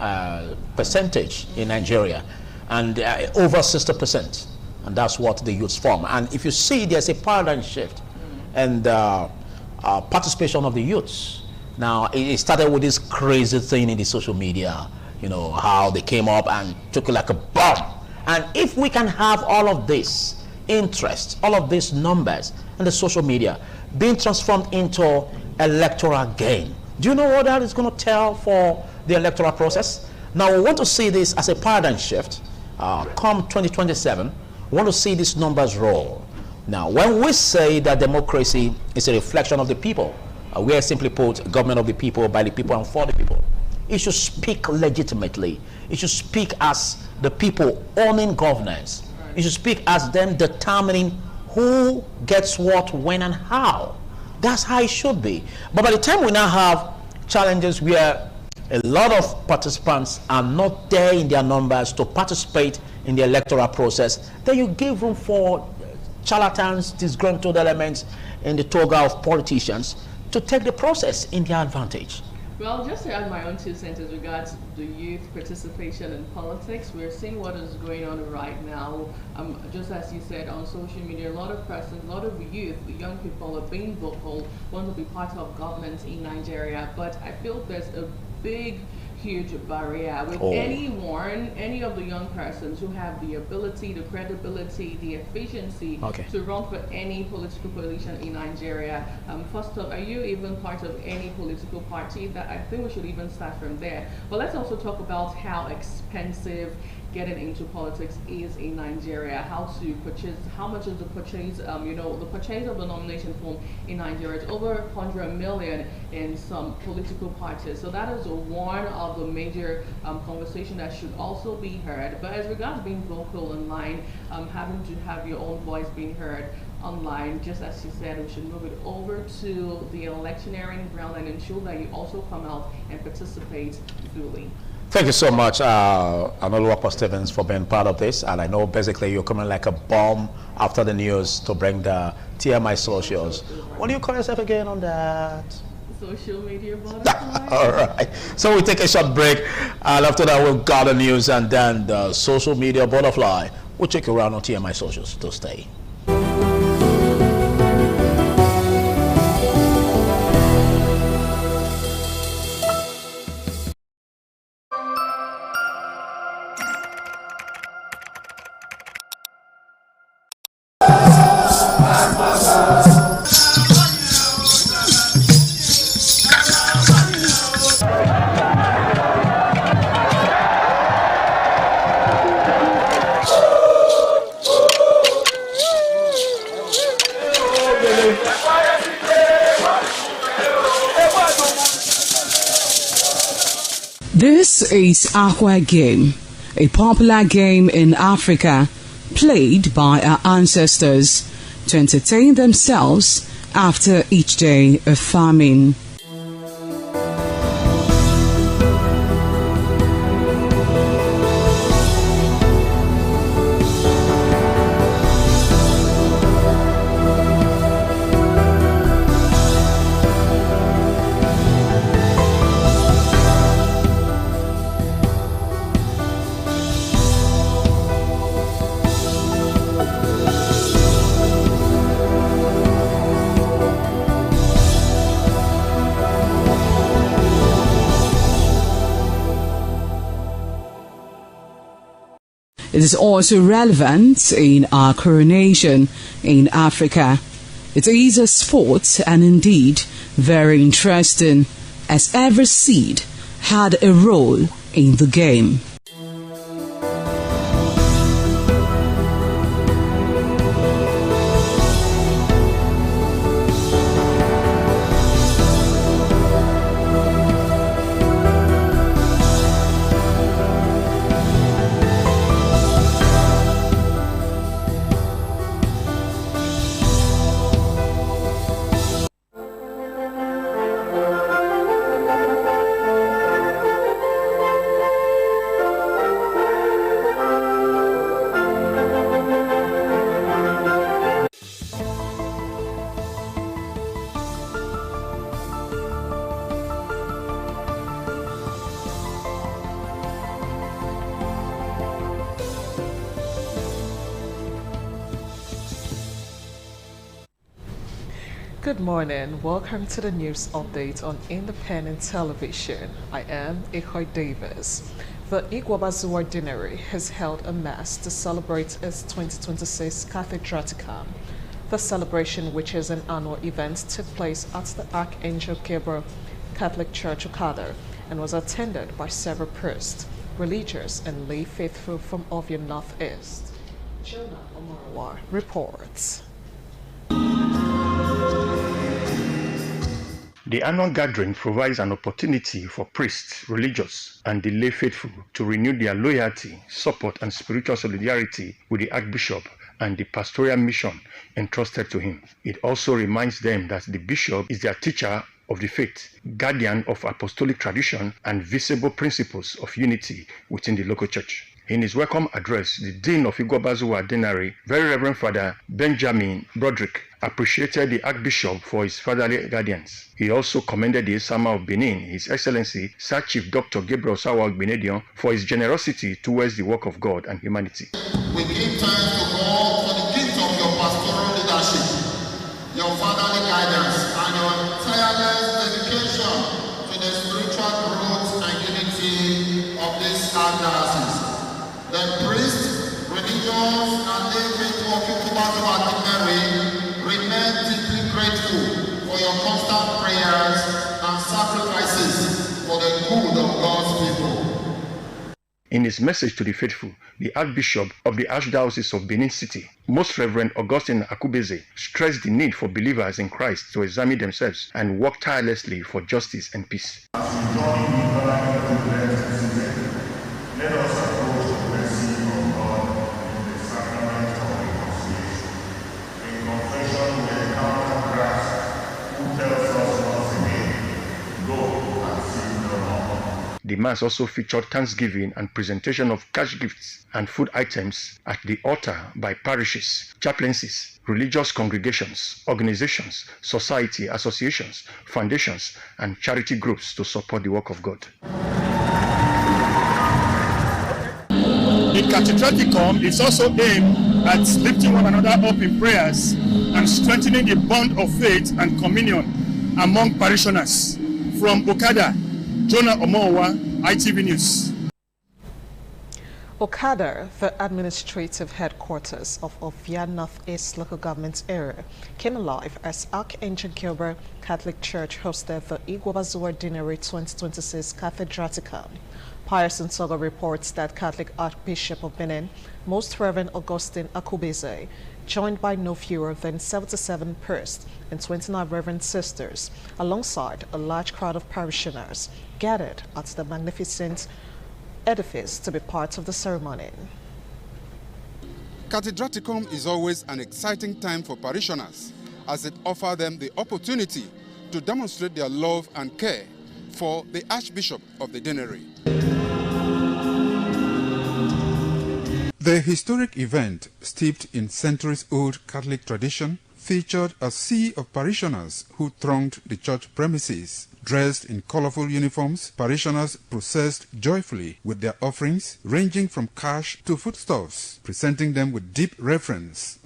percentage in Nigeria, and over 60%, and that's what the youths form. And if you see, there's a paradigm shift and participation of the youths. Now it started with this crazy thing in the social media, how they came up and took it like a bomb. And if we can have all of this interest, all of these numbers in the social media being transformed into electoral gain, do you know what that is going to tell for the electoral process? Now we want to see this as a paradigm shift. Come 2027, we want to see these numbers roll. Now, when we say that democracy is a reflection of the people, we are simply put, government of the people, by the people, and for the people. It should speak legitimately. It should speak as the people owning governance. It should speak as them determining who gets what, when, and how. That's how it should be. But by the time we now have challenges where a lot of participants are not there in their numbers to participate in the electoral process, then you give room for charlatans, disgruntled elements in the toga of politicians to take the process in their advantage. Well, just to add my own 2 cents as regards the youth participation in politics, we're seeing what is going on right now. Just as you said, on social media, a lot of persons, a lot of youth, young people are being vocal, want to be part of government in Nigeria, but I feel there's a big, huge barrier with anyone, any of the young persons who have the ability, the credibility, the efficiency to run for any political position in Nigeria. First off, are you even part of any political party? That I think we should even start from there. But let's also talk about how expensive getting into politics is in Nigeria, how to purchase, how much is the purchase, the purchase of the nomination form in Nigeria is over 100 million in some political parties. So that is one of the major conversation that should also be heard. But as regards being vocal online, having to have your own voice being heard online, just as you said, we should move it over to the electioneering ground and ensure that you also come out and participate fully. Thank you so much, Anoluwapo Stevens, for being part of this. And I know basically you're coming like a bomb after the news to bring the TMI socials. What do you call yourself again on that? Social media butterfly. All right. So we'll take a short break. And after that, we'll gather news and then the social media butterfly. We'll check you around on TMI socials to stay. This is Aqua Game, a popular game in Africa played by our ancestors to entertain themselves after each day of farming. It is also relevant in our coronation in Africa. It is a sport and indeed very interesting, as every seed had a role in the game. Good morning. Welcome to the news update on Independent Television. I am Ehoy Davis. The Iguabazu Ordinary has held a mass to celebrate its 2026 Cathedraticum. The celebration, which is an annual event, took place at the Archangel Gabriel Catholic Church, Okada, and was attended by several priests, religious, and lay faithful from Ovia Northeast. Jonah Omarwa reports. The annual gathering provides an opportunity for priests, religious, and the lay faithful to renew their loyalty, support, and spiritual solidarity with the Archbishop and the pastoral mission entrusted to him. It also reminds them that the bishop is their teacher of the faith, guardian of apostolic tradition, and visible principles of unity within the local church. In his welcome address, the Dean of Igwabazuwa Ordinary, Very Reverend Father Benjamin Broderick, appreciated the Archbishop for his fatherly guardians. He also commended the Esama of Benin, His Excellency Sir Chief Dr. Gabriel Osawa Ogbinedion, for his generosity towards the work of God and humanity. We give thanks to God for the gift of your pastoral leadership, your fatherly guidance, and your tireless dedication to the spiritual growth and unity of this archdiocese. The priests, religious, and lay faithful of Igwabazuwa Ordinary remain deeply grateful for your constant prayers and sacrifices for the good of God's people. In his message to the faithful, the Archbishop of the Archdiocese of Benin City, Most Reverend Augustine Akubeze, stressed the need for believers in Christ to examine themselves and work tirelessly for justice and peace. As we join in let us approach the mercy of God in the sacrament of reconciliation. In confession, we encounter Christ, who tells us once again, go and sin no more. The Mass also featured thanksgiving and presentation of cash gifts and food items at the altar by parishes, chaplaincies, religious congregations, organizations, society, associations, foundations, and charity groups to support the work of God. The Cathedraticum is also aimed at lifting one another up in prayers and strengthening the bond of faith and communion among parishioners. From Okada, Jonah Omowa, ITV News. Okada, the administrative headquarters of Ovia Northeast local government area, came alive as Archangel Gabriel Catholic Church hosted the Igwabazuwa Ordinary 2026 Cathedraticum. Pius Nsogo reports that Catholic Archbishop of Benin, Most Reverend Augustine Akubeze, joined by no fewer than 77 priests and 29 reverend sisters, alongside a large crowd of parishioners, gathered at the magnificent edifice to be part of the ceremony. Cathedraticum is always an exciting time for parishioners, as it offers them the opportunity to demonstrate their love and care for the Archbishop of the Deanery. The historic event, steeped in centuries-old Catholic tradition, featured a sea of parishioners who thronged the church premises. Dressed in colorful uniforms, parishioners processed joyfully with their offerings, ranging from cash to foodstuffs, presenting them with deep reverence.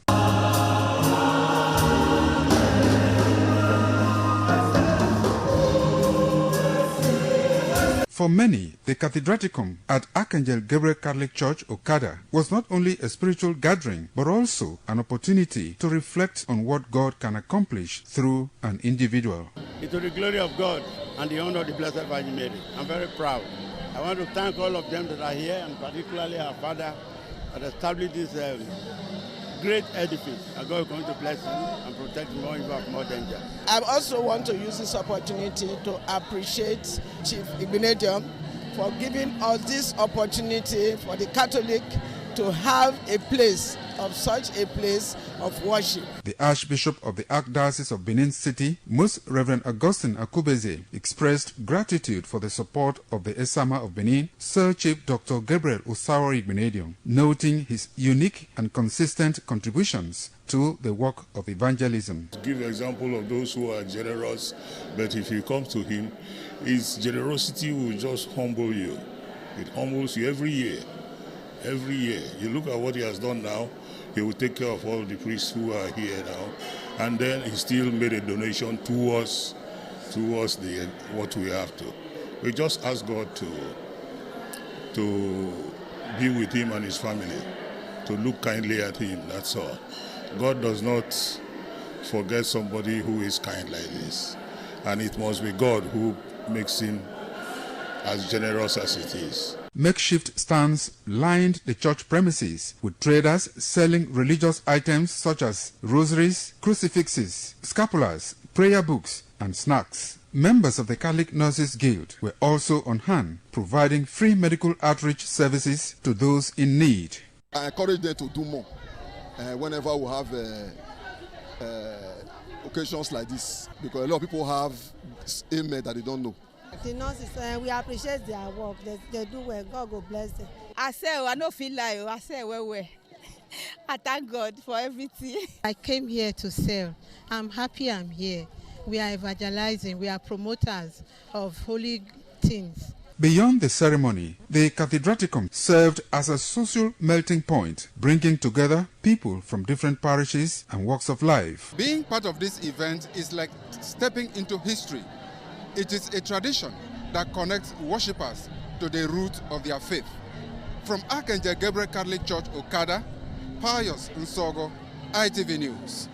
For many, the Cathedraticum at Archangel Gabriel Catholic Church, Okada, was not only a spiritual gathering, but also an opportunity to reflect on what God can accomplish through an individual. It's to the glory of God and the honor of the Blessed Virgin Mary. I'm very proud. I want to thank all of them that are here, and particularly our Father that established this great edifice. And God is going to bless him and protect him from more danger. I also want to use this opportunity to appreciate Chief Ogbinedion for giving us this opportunity for the Catholic to have a place of such a place of worship. The Archbishop of the Archdiocese of Benin City, Most Reverend Augustine Akubeze, expressed gratitude for the support of the Esama of Benin, Sir Chief Dr. Gabriel Osawa Ogbinedion, noting his unique and consistent contributions to the work of evangelism. Give an example of those who are generous, but if you come to him, his generosity will just humble you. It humbles you every year. Every year. You look at what he has done now, he will take care of all the priests who are here now, and then he still made a donation towards what we have to. We just ask God to be with him and his family, to look kindly at him, that's all. God does not forget somebody who is kind like this, and it must be God who makes him as generous as it is. Makeshift stands lined the church premises, with traders selling religious items such as rosaries, crucifixes, scapulars, prayer books, and snacks. Members of the Catholic Nurses Guild were also on hand, providing free medical outreach services to those in need. I encourage them to do more whenever we have occasions like this, because a lot of people have ailments that they don't know. The nurses, we appreciate their work. They do well. God will bless them. I don't feel like I say well. I thank God for everything. I came here to sell. I'm happy I'm here. We are evangelizing. We are promoters of holy things. Beyond the ceremony, the Cathedraticum served as a social melting point, bringing together people from different parishes and walks of life. Being part of this event is like stepping into history. It is a tradition that connects worshippers to the root of their faith. From Archangel Gabriel Catholic Church, Okada, Pius Nsogo, ITV News.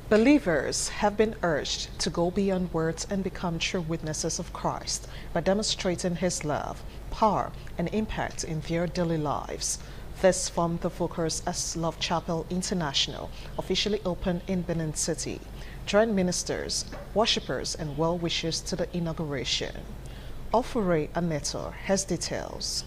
Believers have been urged to go beyond words and become true witnesses of Christ by demonstrating his love, power, and impact in their daily lives. This formed the focus as Love Chapel International officially opened in Benin City. Join ministers, worshippers, and well-wishers to the inauguration. Ofure Aneto has details.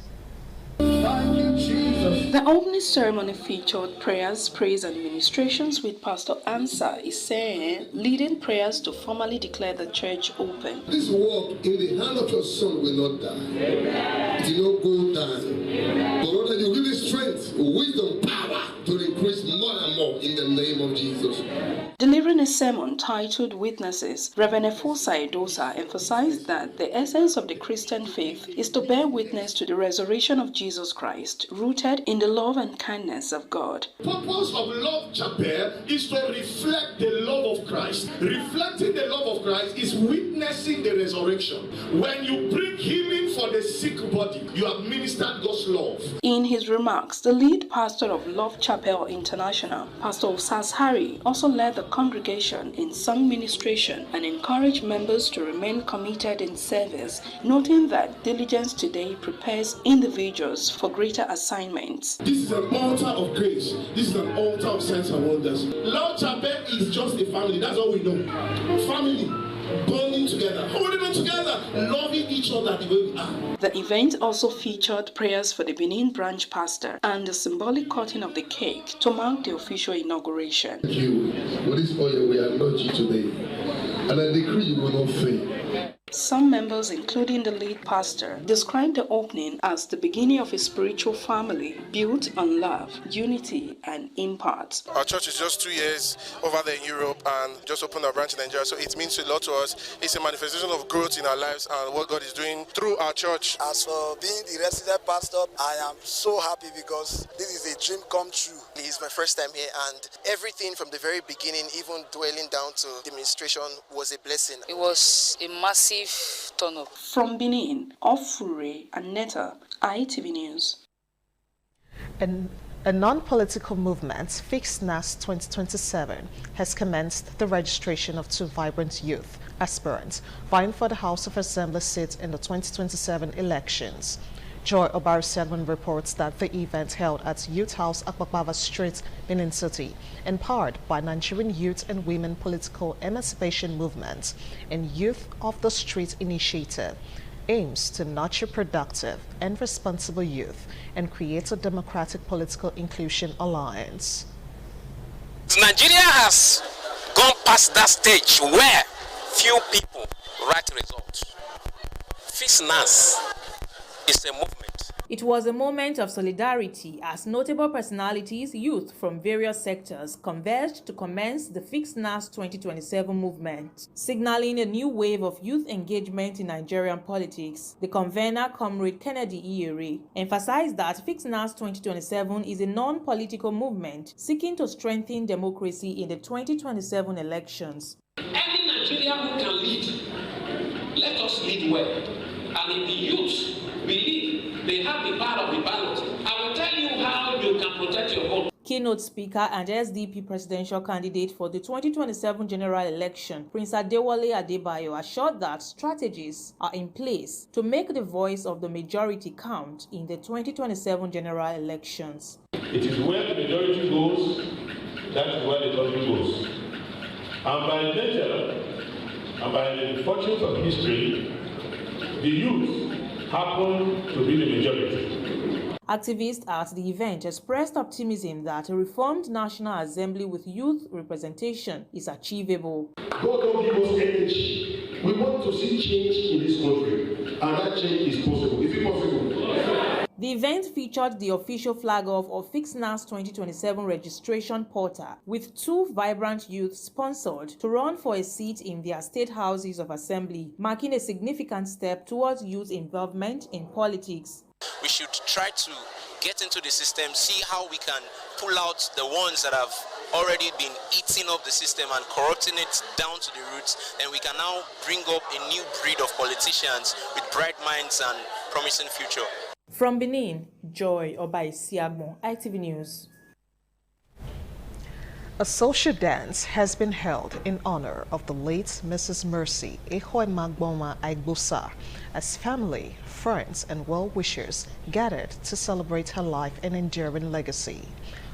The opening ceremony featured prayers, praise, and ministrations with Pastor Ansa Iseye leading prayers to formally declare the church open. This work in the hand of your son will not die. It will not go down. But rather you give it strength, wisdom, power to increase more and more in the name of Jesus. Delivering a sermon titled Witnesses, Reverend Efosa Edosa emphasized that the essence of the Christian faith is to bear witness to the resurrection of Jesus Christ, rooted in the love and kindness of God. The purpose of Love Chapel is to reflect the love of Christ. Reflecting the love of Christ is witnessing the resurrection. When you bring healing for the sick body, you have ministered God's love. In his remarks, the lead pastor of Love Chapel International, Pastor Osas Hari, also led the congregation in song ministration and encouraged members to remain committed in service, noting that diligence today prepares individuals for greater assignments. This is an altar of grace. This is an altar of signs and wonders. Love Chapel is just a family. That's all we know. Family. Bonding together, holding on together, loving each other the way we are. The event also featured prayers for the Benin branch pastor and the symbolic cutting of the cake to mark the official inauguration. Thank you. For this oil we anoint you today, and I decree you will not fail. Some members, including the lead pastor, described the opening as the beginning of a spiritual family built on love, unity, and impact. Our church is just 2 years over there in Europe and just opened our branch in Nigeria, so it means a lot to us. It's a manifestation of growth in our lives and what God is doing through our church. As for being the resident pastor, I am so happy because this is a dream come true. It's my first time here, and everything from the very beginning, even dwelling down to the administration, was a blessing. It was a massive turn up. From Benin, Ofure Aneta, ITV News. A non-political movement, Fix NAS 2027, has commenced the registration of 2 vibrant youth aspirants vying for the House of Assembly seat in the 2027 elections. Joy Obarisiadwan reports that the event held at Youth House, Akbakbava Street, Benin City, empowered by Nigerian Youth and Women Political Emancipation Movement and Youth of the Street Initiative, aims to nurture productive and responsible youth and create a democratic political inclusion alliance. Nigeria has gone past that stage where few people write results. Fix NAS is a movement. It was a moment of solidarity as notable personalities, youth from various sectors, converged to commence the Fix NAS 2027 movement, signaling a new wave of youth engagement in Nigerian politics. The convener, Comrade Kennedy Iyere, emphasized that Fix NAS 2027 is a non-political movement seeking to strengthen democracy in the 2027 elections. Any Nigerian who can lead, let us lead well. And if the youth believe they have the power of the ballot, I will tell you how you can protect your vote. Keynote speaker and SDP presidential candidate for the 2027 general election, Prince Adewale Adebayo, assured that strategies are in place to make the voice of the majority count in the 2027 general elections. It is where the majority goes, that is where the country goes. And by nature, And by the fortunes of history, the youth happen to be the majority. Activists at the event expressed optimism that a reformed National Assembly with youth representation is achievable. God don't give us energy. We want to see change in this country, and that change is possible. Is it possible? The event featured the official flag off of FixNAS 2027 registration portal, with 2 vibrant youth sponsored to run for a seat in their state houses of assembly, marking a significant step towards youth involvement in politics. We should try to get into the system, see how we can pull out the ones that have already been eating up the system and corrupting it down to the roots, and we can now bring up a new breed of politicians with bright minds and promising future. From Benin, Joy Obaisiagbon, ITV News. A social dance has been held in honor of the late Mrs. Mercy Ehoemagboma Aigbosa as family, friends, and well-wishers gathered to celebrate her life and enduring legacy.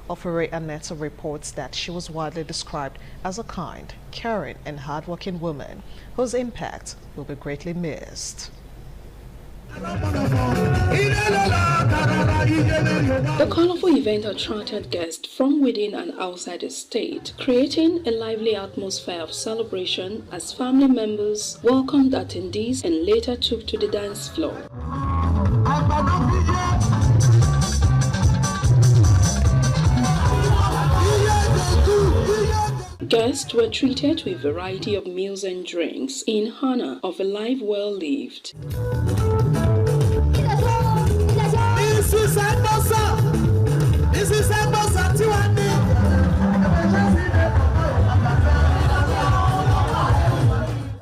Ofere Aneta reports that she was widely described as a kind, caring, and hardworking woman whose impact will be greatly missed. The colorful event attracted guests from within and outside the state, creating a lively atmosphere of celebration as family members welcomed attendees and later took to the dance floor. Guests were treated to a variety of meals and drinks in honor of a life well lived.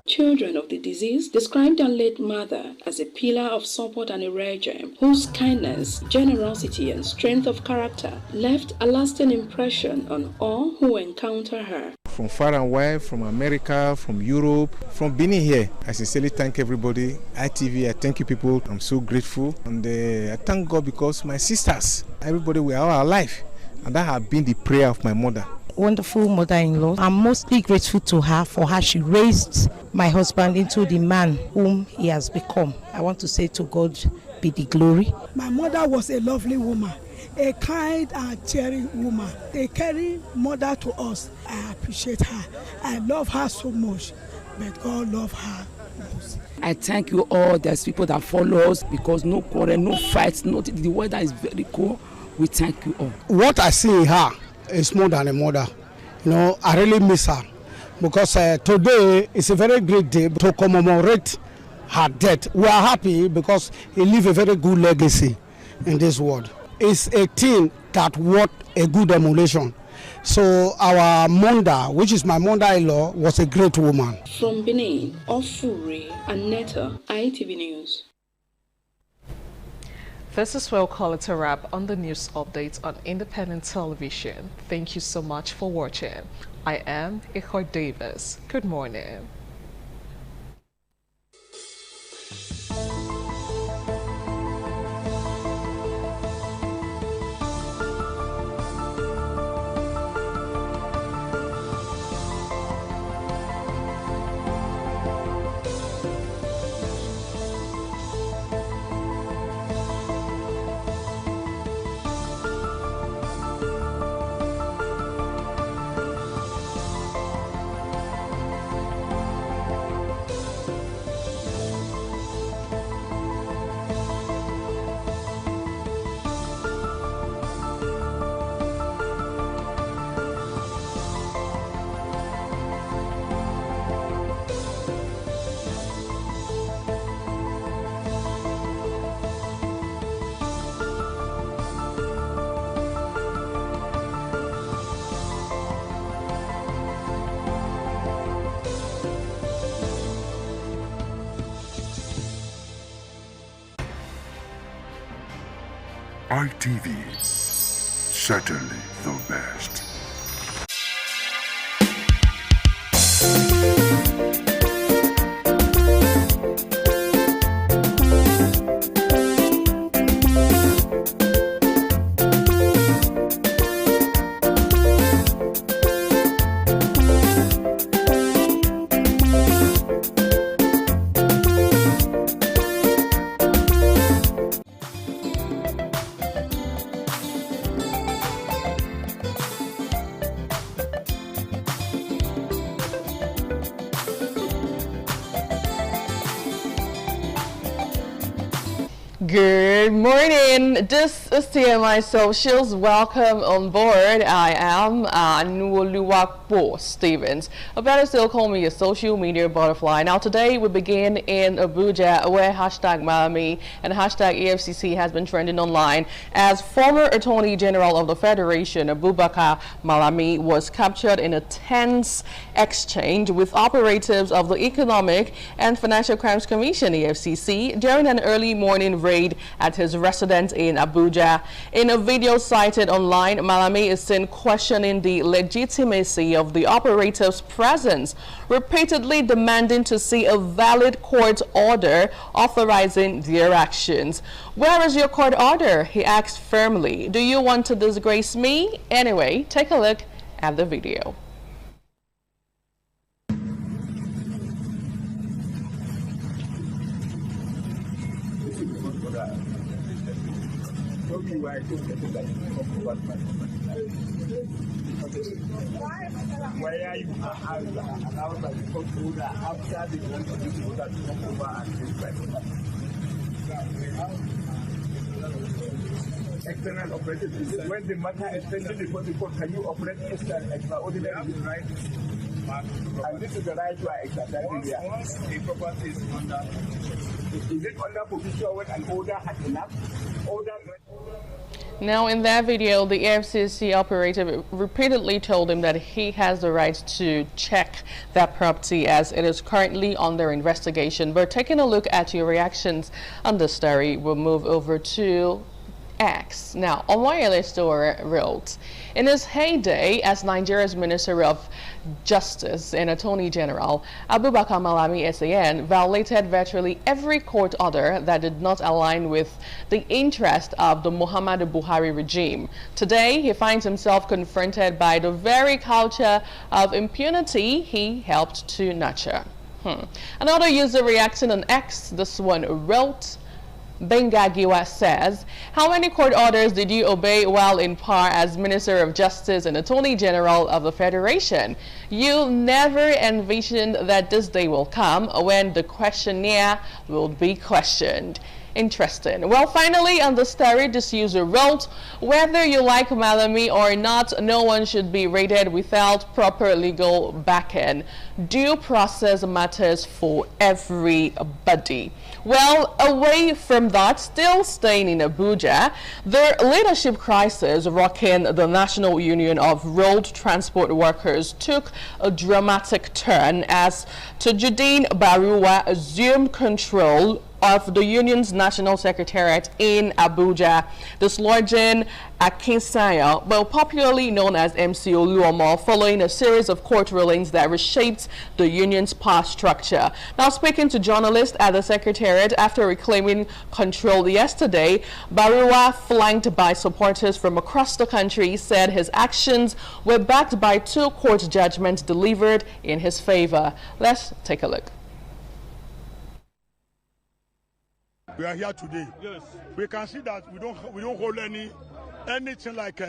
Children of the deceased described their late mother as a pillar of support and a rare gem, whose kindness, generosity, and strength of character left a lasting impression on all who encounter her. From far and wide, from America, from Europe, from Benin here, I sincerely thank everybody. ITV, I thank you people. I'm so grateful. And I thank God because my sisters, everybody, we are all alive. And that has been the prayer of my mother. Wonderful mother-in-law. I'm mostly grateful to her for how she raised my husband into the man whom he has become. I want to say to God be the glory. My mother was a lovely woman, a kind and caring woman, a caring mother to us. I appreciate her. I love her so much, but God loves her most. I thank you all. There's people that follow us because no quarrel, no fights, the weather is very cool. We thank you all. What I see in her is more than a mother. You know, I really miss her because today is a very great day to commemorate her death. We are happy because he left a very good legacy in this world. It's a thing that worth a good emulation. So our mother, which is my mother-in-law, was a great woman. From Benin, Ofure Aneta, ITV News. This is where we'll call it a wrap on the news updates on Independent Television. Thank you so much for watching. I am Ihoy Davis. Good morning. ITV, certainly the best. Good morning. This is TMI Socials. Welcome on board. I am Nuoluwakbo Stevens. Or better still, call me a social media butterfly. Now today we begin in Abuja, where hashtag Malami and hashtag EFCC has been trending online as former Attorney General of the Federation, Abubakar Malami, was captured in a tense exchange with operatives of the Economic and Financial Crimes Commission, EFCC, during an early morning raid at his residence in Abuja. In a video cited online, Malami is seen questioning the legitimacy of the operatives' presence, repeatedly demanding to see a valid court order authorizing their actions. "Where is your court order?" he asked firmly. "Do you want to disgrace me?" Anyway, take a look at the video. Why are you allowed by the court order after the grant of this order to come over and take by external operators? When the matter is pending before the court, can you operate extraordinary right? And this is the right to exercise here. Once a property is under, is it under position when an order has elapsed? Now, in that video, the FCC operative repeatedly told him that he has the right to check that property as it is currently under investigation. But taking a look at your reactions on the story, we'll move over to X. Now, Omoyele Sowore wrote, in his heyday as Nigeria's Minister of Justice and Attorney General, Abubakar Malami SAN violated virtually every court order that did not align with the interest of the Muhammadu Buhari regime. Today, he finds himself confronted by the very culture of impunity he helped to nurture. Another user reacting on X, this one wrote, Bengagiwa says, how many court orders did you obey while in power as Minister of Justice and Attorney General of the Federation? You never envisioned that this day will come when the questionnaire will be questioned. Interesting. Well, finally, on the story, this user wrote, whether you like Malami or not, no one should be raided without proper legal backing. Due process matters for everybody. Well, away from that, still staying in Abuja, the leadership crisis rocking the National Union of Road Transport Workers took a dramatic turn as Tajudeen Baruwa assumed control of the union's national secretariat in Abuja, dislodging Akinsanya, well, popularly known as MC Oluomo, following a series of court rulings that reshaped the union's power structure. Now, speaking to journalists at the secretariat after reclaiming control yesterday, Baruwa, flanked by supporters from across the country, said his actions were backed by 2 court judgments delivered in his favor. Let's take a look. We are here today. Yes. We can see that we don't hold anything like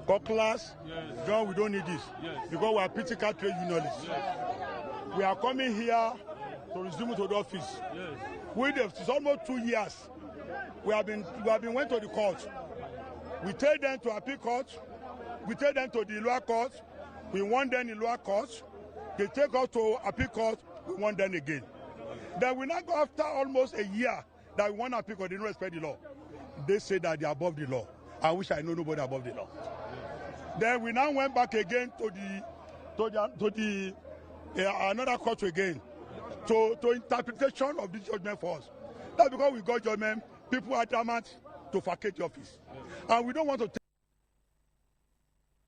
cutlass. Yes. John, we don't need this. Yes. Because we are critical trade unionists. Yes. We are coming here to resume to the office. Yes. It's almost 2 years. We have been went to the court. We take them to appeal court. We take them to the lower court. We won them in lower court. They take us to appeal court. We won them again. Then we now go after almost a year that we want to appeal court. They don't respect the law. They say that they are above the law. I wish I know nobody above the law. Then we now went back again to the another court again to interpretation of this judgment for us. That's because we got judgment. People are adamant to vacate the office, and we don't want to.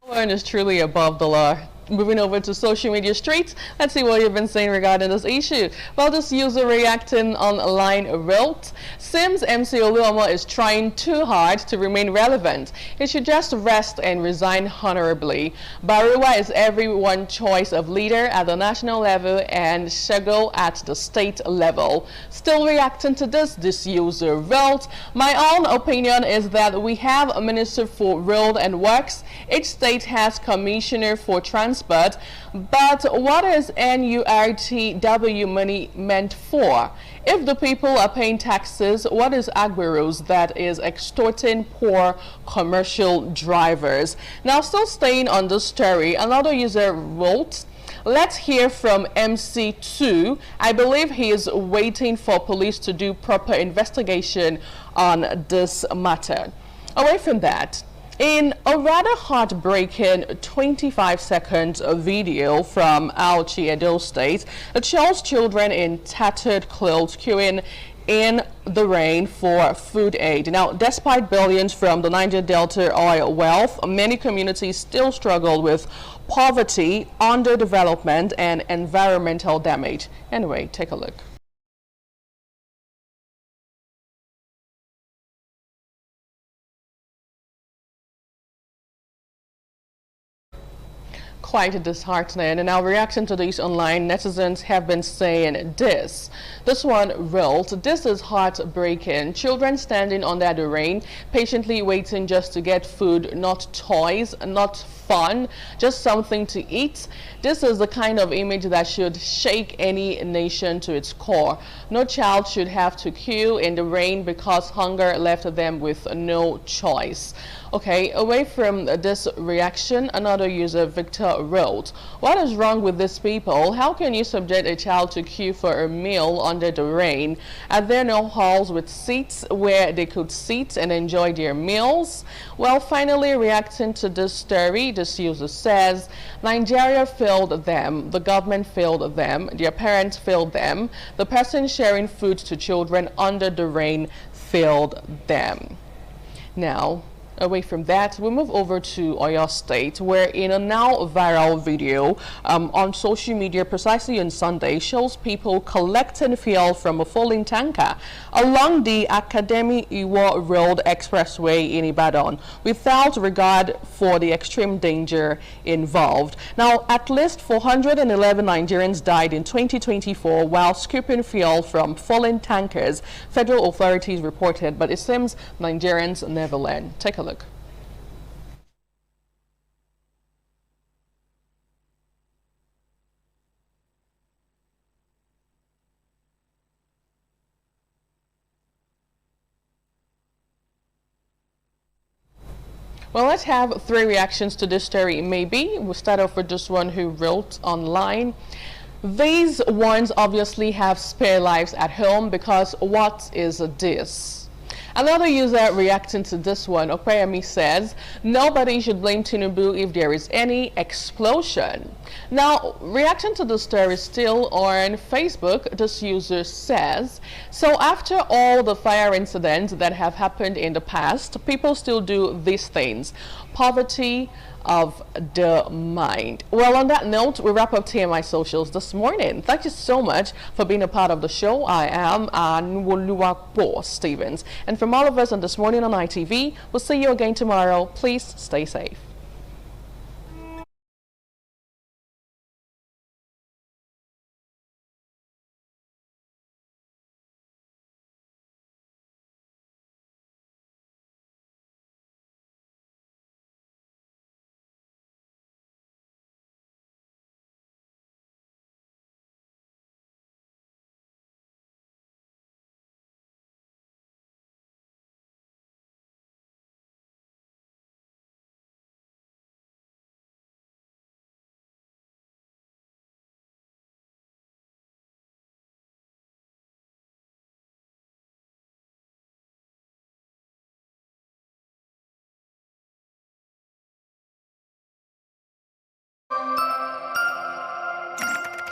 One is truly above the law. Moving over to social media streets, let's see what you've been saying regarding this issue. Well, this user reacting online wrote, seems MC Oluomo is trying too hard to remain relevant. He should just rest and resign honorably. Baruwa is everyone's choice of leader at the national level and Shego at the state level. Still reacting to this user wrote, my own opinion is that we have a minister for road and works. Each state has commissioner for transport transport. But what is NURTW money meant for? If the people are paying taxes, what is Agberos that is extorting poor commercial drivers? Now, still staying on the story, another user wrote, let's hear from MC2. I believe he is waiting for police to do proper investigation on this matter. Away from that, in a rather heartbreaking 25-second video from Auchi, Edo State, it shows children in tattered clothes queuing in the rain for food aid. Now, despite billions from the Niger Delta oil wealth, many communities still struggle with poverty, underdevelopment, and environmental damage. Anyway, take a look. Quite disheartening. In our reaction to these online, netizens have been saying this. This one wrote, this is heartbreaking. Children standing under the rain, patiently waiting just to get food, not toys, not fun, just something to eat. This is the kind of image that should shake any nation to its core. No child should have to queue in the rain because hunger left them with no choice. Okay, away from this reaction, another user, Victor, wrote, what is wrong with these people? How can you subject a child to queue for a meal under the rain? Are there no halls with seats where they could sit and enjoy their meals? Well, finally reacting to this story, this user says, Nigeria failed them, the government failed them, their parents failed them, the person sharing food to children under the rain failed them. Now, away from that, we move over to Oyo State, where in a now viral video on social media precisely on Sunday shows people collecting fuel from a falling tanker along the Academy Iwo Road Expressway in Ibadan without regard for the extreme danger involved. Now, at least 411 Nigerians died in 2024 while scooping fuel from fallen tankers, federal authorities reported, but it seems Nigerians never learn. Take a look. Well, let's have three reactions to this story. Maybe we'll start off with this one who wrote online. These ones obviously have spare lives at home because what is this? Another user reacting to this one, Okwayemi, says, nobody should blame Tinubu if there is any explosion. Now, reacting to the story still on Facebook, this user says, so after all the fire incidents that have happened in the past, people still do these things. Poverty of the mind. Well, on that note, we wrap up TMI Socials this morning. Thank you so much for being a part of the show. I am Anwoluwapo Stevens. And from all of us on This Morning on ITV, we'll see you again tomorrow. Please stay safe.